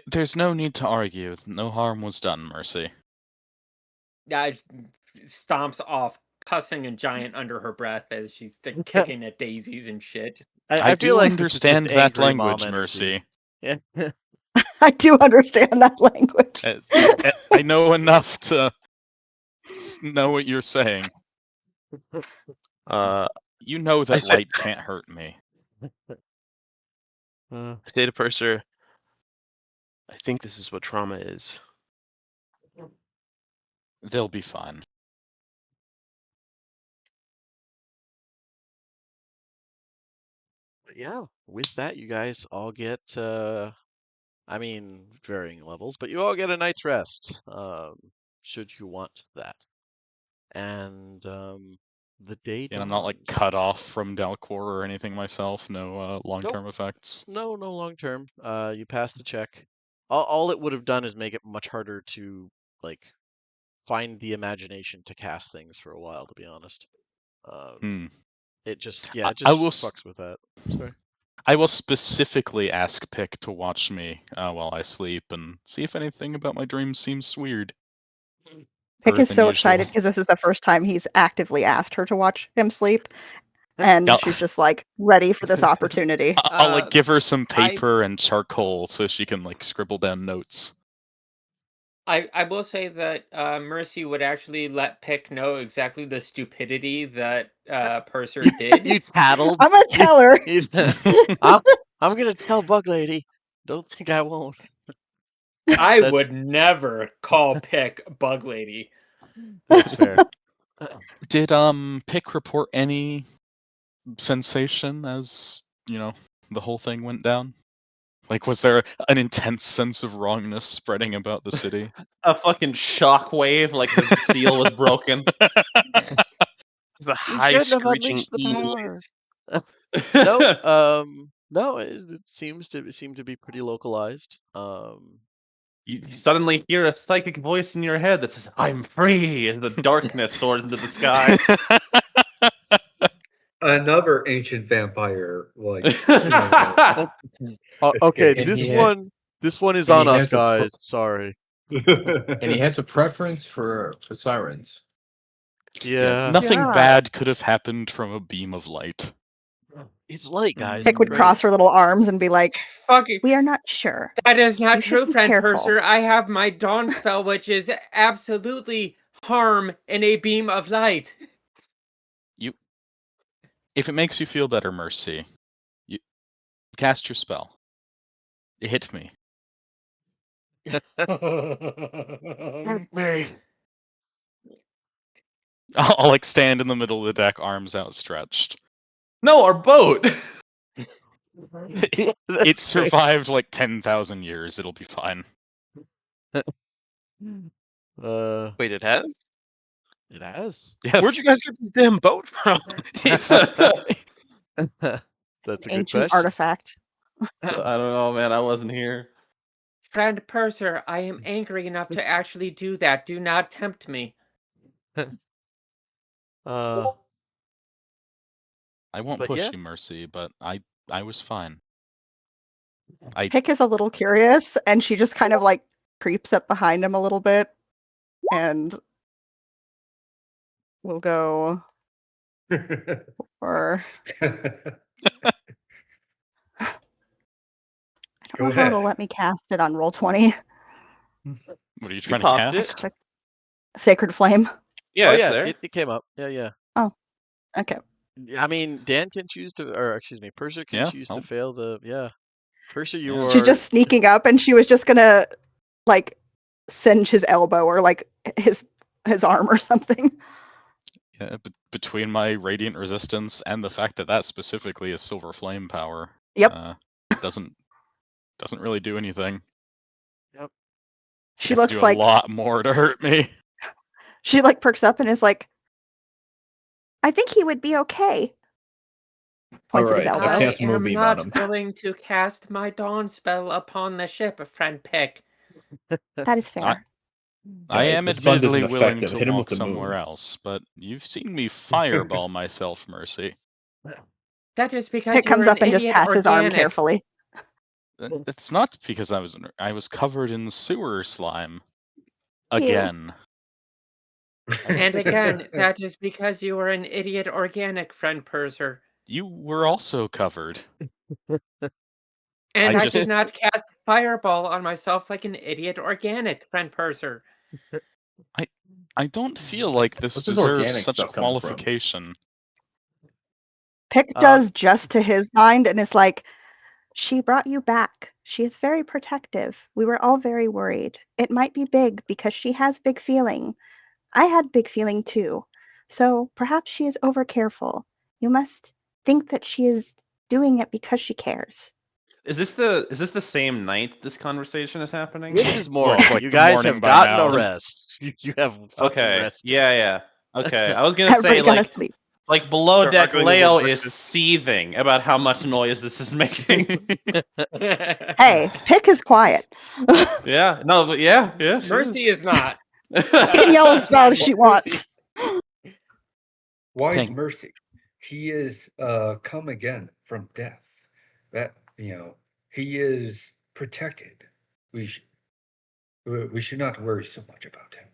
There's no need to argue. No harm was done, Mercy. Yeah, stomps off, cussing and giant under her breath as she's kicking at daisies and shit. I do feel like this is just understand that angry mom language, Mercy. energy. Yeah. I do understand that language. I know enough to know what you're saying. You know that said- light can't hurt me. I say to Purser, I think this is what trauma is. They'll be fine. But yeah, with that, you guys all get, varying levels, but you all get a night's rest, should you want that. And the day And I'm not like dawns. cut off from Dalcor or anything myself. No long-term effects. No long term. You pass the check. All it would have done is make it much harder to like find the imagination to cast things for a while, to be honest. it just I will fucks with that. Sorry. I will specifically ask Pick to watch me while I sleep and see if anything about my dreams seems weird. Pick Or is than so usual. excited because this is the first time he's actively asked her to watch him sleep, and Yep. she's just like ready for this opportunity. I'll like give her some I- paper and charcoal so she can like scribble down notes. I will say that Mercy would actually let Pick know exactly the stupidity that Purser did. You tattled. I'm gonna tell her. I'm gonna tell Bug Lady. Don't think I won't. I That's- would never call Pick Bug Lady. That's fair. Did Pick report any sensation as, you know, the whole thing went down? Like, was there an intense sense of wrongness spreading about the city? A fucking shockwave, like the seal was broken. The We high shouldn't have screeching unleashed the E power. noise. No, no, it seems to be pretty localized. You suddenly hear a psychic voice in your head that says, "I'm free," as the darkness soars into the sky. Another ancient vampire, like Okay, And this he had- one is and on he us, has a pro- guys. Sorry. And he has a preference for sirens. Yeah, Nothing Yeah. bad could have happened from a beam of light. it's light, guys. Pick would Great. cross her little arms and be like, Fucking. "We are not sure." That is not You should true, be friend careful. Purser. I have my dawn spell, which is absolutely harm in a beam of light. If it makes you feel better, Mercy, you cast your spell. It hit me. I'll like stand in the middle of the deck, arms outstretched. No, our boat. It That's survived like 10,000 years. It'll be fine. great. Wait, it has? It has. Yes. Where'd you guys get this damn boat from? It's That's a good Ancient question. artifact. I don't know, man. I wasn't here. Friend Purser, I am angry enough to actually do that. Do not tempt me. Uh, I won't But push yeah. you, Mercy, but I was fine. Pick is a little curious, and she just kind of like creeps up behind him a little bit, and we'll go for. I don't Go know how it'll ahead. let me cast it on Roll20. What are you trying to popped it. cast? Sacred Flame. Yeah, oh it's yeah, there. it came up. Yeah. Okay. I mean, Dan can choose to, or excuse me, Purser can Yeah, choose oh. to fail the. Yeah, Purser, you Yeah. are. She's just sneaking up, and she was just gonna like singe his elbow or like his arm or something. Yeah, between my radiant resistance and the fact that specifically is silver flame power. Yep. Doesn't really do anything. She You have to looks do like a lot more to hurt me. she like perks up and is like, "I think he would be okay." Points at his Alright, elbow. I'll I cast am Moonbeam on him. not going to cast my dawn spell upon the ship, friend Pick. That is fair. I Yeah, am the sun doesn't admittedly willing affect him. to Hit him with walk the somewhere moon. else, but you've seen me fireball myself, Mercy. That is because Pick you're comes an up and just idiot pats his arm organic. carefully. It's not because I was covered in sewer slime. Ew. Again. And again, that is because you are an idiot organic, friend Purser. You were also covered. And I I just- did not cast fireball on myself like an idiot organic, friend Purser. I don't feel like this What's this deserves organic such stuff coming from? qualification. Pick does just to his mind and is like, "She brought you back. She is very protective. We were all very worried. It might be big because she has big feeling. I had big feeling too. So perhaps she is over careful. You must think that she is doing it because she cares." Is this the same night this conversation is happening? This is morning. like you the guys morning have by gotten now. a rest. You have fucking Okay. rest. Yeah. Okay. I was gonna Everybody say gonna like sleep. like below Start deck arguing over Leo is breakfast. seething about how much noise this is making. Hey, Pick is quiet. Yeah. No, but yeah. She Mercy is not. She can yell as loud as she wants. Wise Thank- Mercy. he is come again from death. That he is protected. We should not worry so much about him.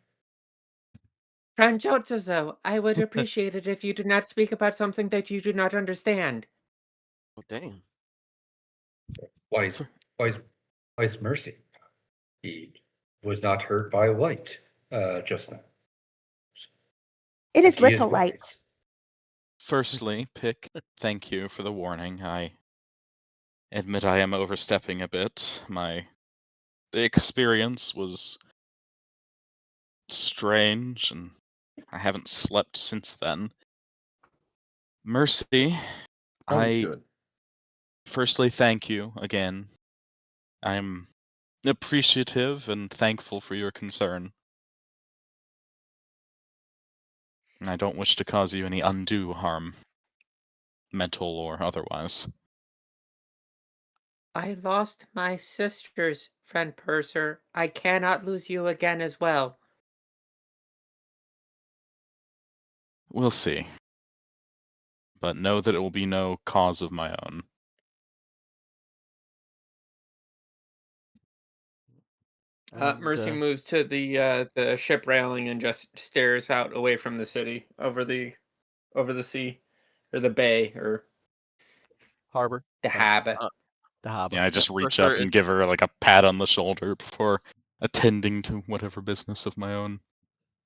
Friend Jotsuzo, I would appreciate it if you did not speak about something that you do not understand. Oh, damn. Wise mercy. He was not hurt by light just now. It is He is little light. wise. Firstly, Pick, thank you for the warning. I admit I am overstepping a bit. My experience was strange, and I haven't slept since then. Mercy, Understood. firstly thank you again. I'm appreciative and thankful for your concern. And I don't wish to cause you any undue harm, mental or otherwise. I lost my sisters, friend Purser. I cannot lose you again as well. We'll see. But know that it will be no cause of my own. Mercy And, moves to the ship railing and just stares out away from the city, over the sea, or the bay, or Harbor. the hab. The harbor. Yeah, I just reach Purser up and is- give her like a pat on the shoulder before attending to whatever business of my own.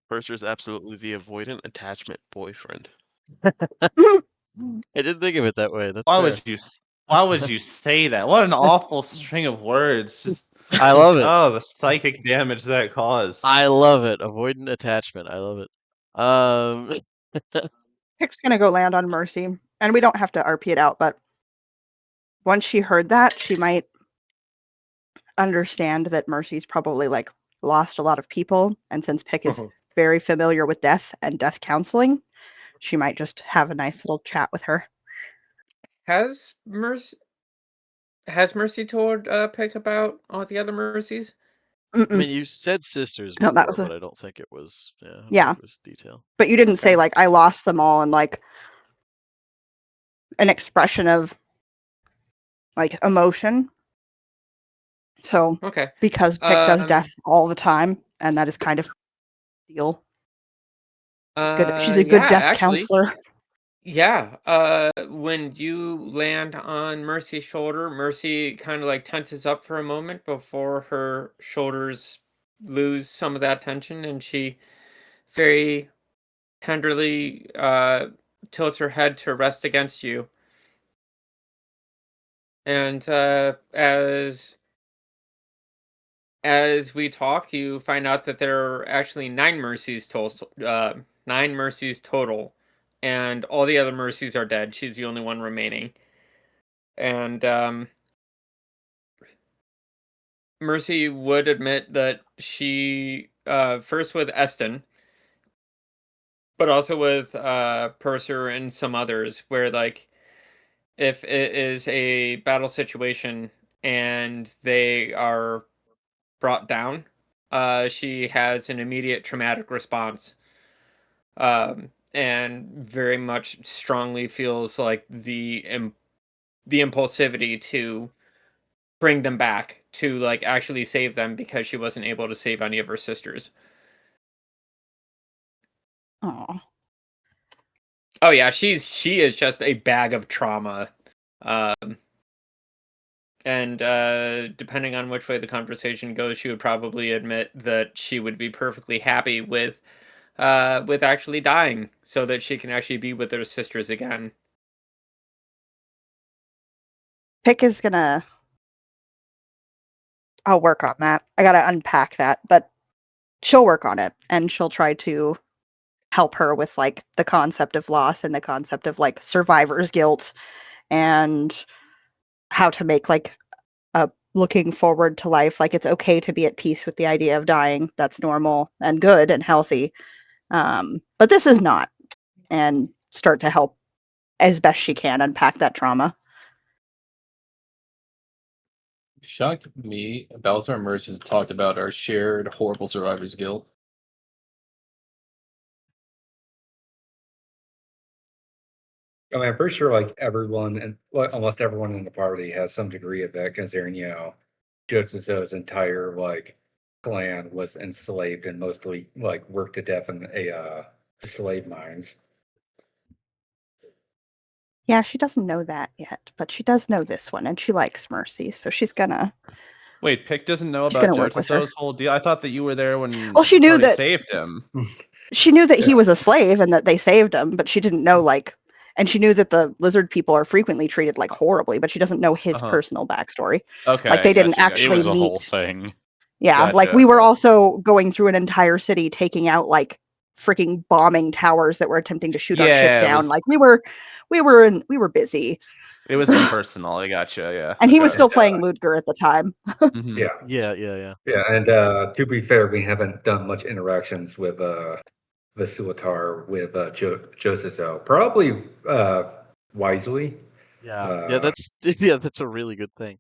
Purser's absolutely the avoidant attachment boyfriend. I didn't think of it that way. That's Why fair. would you say that? What an awful string of words. Just I love it. oh, the psychic damage that caused. I love it. Avoidant attachment. I love it. Pick's gonna go land on Mercy, and we don't have to RP it out, but once she heard that, she might understand that Mercy's probably like lost a lot of people, and since Pick is very familiar with death and death counseling, she might just have a nice little chat with her. Has Mercy told Pick about all the other Mercies? I mean, you said sisters No, before, that was but I don't think it was. Yeah. I don't think Yeah. it was detail. But you didn't say Okay. like I lost them all and like an expression of like emotion. So Okay. because Pick does death all the time, and that is kind of deal. Good. She's a good Yeah, death actually, counselor. yeah. When you land on Mercy's shoulder, Mercy kind of like tenses up for a moment before her shoulders lose some of that tension, and she very tenderly tilts her head to rest against you. And as we talk, you find out that there are actually 9 mercies total, and all the other mercies are dead. She's the only one remaining. And Mercy would admit that she first with Eston, but also with Purser and some others, where like if it is a battle situation and they are brought down, she has an immediate traumatic response, and very much strongly feels like the impulsivity to bring them back, to like actually save them, because she wasn't able to save any of her sisters. Aw. Oh yeah, she is just a bag of trauma. And depending on which way the conversation goes, she would probably admit that she would be perfectly happy with actually dying, so that she can actually be with her sisters again. Pick is gonna. I'll work on that. I gotta unpack that, but she'll work on it, and she'll try to help her with like the concept of loss and the concept of like survivor's guilt, and how to make like a looking forward to life. Like it's okay to be at peace with the idea of dying. That's normal and good and healthy. But this is not, and start to help as best she can unpack that trauma. Shocked me, Balthazar and Mercy has talked about our shared horrible survivor's guilt. I mean, I'm pretty sure like everyone and almost everyone in the party has some degree of that, considering Joseph's entire like clan was enslaved and mostly like worked to death in the slave mines. Yeah, she doesn't know that yet, but she does know this one, and she likes Mercy, so she's gonna Wait, Pick doesn't know She's about gonna work with her. Joseph's whole deal. I thought that you were there when Well, she knew Tony that- saved him. She knew that he Yeah. was a slave and that they saved him, but she didn't know and she knew that the lizard people are frequently treated like horribly, but she doesn't know his Uh-huh. personal backstory. Okay, Like, they didn't gotcha, gotcha. It actually was a whole meet. thing. Yeah, like Gotcha. we were also going through an entire city, taking out like freaking bombing towers that were attempting to shoot our Yeah, ship it down. was- Like we were busy, It was impersonal. I gotcha. Yeah. and he was Okay. still playing Ludger at the time. Mhm. Yeah, Yeah. yeah, and to be fair, we haven't done much interactions with the Suatar with Joseph, probably wisely. Yeah, that's a really good thing.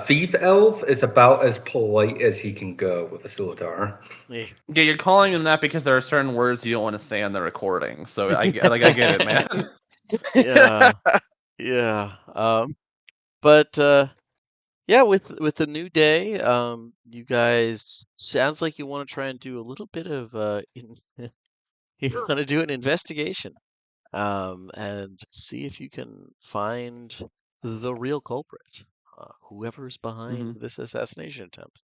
Thief Elf is about as polite as he can go with a Suatar. Yeah. Yeah, you're calling him that because there are certain words you don't want to say on the recording. So I get it, man. Yeah. But yeah, with the new day, you guys sounds like you want to try and do a little bit of you want to do an investigation, and see if you can find the real culprit, whoever's behind this assassination attempt.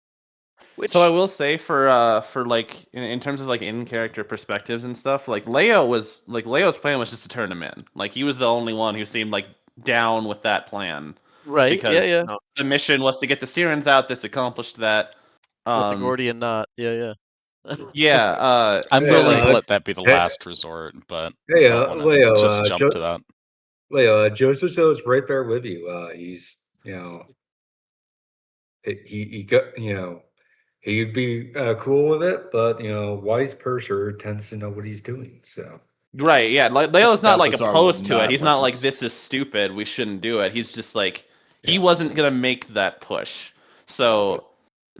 Which So I will say for like in terms of like in character perspectives and stuff, like Leo's plan was just to turn him in. Like he was the only one who seemed like down with that plan. right, Because yeah, the mission was to get the Sirens out. This accomplished that. with the Gordian knot, yeah. Yeah. I'm Hey, willing to uh, let that be the hey- last resort, but Hey, I don't want Leo, to just jump to that. Leo, Joseph is right there with you. He's he got he'd be cool with it, but wise purser tends to know what he's doing. So Right. Yeah. Leo's not like Balthazar opposed would to it. not He's let not like this- this is stupid. We shouldn't do it. He's just like he Yeah. wasn't gonna make that push. So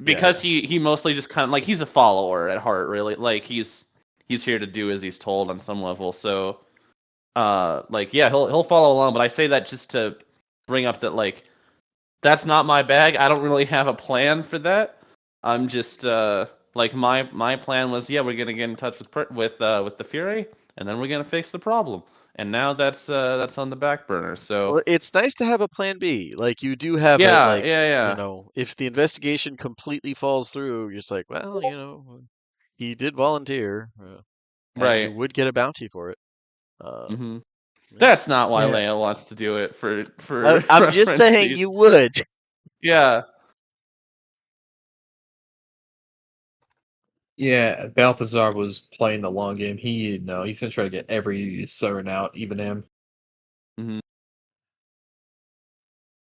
because he mostly just kind of like he's a follower at heart, really. Like he's here to do as he's told on some level. So like yeah, he'll follow along. But I say that just to bring up that like that's not my bag. I don't really have a plan for that. I'm just like my plan was we're gonna get in touch with the Fury and then we're gonna fix the problem. And now that's on the back burner. So Well, it's nice to have a plan B. Like you do have it. yeah, Like yeah. if the investigation completely falls through, you're just like, well, he did volunteer, and Right. you would get a bounty for it. hmm Yeah. That's not why Yeah. Leia wants to do it for I'm just reference saying fees. you would. Yeah. Yeah, Balthazar was playing the long game. He's gonna try to get every Siren out, even him.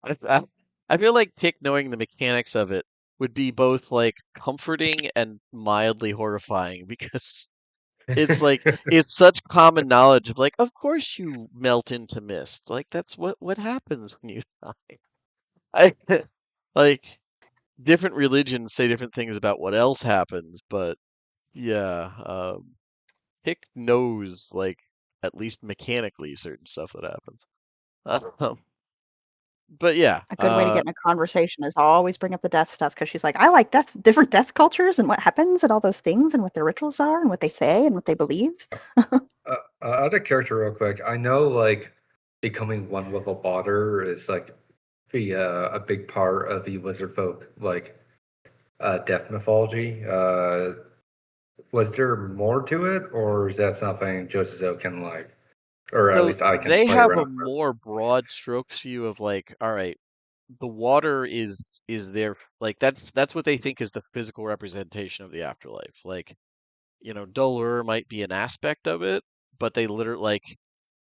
I feel like Pick knowing the mechanics of it would be both like comforting and mildly horrifying because it's like it's such common knowledge of like, of course you melt into mist. Like that's what happens when you die. I like different religions say different things about what else happens, but yeah, Pick knows like at least mechanically certain stuff that happens. But yeah, A good way to get in a conversation is always bring up the death stuff because she's like, I like different death cultures and what happens and all those things and what their rituals are and what they say and what they believe. out of character, real quick, I know like becoming one with a water is like a big part of the lizard folk like death mythology. Was there more to it, or is that something Joseph can like, or at so least I can they play have a around with? more broad strokes view of like, all right, the water is their like that's what they think is the physical representation of the afterlife. Like, Dullur might be an aspect of it, but they literally like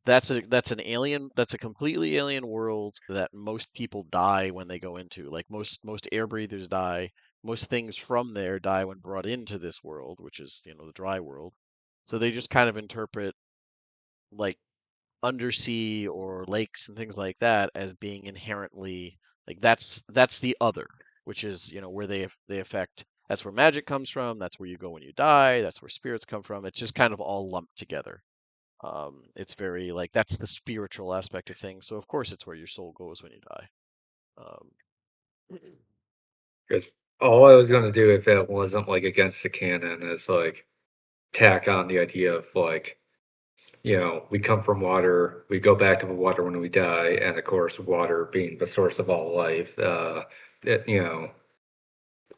that's a completely alien world that most people die when they go into. Like most air breathers die. Most things from there die when brought into this world, which is, the dry world. So they just kind of interpret like undersea or lakes and things like that as being inherently like that's the other, which is, where they affect. That's where magic comes from. That's where you go when you die. That's where spirits come from. It's just kind of all lumped together. It's very like that's the spiritual aspect of things. So of course it's where your soul goes when you die. Because all I was gonna do if it wasn't like against the canon is like tack on the idea of like, we come from water, we go back to the water when we die, and of course water being the source of all life.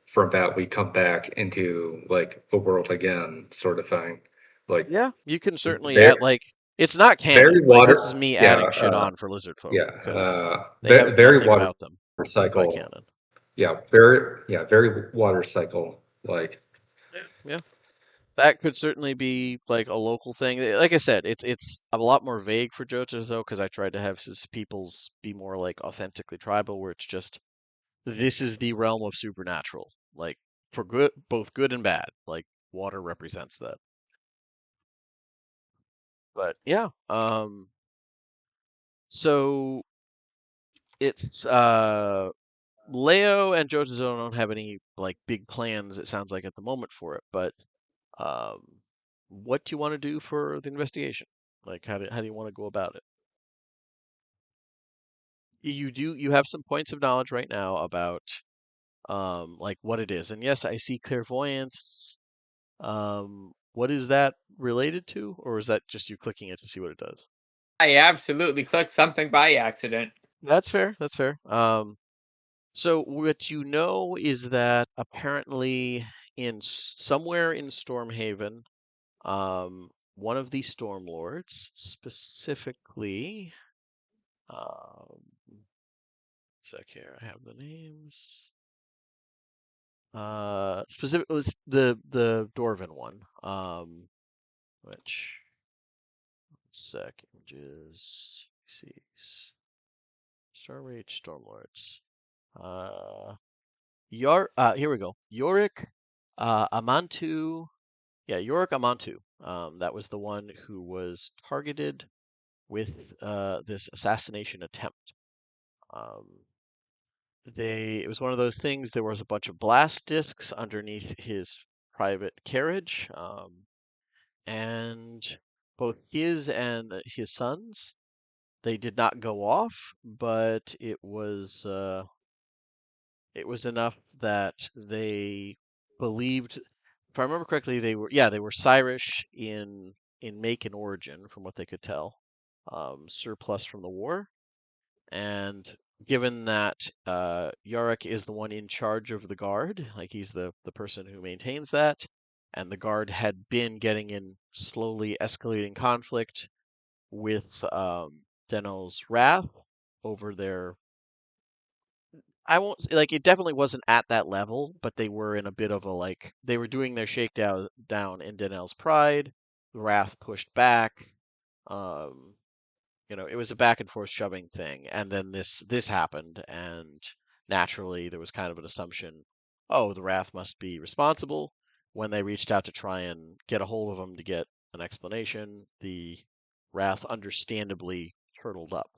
From that we come back into like the world again, sort of thing. Like Yeah, you can certainly very, add like it's not very canon. Like this is water, me yeah, adding shit on for lizard folk yeah, because they have very nothing water about them by cycle. canon. Very water cycle. Like Yeah. That could certainly be like a local thing. Like I said, it's a lot more vague for JoJo's though, because I tried to have his peoples be more like authentically tribal, where it's just this is the realm of supernatural, like for good, both good and bad. Like water represents that. But yeah, so it's Leo and JoJo don't have any like big plans. It sounds like at the moment for it, but um, what do you want to do for the investigation? Like how do you want to go about it? You have some points of knowledge right now about like what it is. And yes, I see clairvoyance. What is that related to, or is that just you clicking it to see what it does? I absolutely clicked something by accident. That's fair. That's fair. So what you know is that apparently somewhere in Stormhaven, one of the Stormlords, specifically, sec here, I have the names. Specifically the Dwarven one, which sec images, sees Star Rage Stormlords. Here we go. Yorick, Amantu. Yeah, Yorick Amantu. That was the one who was targeted with this assassination attempt. It was one of those things. There was a bunch of blast discs underneath his private carriage, and both his and his sons, they did not go off, but it was enough that they believed. If I remember correctly, they were Cyrish in make and origin, from what they could tell, surplus from the war, and given that Yarick is the one in charge of the guard, like he's the person who maintains that, and the guard had been getting in slowly escalating conflict with Denno's wrath over their. I won't say, like, it definitely wasn't at that level, but they were in a bit of a like they were doing their shakedown in Denel's pride. The wrath pushed back. It was a back and forth shoving thing, and then this happened, and naturally there was kind of an assumption, oh, the Wrath must be responsible. When they reached out to try and get a hold of him to get an explanation, the Wrath understandably turtled up.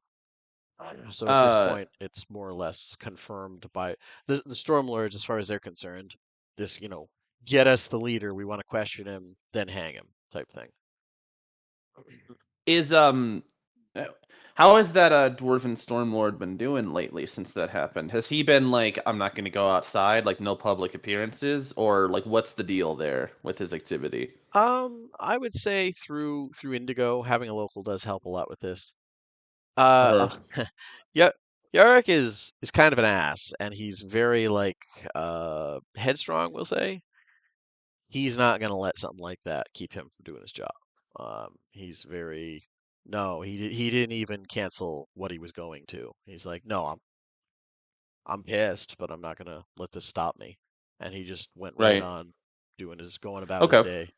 So at this point, it's more or less confirmed by the Stormlords, as far as they're concerned. This, get us the leader. We want to question him, then hang him, type thing. How has that Dwarven Stormlord been doing lately since that happened? Has he been like, I'm not going to go outside, like no public appearances, or like what's the deal there with his activity? I would say through Indigo, having a local does help a lot with this. Yeah, Yarick is kind of an ass, and he's very like headstrong, we'll say. He's not gonna let something like that keep him from doing his job. He's very no, he didn't even cancel what he was going to. He's like, no, I'm pissed, but I'm not gonna let this stop me. And he just went right on going about his day.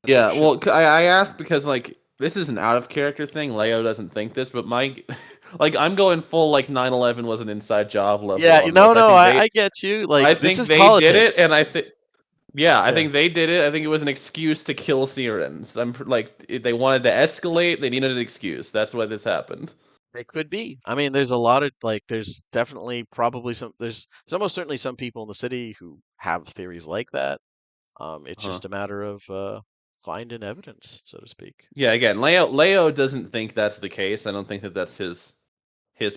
Yeah, well, I asked because like this is an out of character thing. Leo doesn't think this, but my like I'm going full like 9/11 was an inside job level. Yeah, on no, this. I get you. Like I this think is they politics. did it, and I think they did it. I think it was an excuse to kill Sirens. I'm like they wanted to escalate. They needed an excuse. That's why this happened. It could be. I mean, there's a lot of like, there's definitely probably there's almost certainly some people in the city who have theories like that. It's just a matter of find in evidence, so to speak. Yeah, again, Leo doesn't think that's the case. I don't think that that's his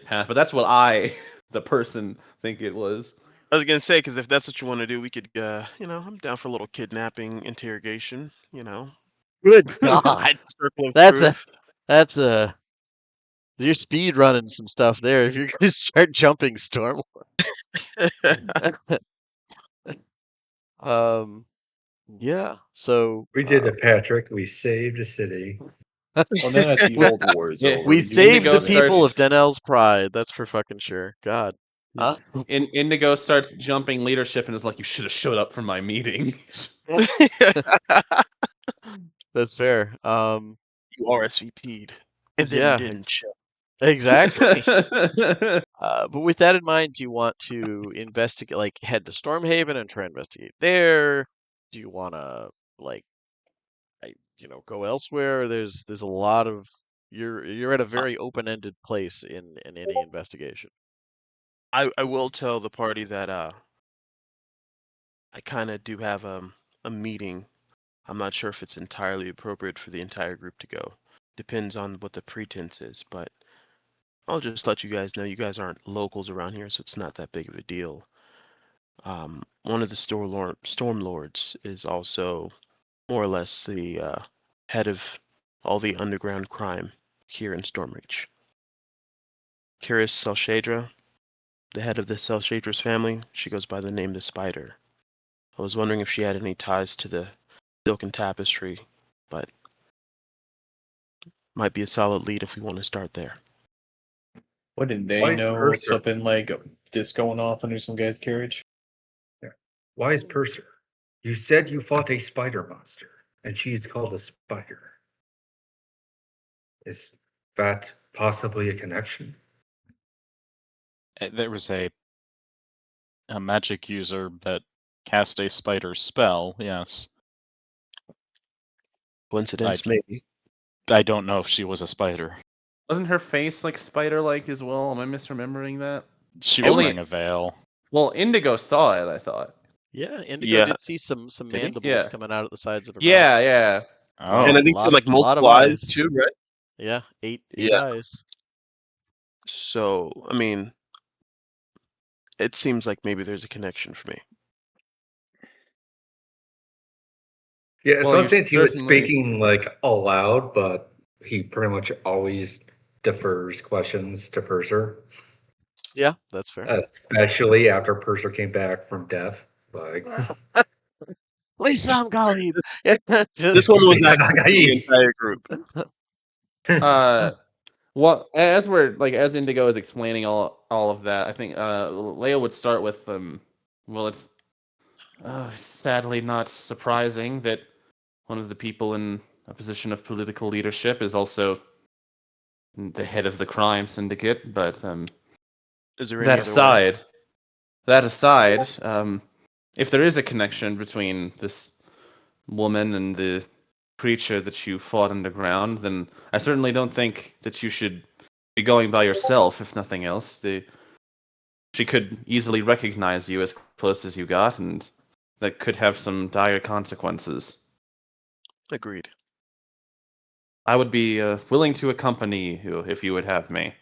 path, but that's what I, the person, think it was. I was gonna say, because if that's what you want to do, we could, I'm down for a little kidnapping interrogation. Good God, Circle of that's a truth. that's a you're speed running some stuff there. If you're gonna start jumping storm. Yeah. So We did it, Patrick. We saved a city. Well, now that the old war is Yeah, over, we you can saved Indigo the people of starts- Denell's pride. That's for fucking sure. God. Indigo starts jumping leadership and is like, "You should have showed up for my meeting." That's fair. You RSVP'd, and then you Yeah, didn't show. exactly. But with that in mind, do you want to investigate, like head to Stormhaven and try and investigate there? Do you want to like, go elsewhere? There's a lot of you're at a very open-ended place in any investigation. I will tell the party that I kind of do have a meeting. I'm not sure if it's entirely appropriate for the entire group to go. Depends on what the pretense is, but I'll just let you guys know. You guys aren't locals around here, so it's not that big of a deal. One of the storm lords is also more or less the head of all the underground crime here in Stormreach. Curious Selshadra, the head of the Selshadras family, she goes by the name the Spider. I was wondering if she had any ties to the Silken Tapestry, but might be a solid lead if we want to start there. What did they Why is know? Mercer- Something like this going off under some guy's carriage? Why is Purser? You said you fought a spider monster, and she is called a spider. Is that possibly a connection? There was a magic user that cast a spider spell, yes. Coincidence, maybe. I don't know if she was a spider. Wasn't her face like spider-like as well? Am I misremembering that? She was Only- wearing a veil. Well, Indigo saw it, I thought. Yeah, Indigo Yeah. did see some Did he? mandibles Yeah. coming out of the sides of her mouth. Yeah. Oh, And I think she had like multiple eyes too, right? Yeah, eight Yeah. eyes. So, I mean, it seems like maybe there's a connection for me. Yeah, Well, so you since he was certainly- speaking like aloud, but he pretty much always defers questions to Purser, Yeah, that's fair. especially after Purser came back from death. Like, Lisa Galib. This one was Lisa actually for the Nagayi. entire group. Well, as Indigo is explaining all of that, I think Leo would start with well, it's sadly not surprising that one of the people in a position of political leadership is also the head of the crime syndicate, but Is there any that other way? aside, if there is a connection between this woman and the creature that you fought underground, then I certainly don't think that you should be going by yourself, if nothing else. She could easily recognize you as close as you got, and that could have some dire consequences. Agreed. I would be willing to accompany you if you would have me.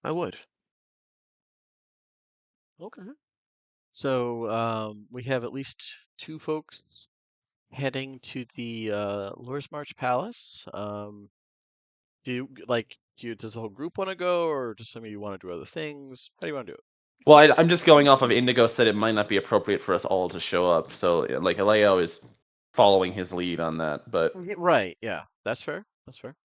I would. Okay. So we have at least two folks heading to the Lures March Palace. Does the whole group want to go, or does some of you want to do other things? How do you want to do it? Well, I'm just going off of Indigo said it might not be appropriate for us all to show up, so like Aleo is following his lead on that. But Right. Yeah, that's fair. That's fair.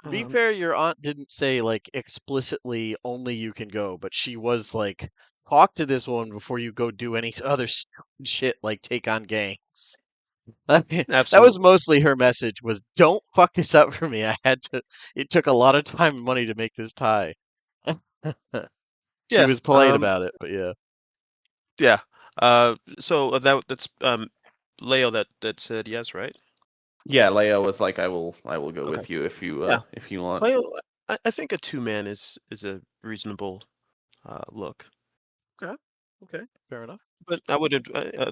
To be Um, fair, your aunt didn't say like explicitly only you can go, but she was like, talk to this one before you go do any other stupid shit like take on gangs. That was Absolutely. mostly her message was don't fuck this up for me. It took a lot of time and money to make this tie. She Yeah, was polite about it, but yeah. Yeah. So that's Leo that said yes, right? yeah, Leo was like, I will go Okay. with you if you Yeah. if you want. Leo, I think a 2-man is a reasonable look. Okay, fair enough. But I would.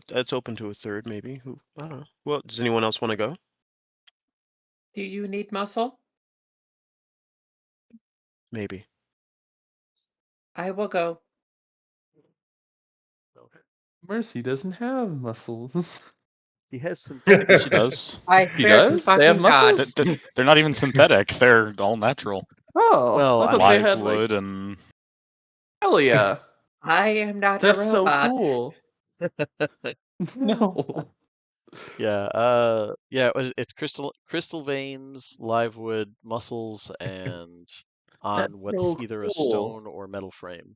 It's open to a third, maybe. Who? I don't know. Well, does anyone else want to go? Do you need muscle? Maybe. I will go. Mercy doesn't have muscles. He has synthetic. She does. I He swear to does? They have fucking God. muscles? They're not even synthetic. They're all natural. Oh, Well, I I thought mean- they Live had wood like. and Hell yeah, I am not that's a so robot. cool. No. Yeah, it's crystal veins, live wood, muscles, and on what's so either a cool. stone or metal frame.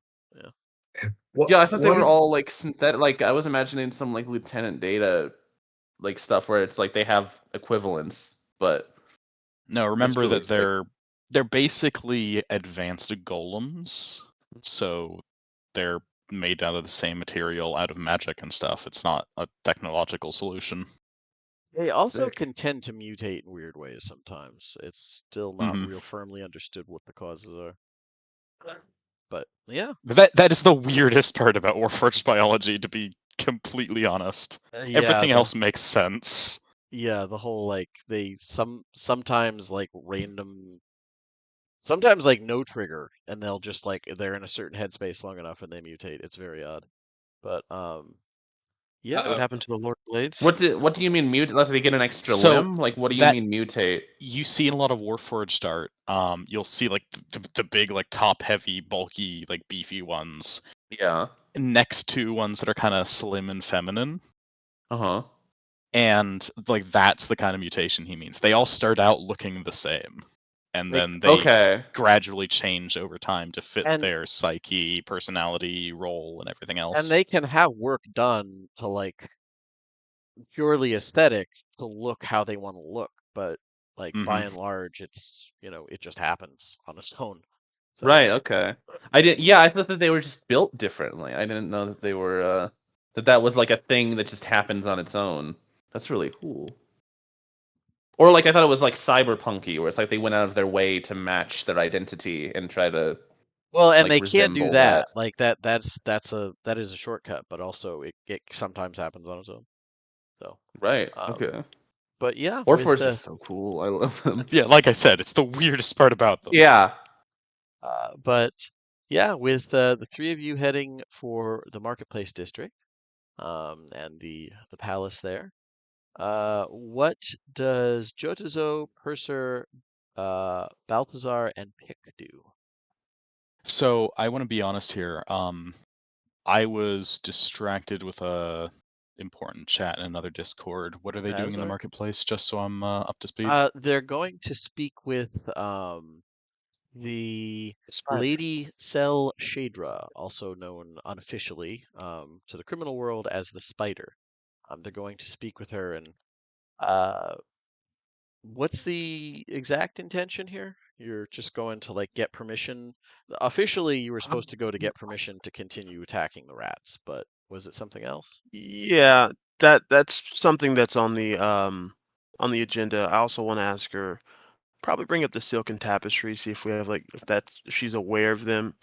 Yeah, I thought they what were is- all like synthetic. Like I was imagining some like Lieutenant Data, like stuff where it's like they have equivalents, but no, remember really that sick. they're basically advanced golems. So they're made out of the same material, out of magic and stuff. It's not a technological solution. They also Sick. can tend to mutate in weird ways sometimes. It's still not Mhm. real firmly understood what the causes are. But yeah, That is the weirdest part about Warforged biology, to be completely honest. Everything else makes sense. Yeah, the whole like they sometimes like random, sometimes like no trigger, and they'll just like they're in a certain headspace long enough and they mutate. It's very odd. But yeah, What happened to the Lord Blades? What do you mean mutate? Like they get an extra So, limb? Like what do you that- mean mutate? You see in a lot of Warforged art, you'll see like the big, like top heavy, bulky, like beefy ones Yeah. next to ones that are kind of slim and feminine. Uh-huh. And like that's the kind of mutation he means. They all start out looking the same, and Like, then they Okay. gradually change over time to fit And- their psyche, personality, role, and everything else. and they can have work done to like purely aesthetic to look how they want to look, but like by and large, it's it just happens on its own. So, Right, okay. I thought that they were just built differently. I didn't know that they were that was like a thing that just happens on its own. That's really cool. Or like I thought it was like cyberpunky, where it's like they went out of their way to match their identity and try to well, and like, they can't do resemble that. that. Like that is a shortcut, but also it sometimes happens on its own. So, Right. Um, Okay. but yeah, Warforged with are so cool. I love them. Yeah, like I said, it's the weirdest part about them. Yeah. but yeah, with the three of you heading for the marketplace district, and the palace there. What does Jotazo, Purser, Balthazar, and Pick do? So I want to be honest here. I was distracted with a important chat in another Discord. What are they doing in the Azar? marketplace? Just so I'm up to speed. They're going to speak with the Spider. Lady Sel Shadra, also known unofficially to the criminal world as the Spider. They're going to speak with her, and what's the exact intention here? You're just going to like get permission. Officially, you were supposed to go to get permission to continue attacking the rats, but was it something else? Yeah, that's something that's on the agenda. I also want to ask her, probably bring up the silken tapestry, see if we have like if she's aware of them.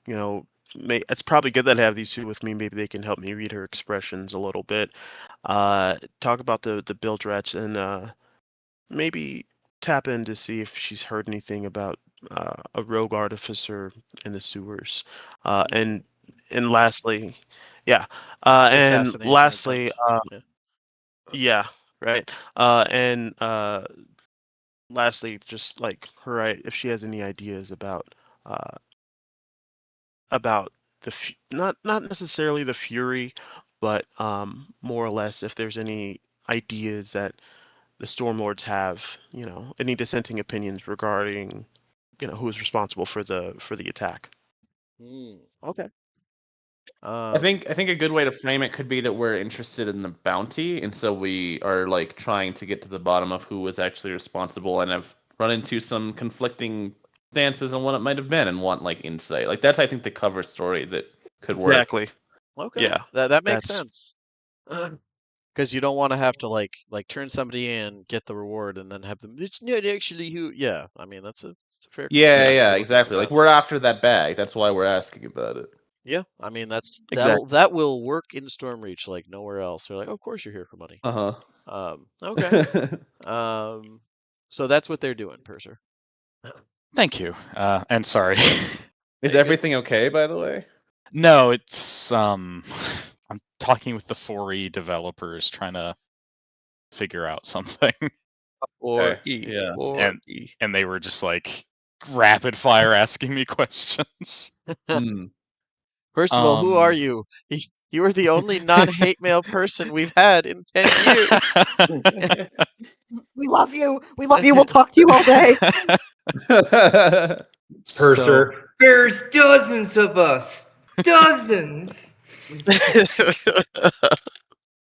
You know, it's probably good that I have these two with me. Maybe they can help me read her expressions a little bit. Talk about the bilge rats and maybe tap in to see if she's heard anything about a rogue artificer in the sewers. And lastly, yeah. And Assassination lastly, attempt. Yeah. yeah, right. And lastly, just like her, if she has any ideas uh, about not necessarily the Fury, but more or less if there's any ideas that the Stormlords have, any dissenting opinions regarding, who's responsible for the attack. Okay. I think a good way to frame it could be that we're interested in the bounty, and so we are like trying to get to the bottom of who was actually responsible, and have run into some conflicting stances on what it might have been, and want like insight. Like that's I think the cover story that could work. Exactly. Okay. Yeah, That makes that's- sense. Because you don't want to have to like turn somebody in, get the reward, and then have them. It's not actually who. Yeah, I mean it's a fair. Yeah, concern. yeah, We're looking for exactly. Like that. we're after that bag. That's why we're asking about it. Yeah, I mean Exactly. that will work in Stormreach like nowhere else. They're like, of course you're here for money. Uh-huh. Okay. So that's what they're doing, Purser. Thank you. And sorry. Is everything okay, by the way? No, it's I'm talking with the 4E developers trying to figure out something. Or Okay, E. yeah. Or E. And they were just like rapid fire asking me questions. Hmm. First of all, who are you? You are the only non-hate mail person we've had in 10 years. We love you. We love you. We'll talk to you all day. Purser. There's dozens of us. Dozens.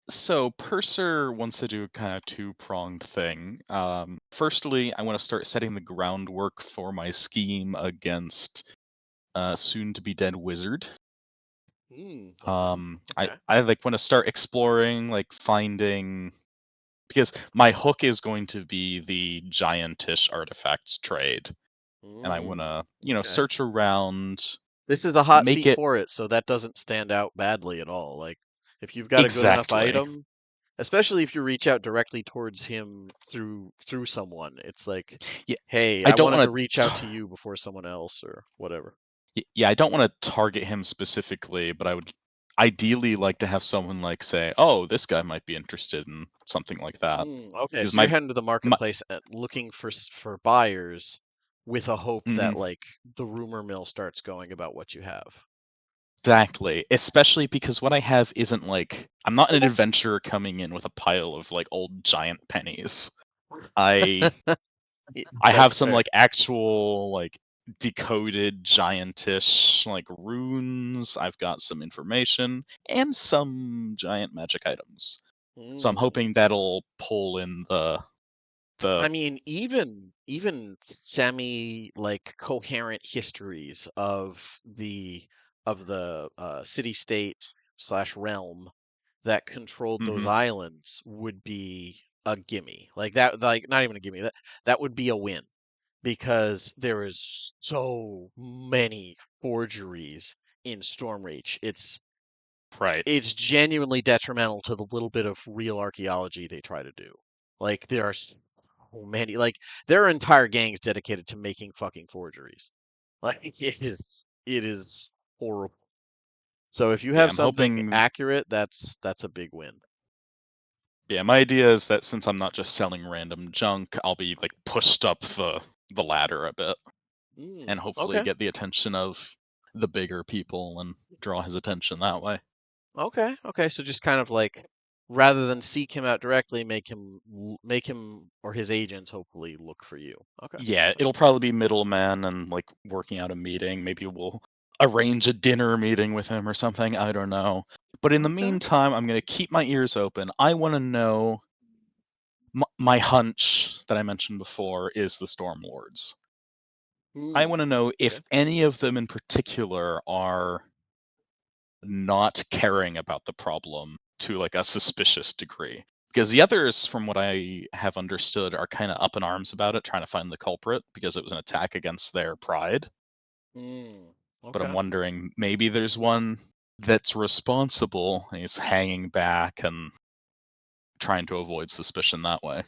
So Purser wants to do a kind of two-pronged thing. Firstly, I want to start setting the groundwork for my scheme against soon-to-be dead wizard. Okay. I like want to start exploring, like finding, because my hook is going to be the giantish artifacts trade, and I want to, okay. search around. This is a hot make seat it for it, so that doesn't stand out badly at all. Like, if you've got a good enough exactly. item, especially if you reach out directly towards him through someone, it's like, Yeah, hey, I I don't wanted wanna to reach out to you before someone else or whatever. Yeah, I don't want to target him specifically, but I would ideally like to have someone like say, "Oh, this guy might be interested in something like that." Okay, Because so you're heading to the my marketplace looking for buyers with a hope that Mhm. like the rumor mill starts going about what you have. Exactly, especially because what I have isn't like I'm not an adventurer coming in with a pile of like old giant pennies. I have That's some fair. like actual like decoded giantish like runes. I've got some information and some giant magic items. So I'm hoping that'll pull in the I mean, even semi like coherent histories of the city state / realm that controlled those Mhm. islands would be a gimme. Like that, like not even a gimme. That would be a win because there is so many forgeries in Stormreach. Right. It's genuinely detrimental to the little bit of real archaeology they try to do. Like there are so many, like there are entire gangs dedicated to making fucking forgeries. Like it is horrible. So if you Yeah, have I'm something hoping. accurate, that's a big win. Yeah, my idea is that since I'm not just selling random junk, I'll be like pushed up the ladder a bit, and hopefully Okay. get the attention of the bigger people and draw his attention that way. Okay. So just kind of like rather than seek him out directly, make him or his agents hopefully look for you. Okay. Yeah, it'll probably be middleman and like working out a meeting. Maybe we'll arrange a dinner meeting with him or something. I don't know. But in the Okay. meantime, I'm gonna keep my ears open. I want to know. My hunch that I mentioned before is the Stormlords. I want to know if Okay. any of them in particular are not caring about the problem to like a suspicious degree. Because the others, from what I have understood, are kind of up in arms about it, trying to find the culprit because it was an attack against their pride. But I'm Okay. wondering, maybe there's one that's responsible and he's hanging back and trying to avoid suspicion that way.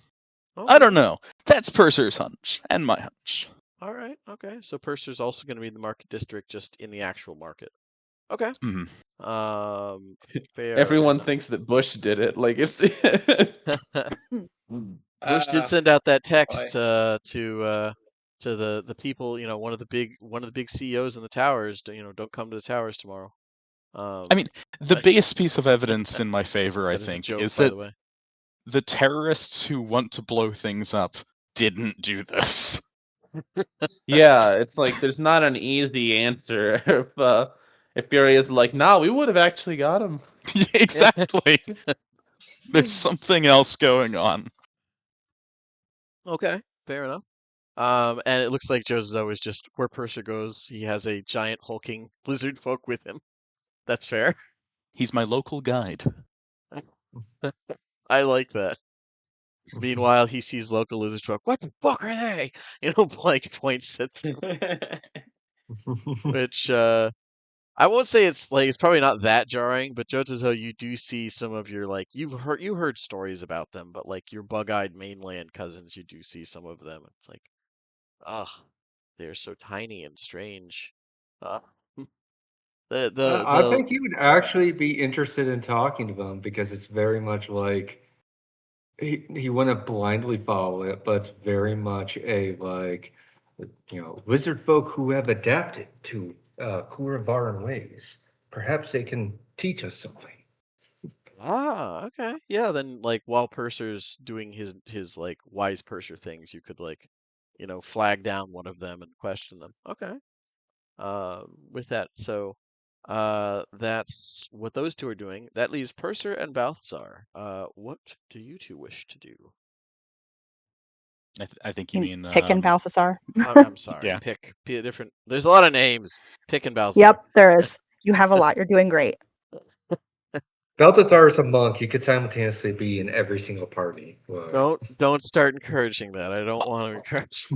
I don't know. That's Purser's hunch and my hunch. All right. Okay. So Purser's also going to be in the market district, just in the actual market. Okay. Mhm. Fair Everyone enough. thinks that Bush did it. Like it's. Bush did send out that text to the people. You know, one of the big CEOs in the towers. Don't come to the towers tomorrow. I mean, the biggest piece of evidence in my favor, I that is a think, joke, is by that the way. the terrorists who want to blow things up didn't do this. Yeah, it's like there's not an easy answer. If Fury is like, nah, we would have actually got him. Yeah, exactly. There's something else going on. Okay, fair enough. And it looks like Jozo is just where Purser goes. He has a giant hulking lizard folk with him. That's fair. He's my local guide. I like that. Meanwhile, he sees local lizard folk. What the fuck are they? Like points at them. Which I won't say it's like it's probably not that jarring, but Jotazo, you do see some of your like you heard stories about them, but like your bug-eyed mainland cousins, you do see some of them. It's like, ah, they're so tiny and strange. Uh, I the think you would actually be interested in talking to them because it's very much like he wouldn't blindly follow it, but it's very much a like lizard folk who have adapted to Kuravaran ways. Perhaps they can teach us something. okay. Yeah, then like while Purser's doing his like wise Purser things, you could like, flag down one of them and question them. Okay. With that, so that's what those two are doing. That leaves Purser and Balthazar. What do you two wish to do? I think you mean Pick and Balthazar. I'm sorry. Yeah. Pick a different. There's a lot of names. Pick and Balthazar. Yep, there is. You have a lot. You're doing great. Balthazar is a monk. He could simultaneously be in every single party. Don't start encouraging that. I don't want to encourage.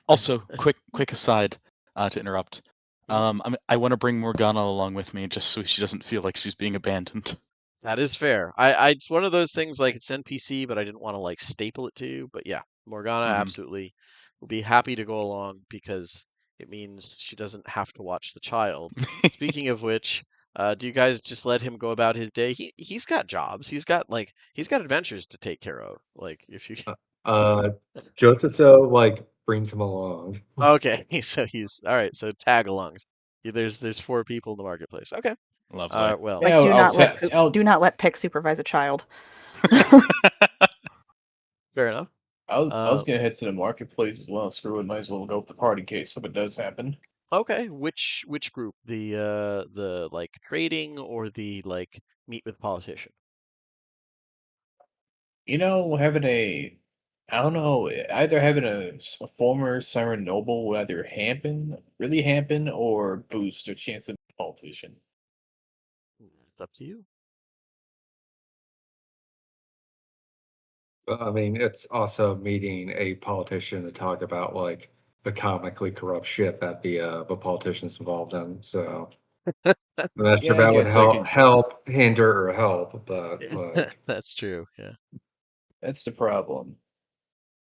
Also, quick aside to interrupt. I want to bring Morgana along with me just so she doesn't feel like she's being abandoned. That is fair. It's one of those things like it's NPC, but I didn't want to like staple it to you. But yeah, Morgana Mhm. absolutely will be happy to go along because it means she doesn't have to watch the child. Speaking of which, do you guys just let him go about his day? He's got jobs. He's got adventures to take care of. Like if you Joseph like brings him along. Okay, so he's all right. So tag alongs. There's 4 people in the marketplace. Okay. Lovely. Well, Like, Yeah, do not let Pick supervise a child. fair enough. I was gonna head to the marketplace as well. Screw it, might as well go with the party in case something does happen. Okay, which group? The like trading or the like meet with politician? I don't know, either having a former Siren Noble will either really happen, or boost your chance of being a politician. It's up to you. I mean, it's also meeting a politician to talk about like the comically corrupt shit that the politicians involved in. So I'm not sure Yeah, I that would guess I could. help, hinder, or help, but like That's true. Yeah. That's the problem.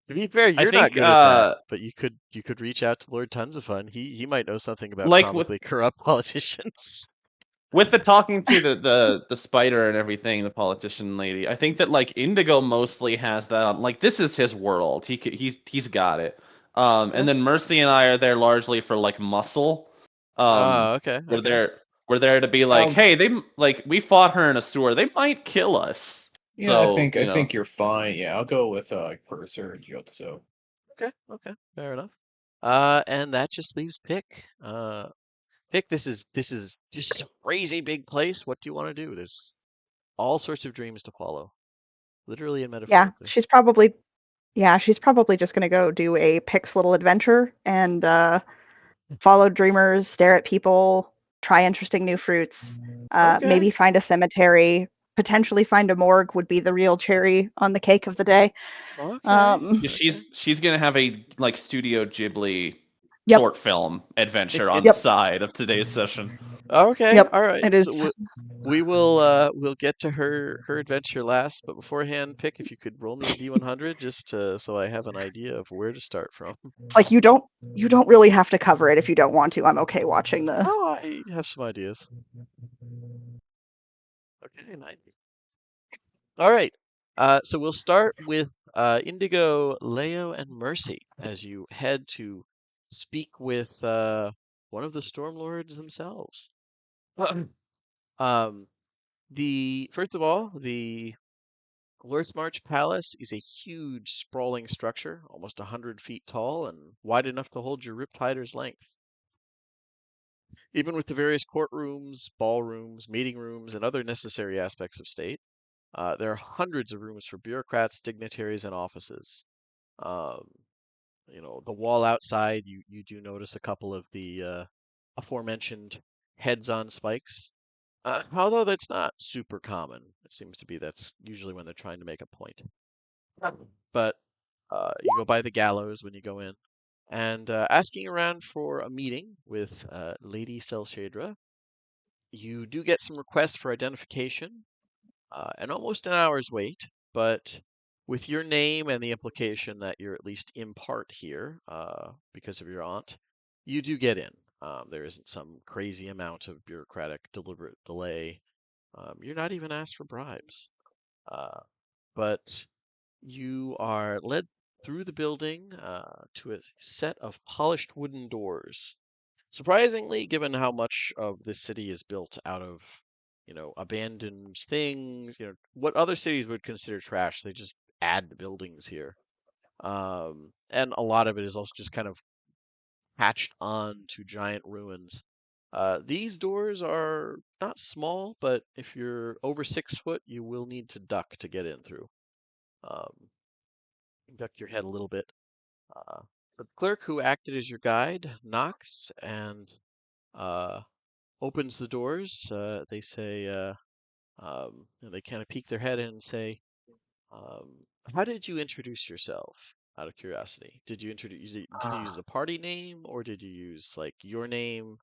To be fair, I you're not think good at that, but you could reach out to Lord Tons of Fun. He might know something about like with comically corrupt politicians. the talking to the spider and everything, the politician lady. I think that like Indigo mostly has that on. Like this is his world. He's got it. And then Mercy and I are there largely for like muscle. Okay. We're Okay. there to be like, Um, hey, we fought her in a sewer. They might kill us. Yeah, I So think you're fine. Yeah, I'll go with Purser and Gyotso. Okay. Okay. Fair enough. And that just leaves Pick. Pick, this is just a crazy big place. What do you want to do? There's all sorts of dreams to follow, literally and Yeah, metaphorically. she's probably just gonna go do a Pick's little adventure and follow dreamers, stare at people, try interesting new fruits, Okay. maybe find a cemetery, potentially find a morgue would be the real cherry on the cake of the day. Okay. yeah, Okay. she's gonna have a like Studio Ghibli Yep. short film adventure on Yep. the side of today's session. Okay. Yep. All right. It is. So we'll get to her adventure last, but beforehand, Pick, if you could roll me a D100 just so I have an idea of where to start from. It's like you don't really have to cover it if you don't want to. I'm okay watching the. Oh, I have some ideas. Okay, 90. All right. So we'll start with Indigo, Leo, and Mercy as you head to speak with one of the Stormlords themselves. First of all, the Lord's March Palace is a huge, sprawling structure, almost 100 feet tall and wide enough to hold your Riptider's length. Even with the various courtrooms, ballrooms, meeting rooms, and other necessary aspects of state, there are hundreds of rooms for bureaucrats, dignitaries, and offices. Um, the wall outside, you do notice a couple of the aforementioned heads on spikes. Although that's not super common. It seems to be that's usually when they're trying to make a point. But you go by the gallows when you go in. And asking around for a meeting with Lady Selshadra, you do get some requests for identification, and almost an hour's wait, but with your name and the implication that you're at least in part here because of your aunt, you do get in. There isn't some crazy amount of bureaucratic deliberate delay. You're not even asked for bribes. But you are led through the building to a set of polished wooden doors. Surprisingly, given how much of this city is built out of, abandoned things, what other cities would consider trash, they just add the buildings here. And a lot of it is also just kind of hatched on to giant ruins. These doors are not small, but if you're over 6 foot, you will need to duck to get in through. Duck your head a little bit. The clerk who acted as your guide knocks and opens the doors. They say, they kind of peek their head in and say, "How did you introduce yourself?" Out of curiosity, did you use the party name, or did you use like your name,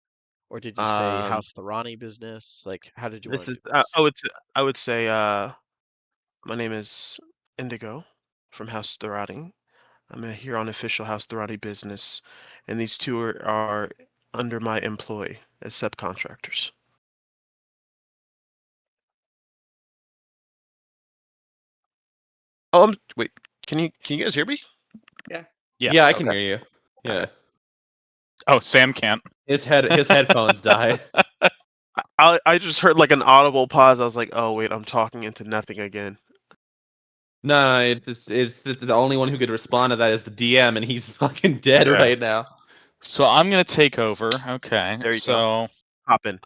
or did you say House Tharani business? Like, how did you want This to is do this? I would say my name is Indigo from House Dorati. I'm here on official House Dorati business, and these two are under my employ as subcontractors. Oh, wait. Can you guys hear me? Yeah. Yeah, I can Okay. hear you. Yeah. Oh, Sam can't. His headphones died. I just heard like an audible pause. I was like, oh wait, I'm talking into nothing again. No, it's the only one who could respond to that is the DM, and he's fucking dead Yeah. right now. So I'm gonna take over. Okay. There you go. So Hop in.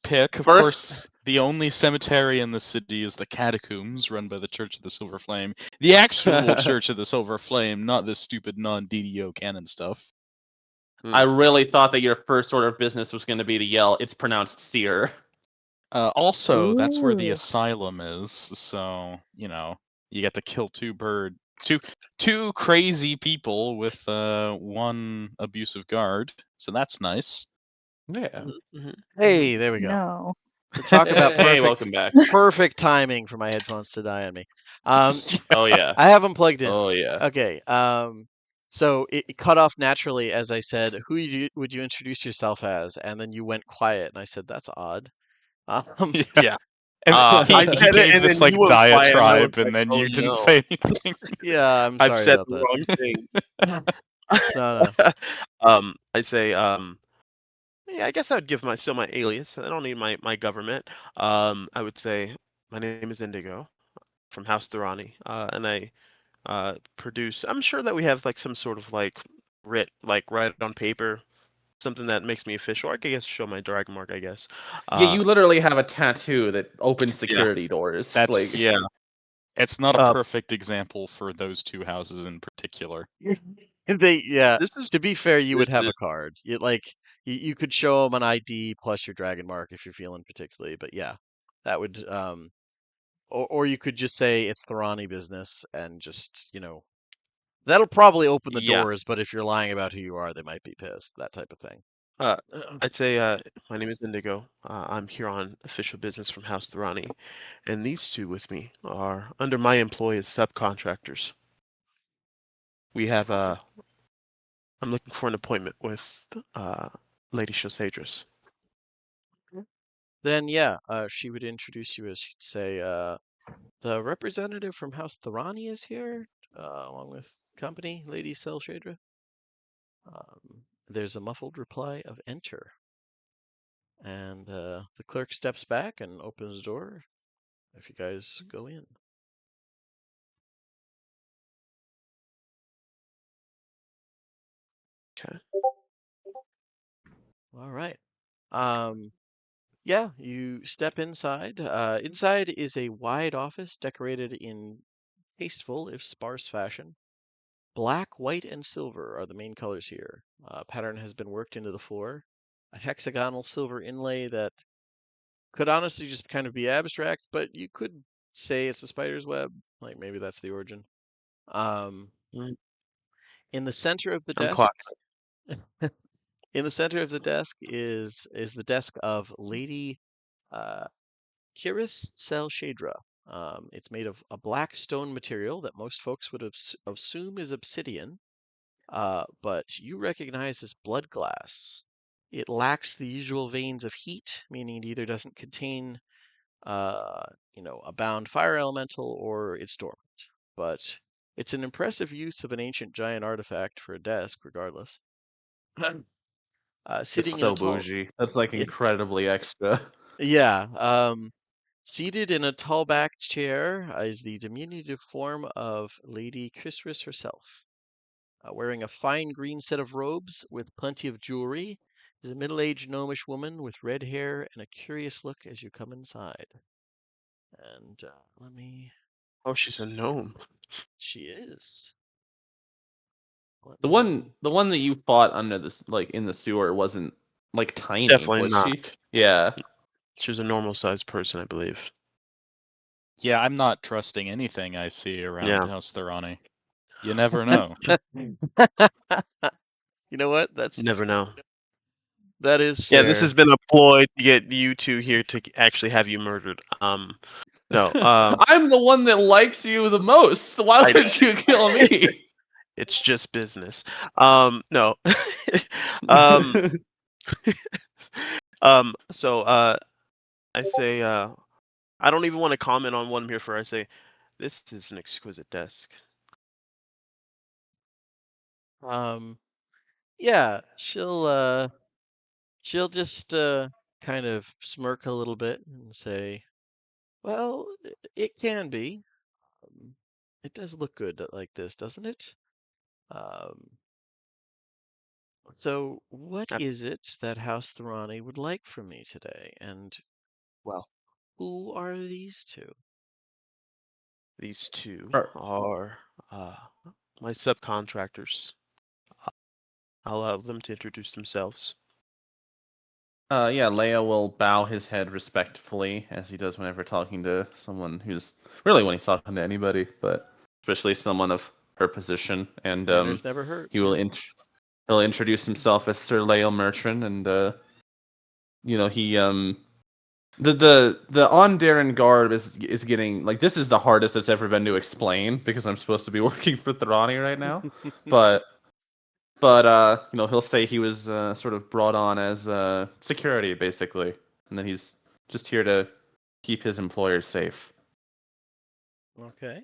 pick, of First- course, the only cemetery in the city is the Catacombs, run by the Church of the Silver Flame. The actual Church of the Silver Flame, not this stupid non-DDO canon stuff. I really thought that your first order of business was going to be to yell, "It's pronounced seer." Also, that's where the Ooh. asylum is. So you get to kill two crazy people with one abusive guard. So that's nice. Yeah. Hey, there we go. No. To talk about Hey, perfect, welcome back. perfect timing for my headphones to die on me. Oh yeah. I have them plugged in. Oh yeah. Okay. So it cut off naturally as I said, "Who would you introduce yourself as?" And then you went quiet, and I said, "That's odd." Yeah. And I he said it, gave and this then you went quiet, and I was diatribe, and like, then oh you didn't no, say anything. Yeah, I'm I've sorry said about the that. wrong thing. No. I say, yeah, I guess I would give still my alias. I don't need my government. I would say my name is Indigo from House Durrani, and I produce. I'm sure that we have like some sort of like write on paper, something that makes me official. I guess show my dragon mark. I guess. Yeah, you literally have a tattoo that opens security doors. That's like Yeah. It's not a Uh, perfect example for those two houses in particular. This is To be fair, you would this have is a card. You could show them an ID plus your dragon mark if you're feeling particularly. But yeah, that would or you could just say it's Thorani business and just that'll probably open the yeah. doors. But if you're lying about who you are, they might be pissed. That type of thing. I'd say my name is Indigo. I'm here on official business from House Durrani, and these two with me are under my employ as subcontractors. We have I'm looking for an appointment with Lady Shosadris. Then yeah, she would introduce you as she'd say, the representative from House Thorani is here, along with company, Lady Selshadra. There's a muffled reply of enter. And the clerk steps back and opens the door if you guys go in. Okay. All right. Yeah, you step inside. Inside is a wide office decorated in tasteful, if sparse fashion. Black, white, and silver are the main colors here. Pattern has been worked into the floor. A hexagonal silver inlay that could honestly just kind of be abstract, but you could say it's a spider's web. Like maybe that's the origin. Mm, In the center of the I'm desk, clocking. in the center of the desk is the desk of Lady Kiris Cell Shadra. It's made of a black stone material that most folks would assume is obsidian, but you recognize as blood glass. It lacks the usual veins of heat, meaning it either doesn't contain, a bound fire elemental or it's dormant. But it's an impressive use of an ancient giant artifact for a desk, regardless. It's Sitting in so a tall, bougie. That's like incredibly extra. yeah. Seated in a tall-backed chair is the diminutive form of Lady Christmas herself. Wearing a fine green set of robes with plenty of jewelry is a middle-aged gnomish woman with red hair and a curious look as you come inside. And let me. Oh, she's a gnome. She is. Let The me. one that you fought under this, like in the sewer, wasn't like tiny, Definitely was she? not. Yeah. She was a normal-sized person, I believe. Yeah, I'm not trusting anything I see around Yeah. House Thorani. You never know. You know what? That's You never know. that is Yeah, fair. this has been a ploy to get you two here to actually have you murdered. No. I'm the one that likes you the most. So why I know. would you kill me? It's just business. No. um, so I say I don't even want to comment on what I'm here for. I say this is an exquisite desk. Yeah, she'll just kind of smirk a little bit and say, "Well, it can be. It does look good like this, doesn't it?" Um, so what Uh, is it that House Thorani would like from me today? And Well, who are these two? these two Or- are my subcontractors. I'll allow them to introduce themselves. Yeah, Leia will bow his head respectfully, as he does whenever talking to someone who's really when he's talking to anybody, but especially someone of her position. And Manners never hurt. he will Yeah. he'll introduce himself as Sir Leia Mertrin, and he the Ondarin garb is getting like this is the hardest it's ever been to explain because I'm supposed to be working for Thorani right now, but he'll say he was sort of brought on as security basically, and then he's just here to keep his employers safe. Okay.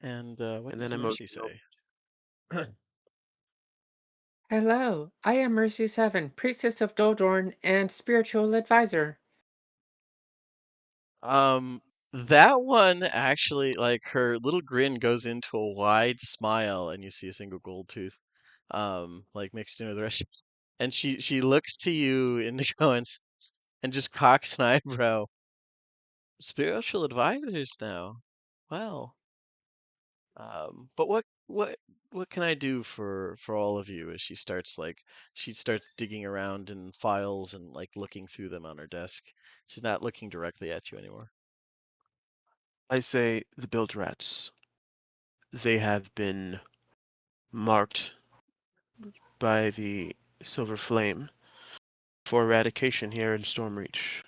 And what And does then Mercy emotional. say? Hello, I am Mercy Seven, priestess of Doldorn and spiritual advisor. That one actually, like her little grin goes into a wide smile, and you see a single gold tooth, like mixed in with the rest. And she looks to you, Indigo, and just cocks an eyebrow. Spiritual advisors now. Well, but what can I do for all of you? As she starts digging around in files and like looking through them on her desk. She's not looking directly at you anymore. I say the build rats. They have been marked by the Silver Flame for eradication here in Stormreach.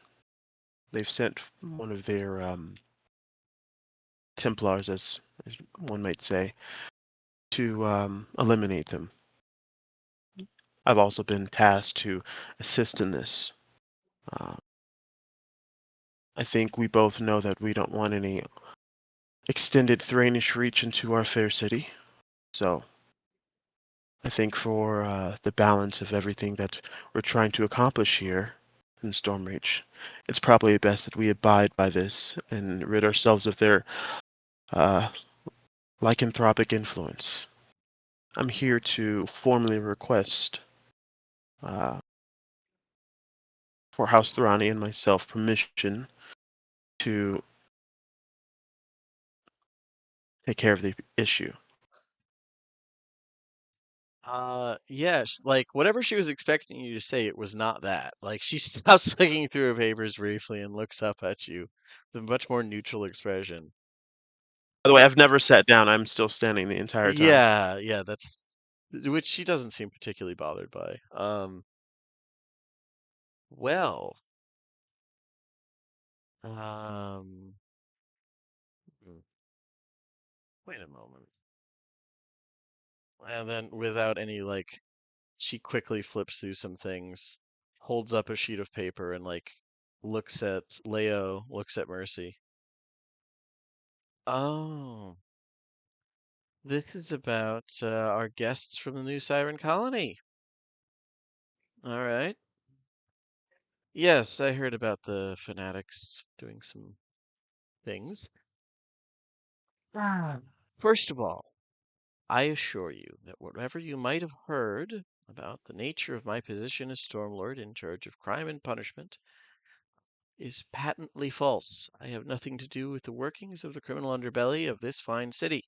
They've sent one of their Templars, as one might say, to eliminate them. I've also been tasked to assist in this. I think we both know that we don't want any extended Thrainish reach into our fair city. So I think for the balance of everything that we're trying to accomplish here in Stormreach, it's probably best that we abide by this and rid ourselves of their lycanthropic influence. I'm here to formally request for House Thorani and myself permission to take care of the issue. Yes, like whatever she was expecting you to say, it was not that. Like she stops looking through her papers briefly and looks up at you with a much more neutral expression. By the way, I've never sat down. I'm still standing the entire time. Yeah, that's which she doesn't seem particularly bothered by. Well, Um, hmm, wait a moment. And then, without any she quickly flips through some things, holds up a sheet of paper, and looks at Leo, looks at Mercy. Oh, this is about our guests from the new Siren Colony. All right. Yes, I heard about the fanatics doing some things. First of all, I assure you that whatever you might have heard about the nature of my position as Stormlord in charge of crime and punishment is patently false. I have nothing to do with the workings of the criminal underbelly of this fine city.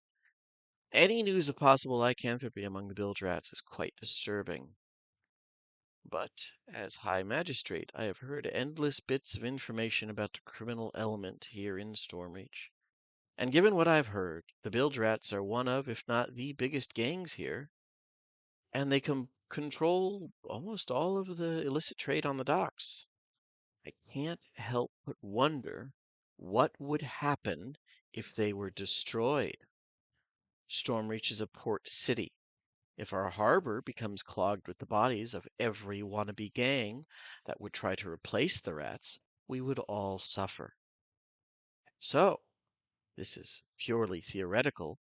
Any news of possible lycanthropy among the bilge rats is quite disturbing. But, as High Magistrate, I have heard endless bits of information about the criminal element here in Stormreach. And given what I've heard, the bilge rats are one of, if not the biggest gangs here, and they control almost all of the illicit trade on the docks. I can't help but wonder what would happen if they were destroyed. Stormreach is a port city. If our harbor becomes clogged with the bodies of every wannabe gang that would try to replace the rats, we would all suffer. So, this is purely theoretical.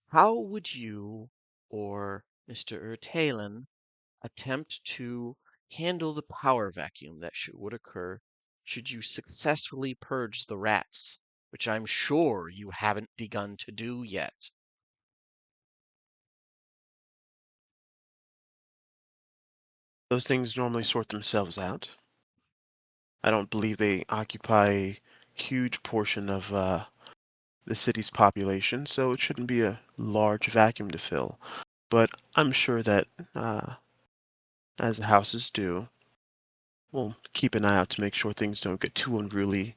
How would you or Mr. Ertalen attempt to handle the power vacuum that would occur should you successfully purge the rats, which I'm sure you haven't begun to do yet? Those things normally sort themselves out. I don't believe they occupy a huge portion of the city's population, so it shouldn't be a large vacuum to fill. But I'm sure that, as the houses do, we'll keep an eye out to make sure things don't get too unruly.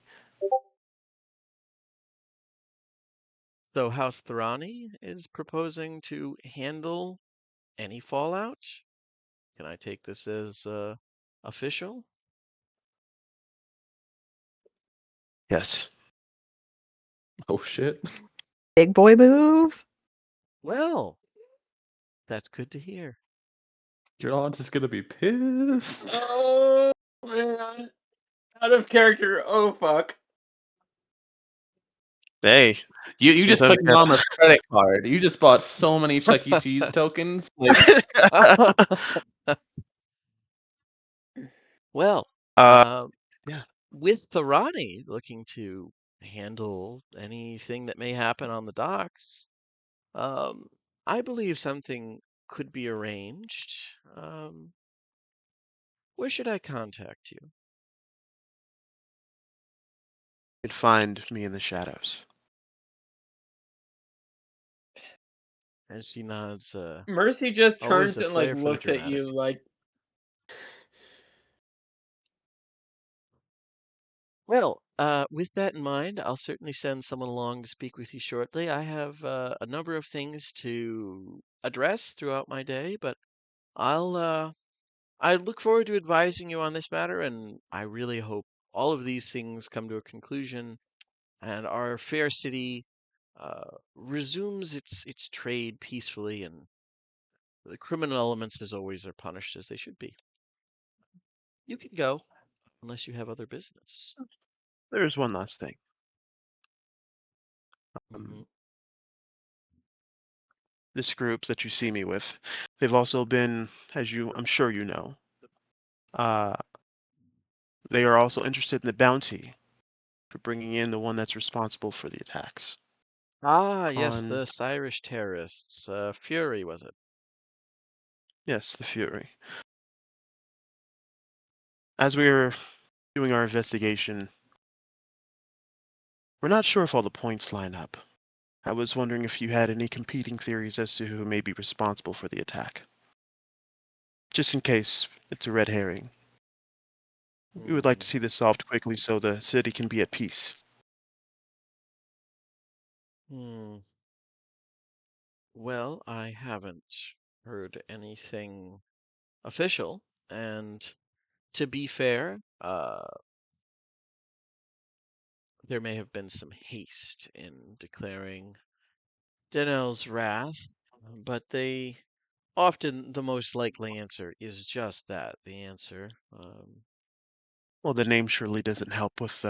So House Thrani is proposing to handle any fallout? Can I take this as official? Yes. Oh shit. Big boy move. Well, that's good to hear. Your aunt is gonna be pissed. Oh man, out of character. Oh fuck. Hey, You seems just took like Mama's credit card. You just bought so many Chuck E. Cheese tokens. Like, Well, uh, yeah. with Tharani looking to handle anything that may happen on the docks, um, I believe something could be arranged. Where should I contact you? You can find me in the shadows. And she nods, Mercy just always turns a and like flair for the looks at dramatic. you like Well, with that in mind, I'll certainly send someone along to speak with you shortly. I have a number of things to address throughout my day, but I look forward to advising you on this matter, and I really hope all of these things come to a conclusion and our fair city resumes its trade peacefully, and the criminal elements, as always, are punished as they should be. You can go, unless you have other business. There's one last thing. Hmm. This group that you see me with, they've also been, as I'm sure you know, uh, they are also interested in the bounty for bringing in the one that's responsible for the attacks. Ah, yes, On, the Cyrus terrorists. Fury, was it? yes, the Fury. As we were doing our investigation, we're not sure if all the points line up. I was wondering if you had any competing theories as to who may be responsible for the attack. Just in case it's a red herring. We would like to see this solved quickly so the city can be at peace. Hmm. Well, I haven't heard anything official, and to be fair, there may have been some haste in declaring Denel's wrath, but often the most likely answer is just that, the answer. Well, the name surely doesn't help with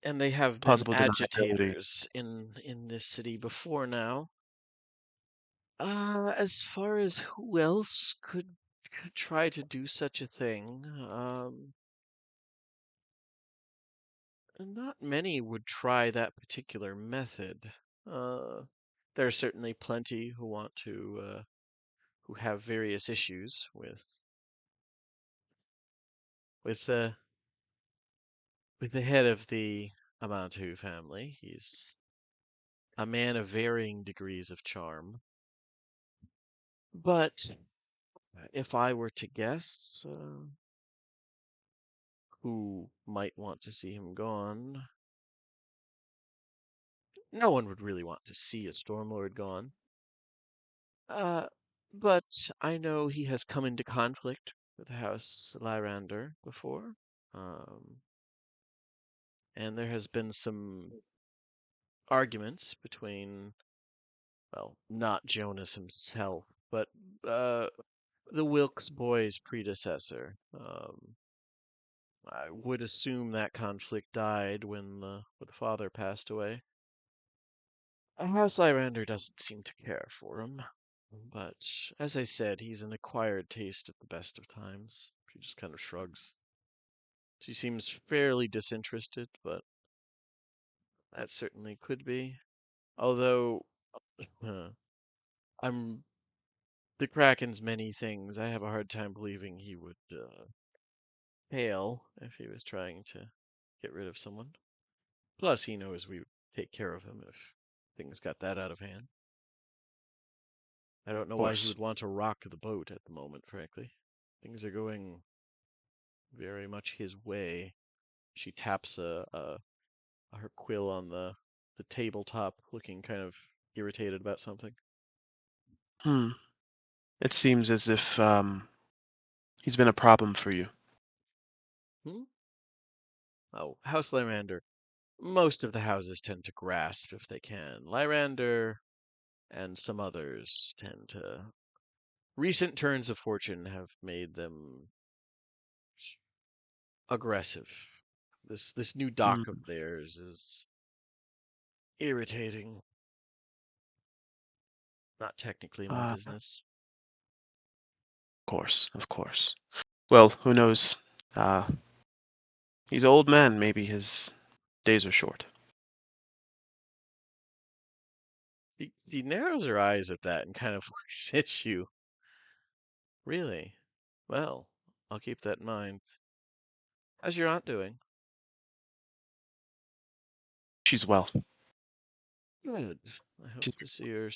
And they have been plausible deniability. agitators in this city before now. As far as who else could try to do such a thing, not many would try that particular method. There are certainly plenty who want to, who have various issues with the head of the Amantu family. He's a man of varying degrees of charm. But if I were to guess who might want to see him gone, no one would really want to see a Stormlord gone. But I know he has come into conflict with House Lyrander before. And there has been some arguments between, well, not Jonas himself, but the Wilkes boy's predecessor. I would assume that conflict died when the father passed away. House Lyrander doesn't seem to care for him, but as I said, he's an acquired taste at the best of times. He just kind of shrugs. She seems fairly disinterested, but that certainly could be. Although, I'm the Kraken's many things. I have a hard time believing he would fail if he was trying to get rid of someone. Plus, he knows we would take care of him if things got that out of hand. I don't know why he would want to rock the boat at the moment, frankly. Things are going very much his way. She taps her quill on the tabletop, looking kind of irritated about something. It seems as if he's been a problem for you. Oh, House Lyrander. Most of the houses tend to grasp if they can. Lyrander and some others tend to. Recent turns of fortune have made them aggressive. This new dock of theirs is irritating. Not technically my business. Of course. Well, who knows? He's an old man. Maybe his days are short. He narrows her eyes at that and kind of looks at you. Really? Well, I'll keep that in mind. How's your aunt doing? She's well. Good. I hope to see her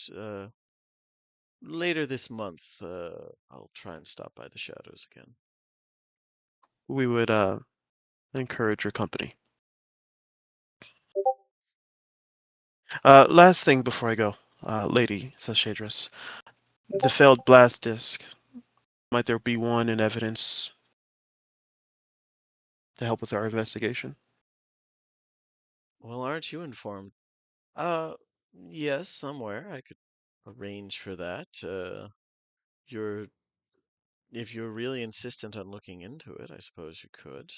later this month. I'll try and stop by the Shadows again. We would encourage your company. Last thing before I go, Lady Sashadris. The failed blast disc. Might there be one in evidence to help with our investigation? Well, aren't you informed? Yes, somewhere. I could arrange for that. If you're really insistent on looking into it, I suppose you could.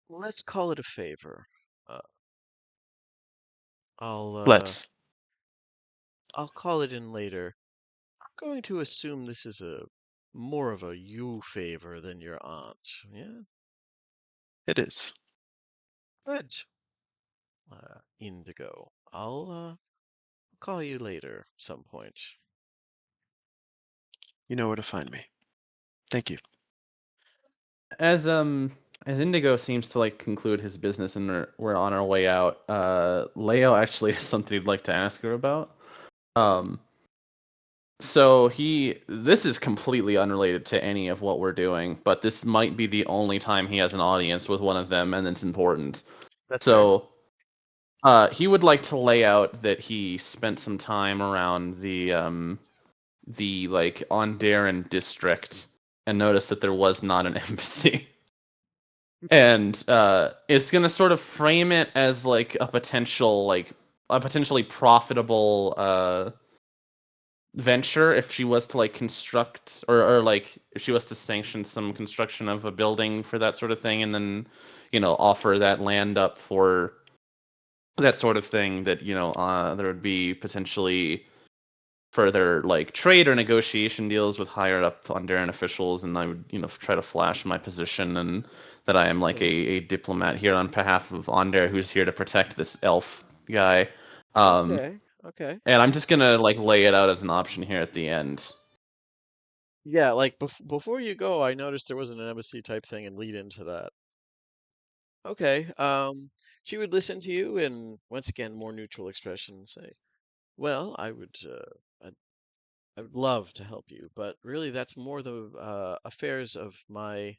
Let's call it a favor. Let's. I'll call it in later. I'm going to assume this is more of a you favor than your aunt. Yeah. It is. Good. Indigo. I'll call you later some point. You know where to find me. Thank you. As Indigo seems to like conclude his business and we're on our way out, Leo actually has something he'd like to ask her about. So this is completely unrelated to any of what we're doing, but this might be the only time he has an audience with one of them, and it's important. That's so he would like to lay out that he spent some time around the like Onderan district and notice that there was not an embassy. And it's gonna sort of frame it as like a potentially profitable venture if she was to like construct or like if she was to sanction some construction of a building for that sort of thing, and then offer that land up for that sort of thing, that there would be potentially further like trade or negotiation deals with higher up Honduran officials, and I would try to flash my position and that I am like a diplomat here on behalf of Onder, who's here to protect this elf guy. Okay. And I'm just gonna like lay it out as an option here at the end. Yeah, like before you go, I noticed there wasn't an embassy type thing and lead into that. Okay. She would listen to you and once again more neutral expression and say, "Well, I would love to help you, but really that's more the affairs of my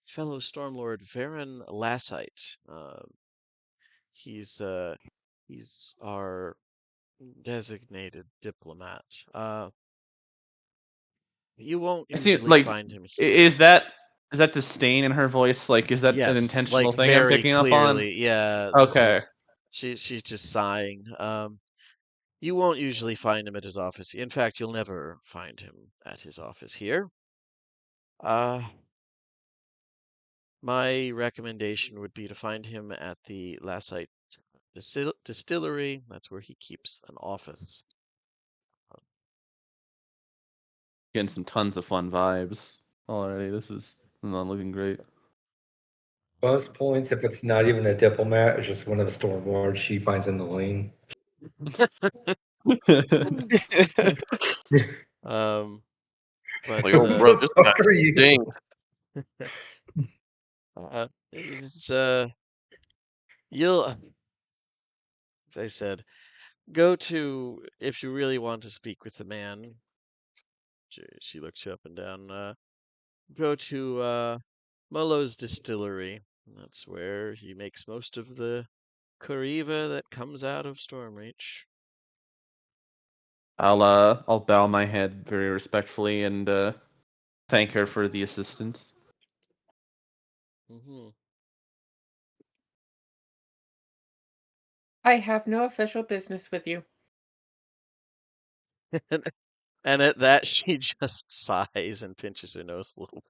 fellow Stormlord Varen Lassite. He's our designated diplomat. You won't I see, usually like, find him is here." that disdain in her voice? Like, is that an Yes, intentional like thing I'm very picking up on? clearly. Yeah, Okay. she's just sighing. You won't usually find him at his office. In fact, you'll never find him at his office here. My recommendation would be to find him at the Lassite Distillery. That's where he keeps an office. Getting some tons of fun vibes already. This is not looking great. Bonus points if it's not even a diplomat, it's just one of the stormlords she finds in the lane. But Like, oh, bro, this fuck guy are you? stinks. it's you'll, as I said, go to, if you really want to speak with the man. She looks you up and down. Go to Mullo's Distillery. That's where he makes most of the Kuriva that comes out of Stormreach. I'll bow my head very respectfully and thank her for the assistance. Mm-hmm. I have no official business with you. And at that, she just sighs and pinches her nose a little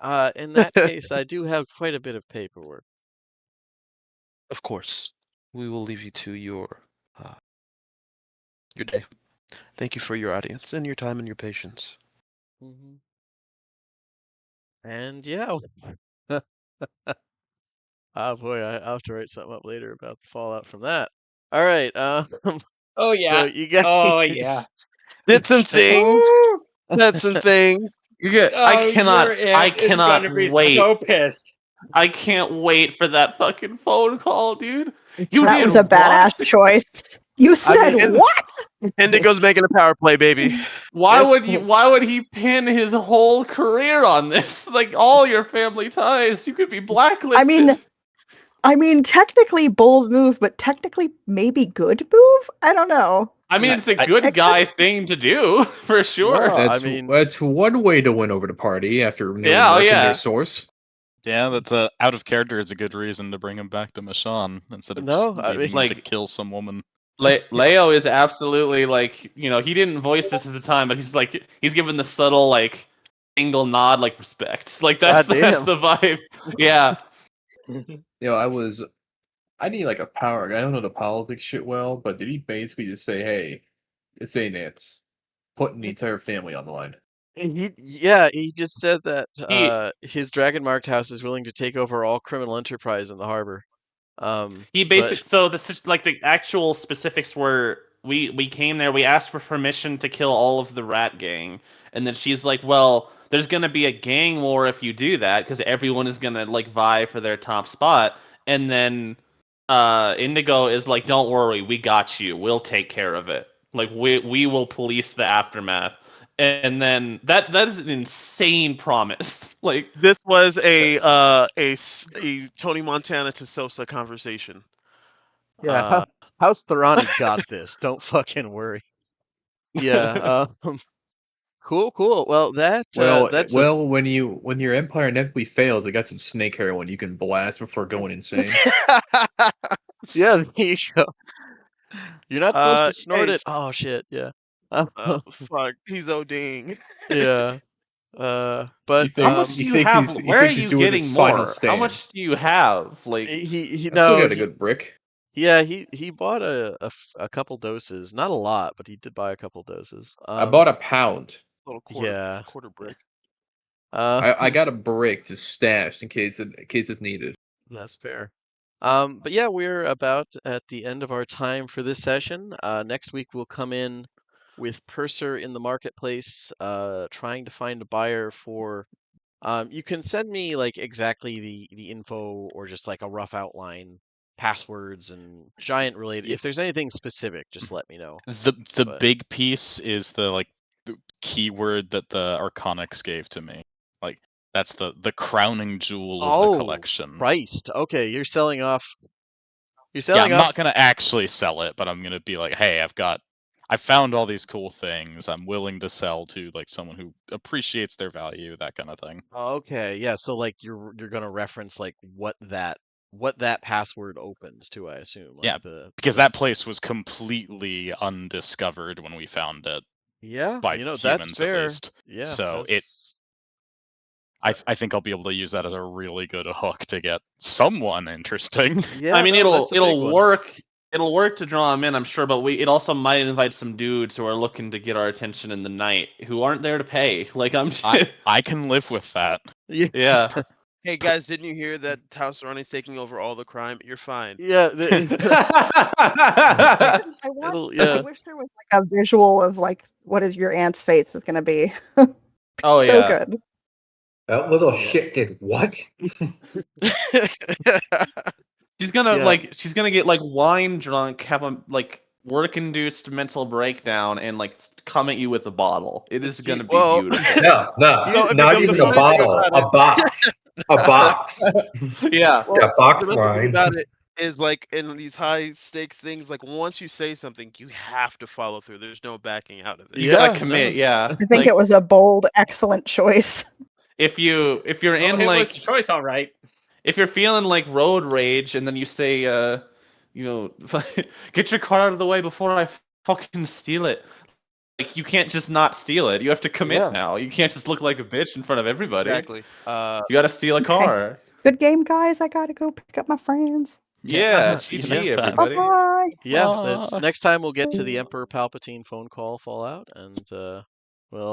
bit. In that case, I do have quite a bit of paperwork. Of course, we will leave you to your day. Thank you for your audience and your time and your patience. Mm-hmm. And yeah. Oh boy, I'll have to write something up later about the fallout from that. All right. Oh yeah. So you guys. Oh yeah. Did some things. Did some things. I cannot Be wait. so pissed. I can't wait for that fucking phone call, dude. You That did was a badass what? choice. You said mean- what? Indigo's making a power play, baby. Why would he pin his whole career on this? Like all your family ties, you could be blacklisted. I mean, technically bold move, but technically maybe good move. I don't know. I mean, it's a I- good I guy thing to do for sure. No, That's I mean- that's one way to win over the party after nearly Yeah, oh, wrecking yeah. their source. Yeah, that's out of character is a good reason to bring him back to Mishann instead of No, just I leaving mean- him to kill some woman. Leo is absolutely like, he didn't voice this at the time, but he's given the subtle like single nod, like respect. Like that's Goddamn. the vibe. Yeah. I need like a power guy. I don't know the politics shit well, but did he basically just say, "Hey, this ain't it," putting the entire family on the line? He just said that He- his dragon marked house is willing to take over all criminal enterprise in the harbor. He basically so the actual specifics were we came there, we asked for permission to kill all of the rat gang, and then she's like, well, there's gonna be a gang war if you do that because everyone is gonna like vie for their top spot, and then Indigo is like, don't worry, we got you, we'll take care of it, like we will police the aftermath. And then that is an insane promise. Like This was a Tony Montana to Sosa conversation. Yeah, House Thorani got this. Don't fucking worry. Yeah. Cool. Well, that's Well, when your empire inevitably fails, it got some snake heroin you can blast before going insane. yeah. There you go. You're not supposed to snort hey, it. Oh shit. Yeah. fuck, he's ODing. Yeah. But He How much thinks do you have? he Where are thinks he's you doing his getting final more? How stand. much do you have? Like, he I still no got a he, good brick. yeah he bought a couple doses, not a lot, but he did buy a couple doses. I bought a pound. Little Yeah. quarter brick. I got a brick to stash in case it's needed. That's fair. But yeah, we're about at the end of our time for this session. Next week we'll come in with Purser in the marketplace, trying to find a buyer for. You can send me like exactly the info or just like a rough outline, passwords and giant related. Yeah. If there's anything specific, just let me know. The But- big piece is the keyword that the Arconics gave to me. Like that's the crowning jewel of the collection. Christ. Okay, you're selling off. Yeah, I'm not gonna actually sell it, but I'm gonna be like, hey, I found all these cool things. I'm willing to sell to like someone who appreciates their value, that kind of thing. Okay, yeah. So like you're gonna reference like what that password opens to, I assume. Like Yeah, because that place was completely undiscovered when we found it. Yeah, by that's humans fair. at least. Yeah. So I think I'll be able to use that as a really good hook to get someone interesting. Yeah. I mean, no, that's a big it'll one. work. It'll work to draw them in, I'm sure, but it also might invite some dudes who are looking to get our attention in the night who aren't there to pay. Like I can live with that. Yeah. Hey guys, didn't you hear that Tau Serrani's taking over all the crime? You're fine. Yeah. I Yeah. wish there was like a visual of like what is your aunt's face is going to be. Oh, so yeah. good. That little shit did what? She's gonna Yeah. she's gonna get like wine drunk, have a like work-induced mental breakdown, and like come at you with a bottle. It is gonna be Well- beautiful. No, No, not the even a funny thing bottle, about a box, a box. Yeah. Well, Yeah, box the best thing wine. about it is like in these high stakes things, like once you say something, you have to follow through. There's no backing out of it. You gotta Yeah, commit. no. Yeah. I think it was a bold, excellent choice. If you're Oh, in it like was the choice, all right. if you're feeling like road rage, and then you say, you know, get your car out of the way before I fucking steal it. Like you can't just not steal it. You have to commit Yeah. now. You can't just look like a bitch in front of everybody. Exactly. You gotta steal a Okay. car. Good game, guys. I gotta go pick up my friends. Yeah, See you GG, next time. everybody. Bye. Yeah. Bye. Next time we'll get to the Emperor Palpatine phone call fallout, and we'll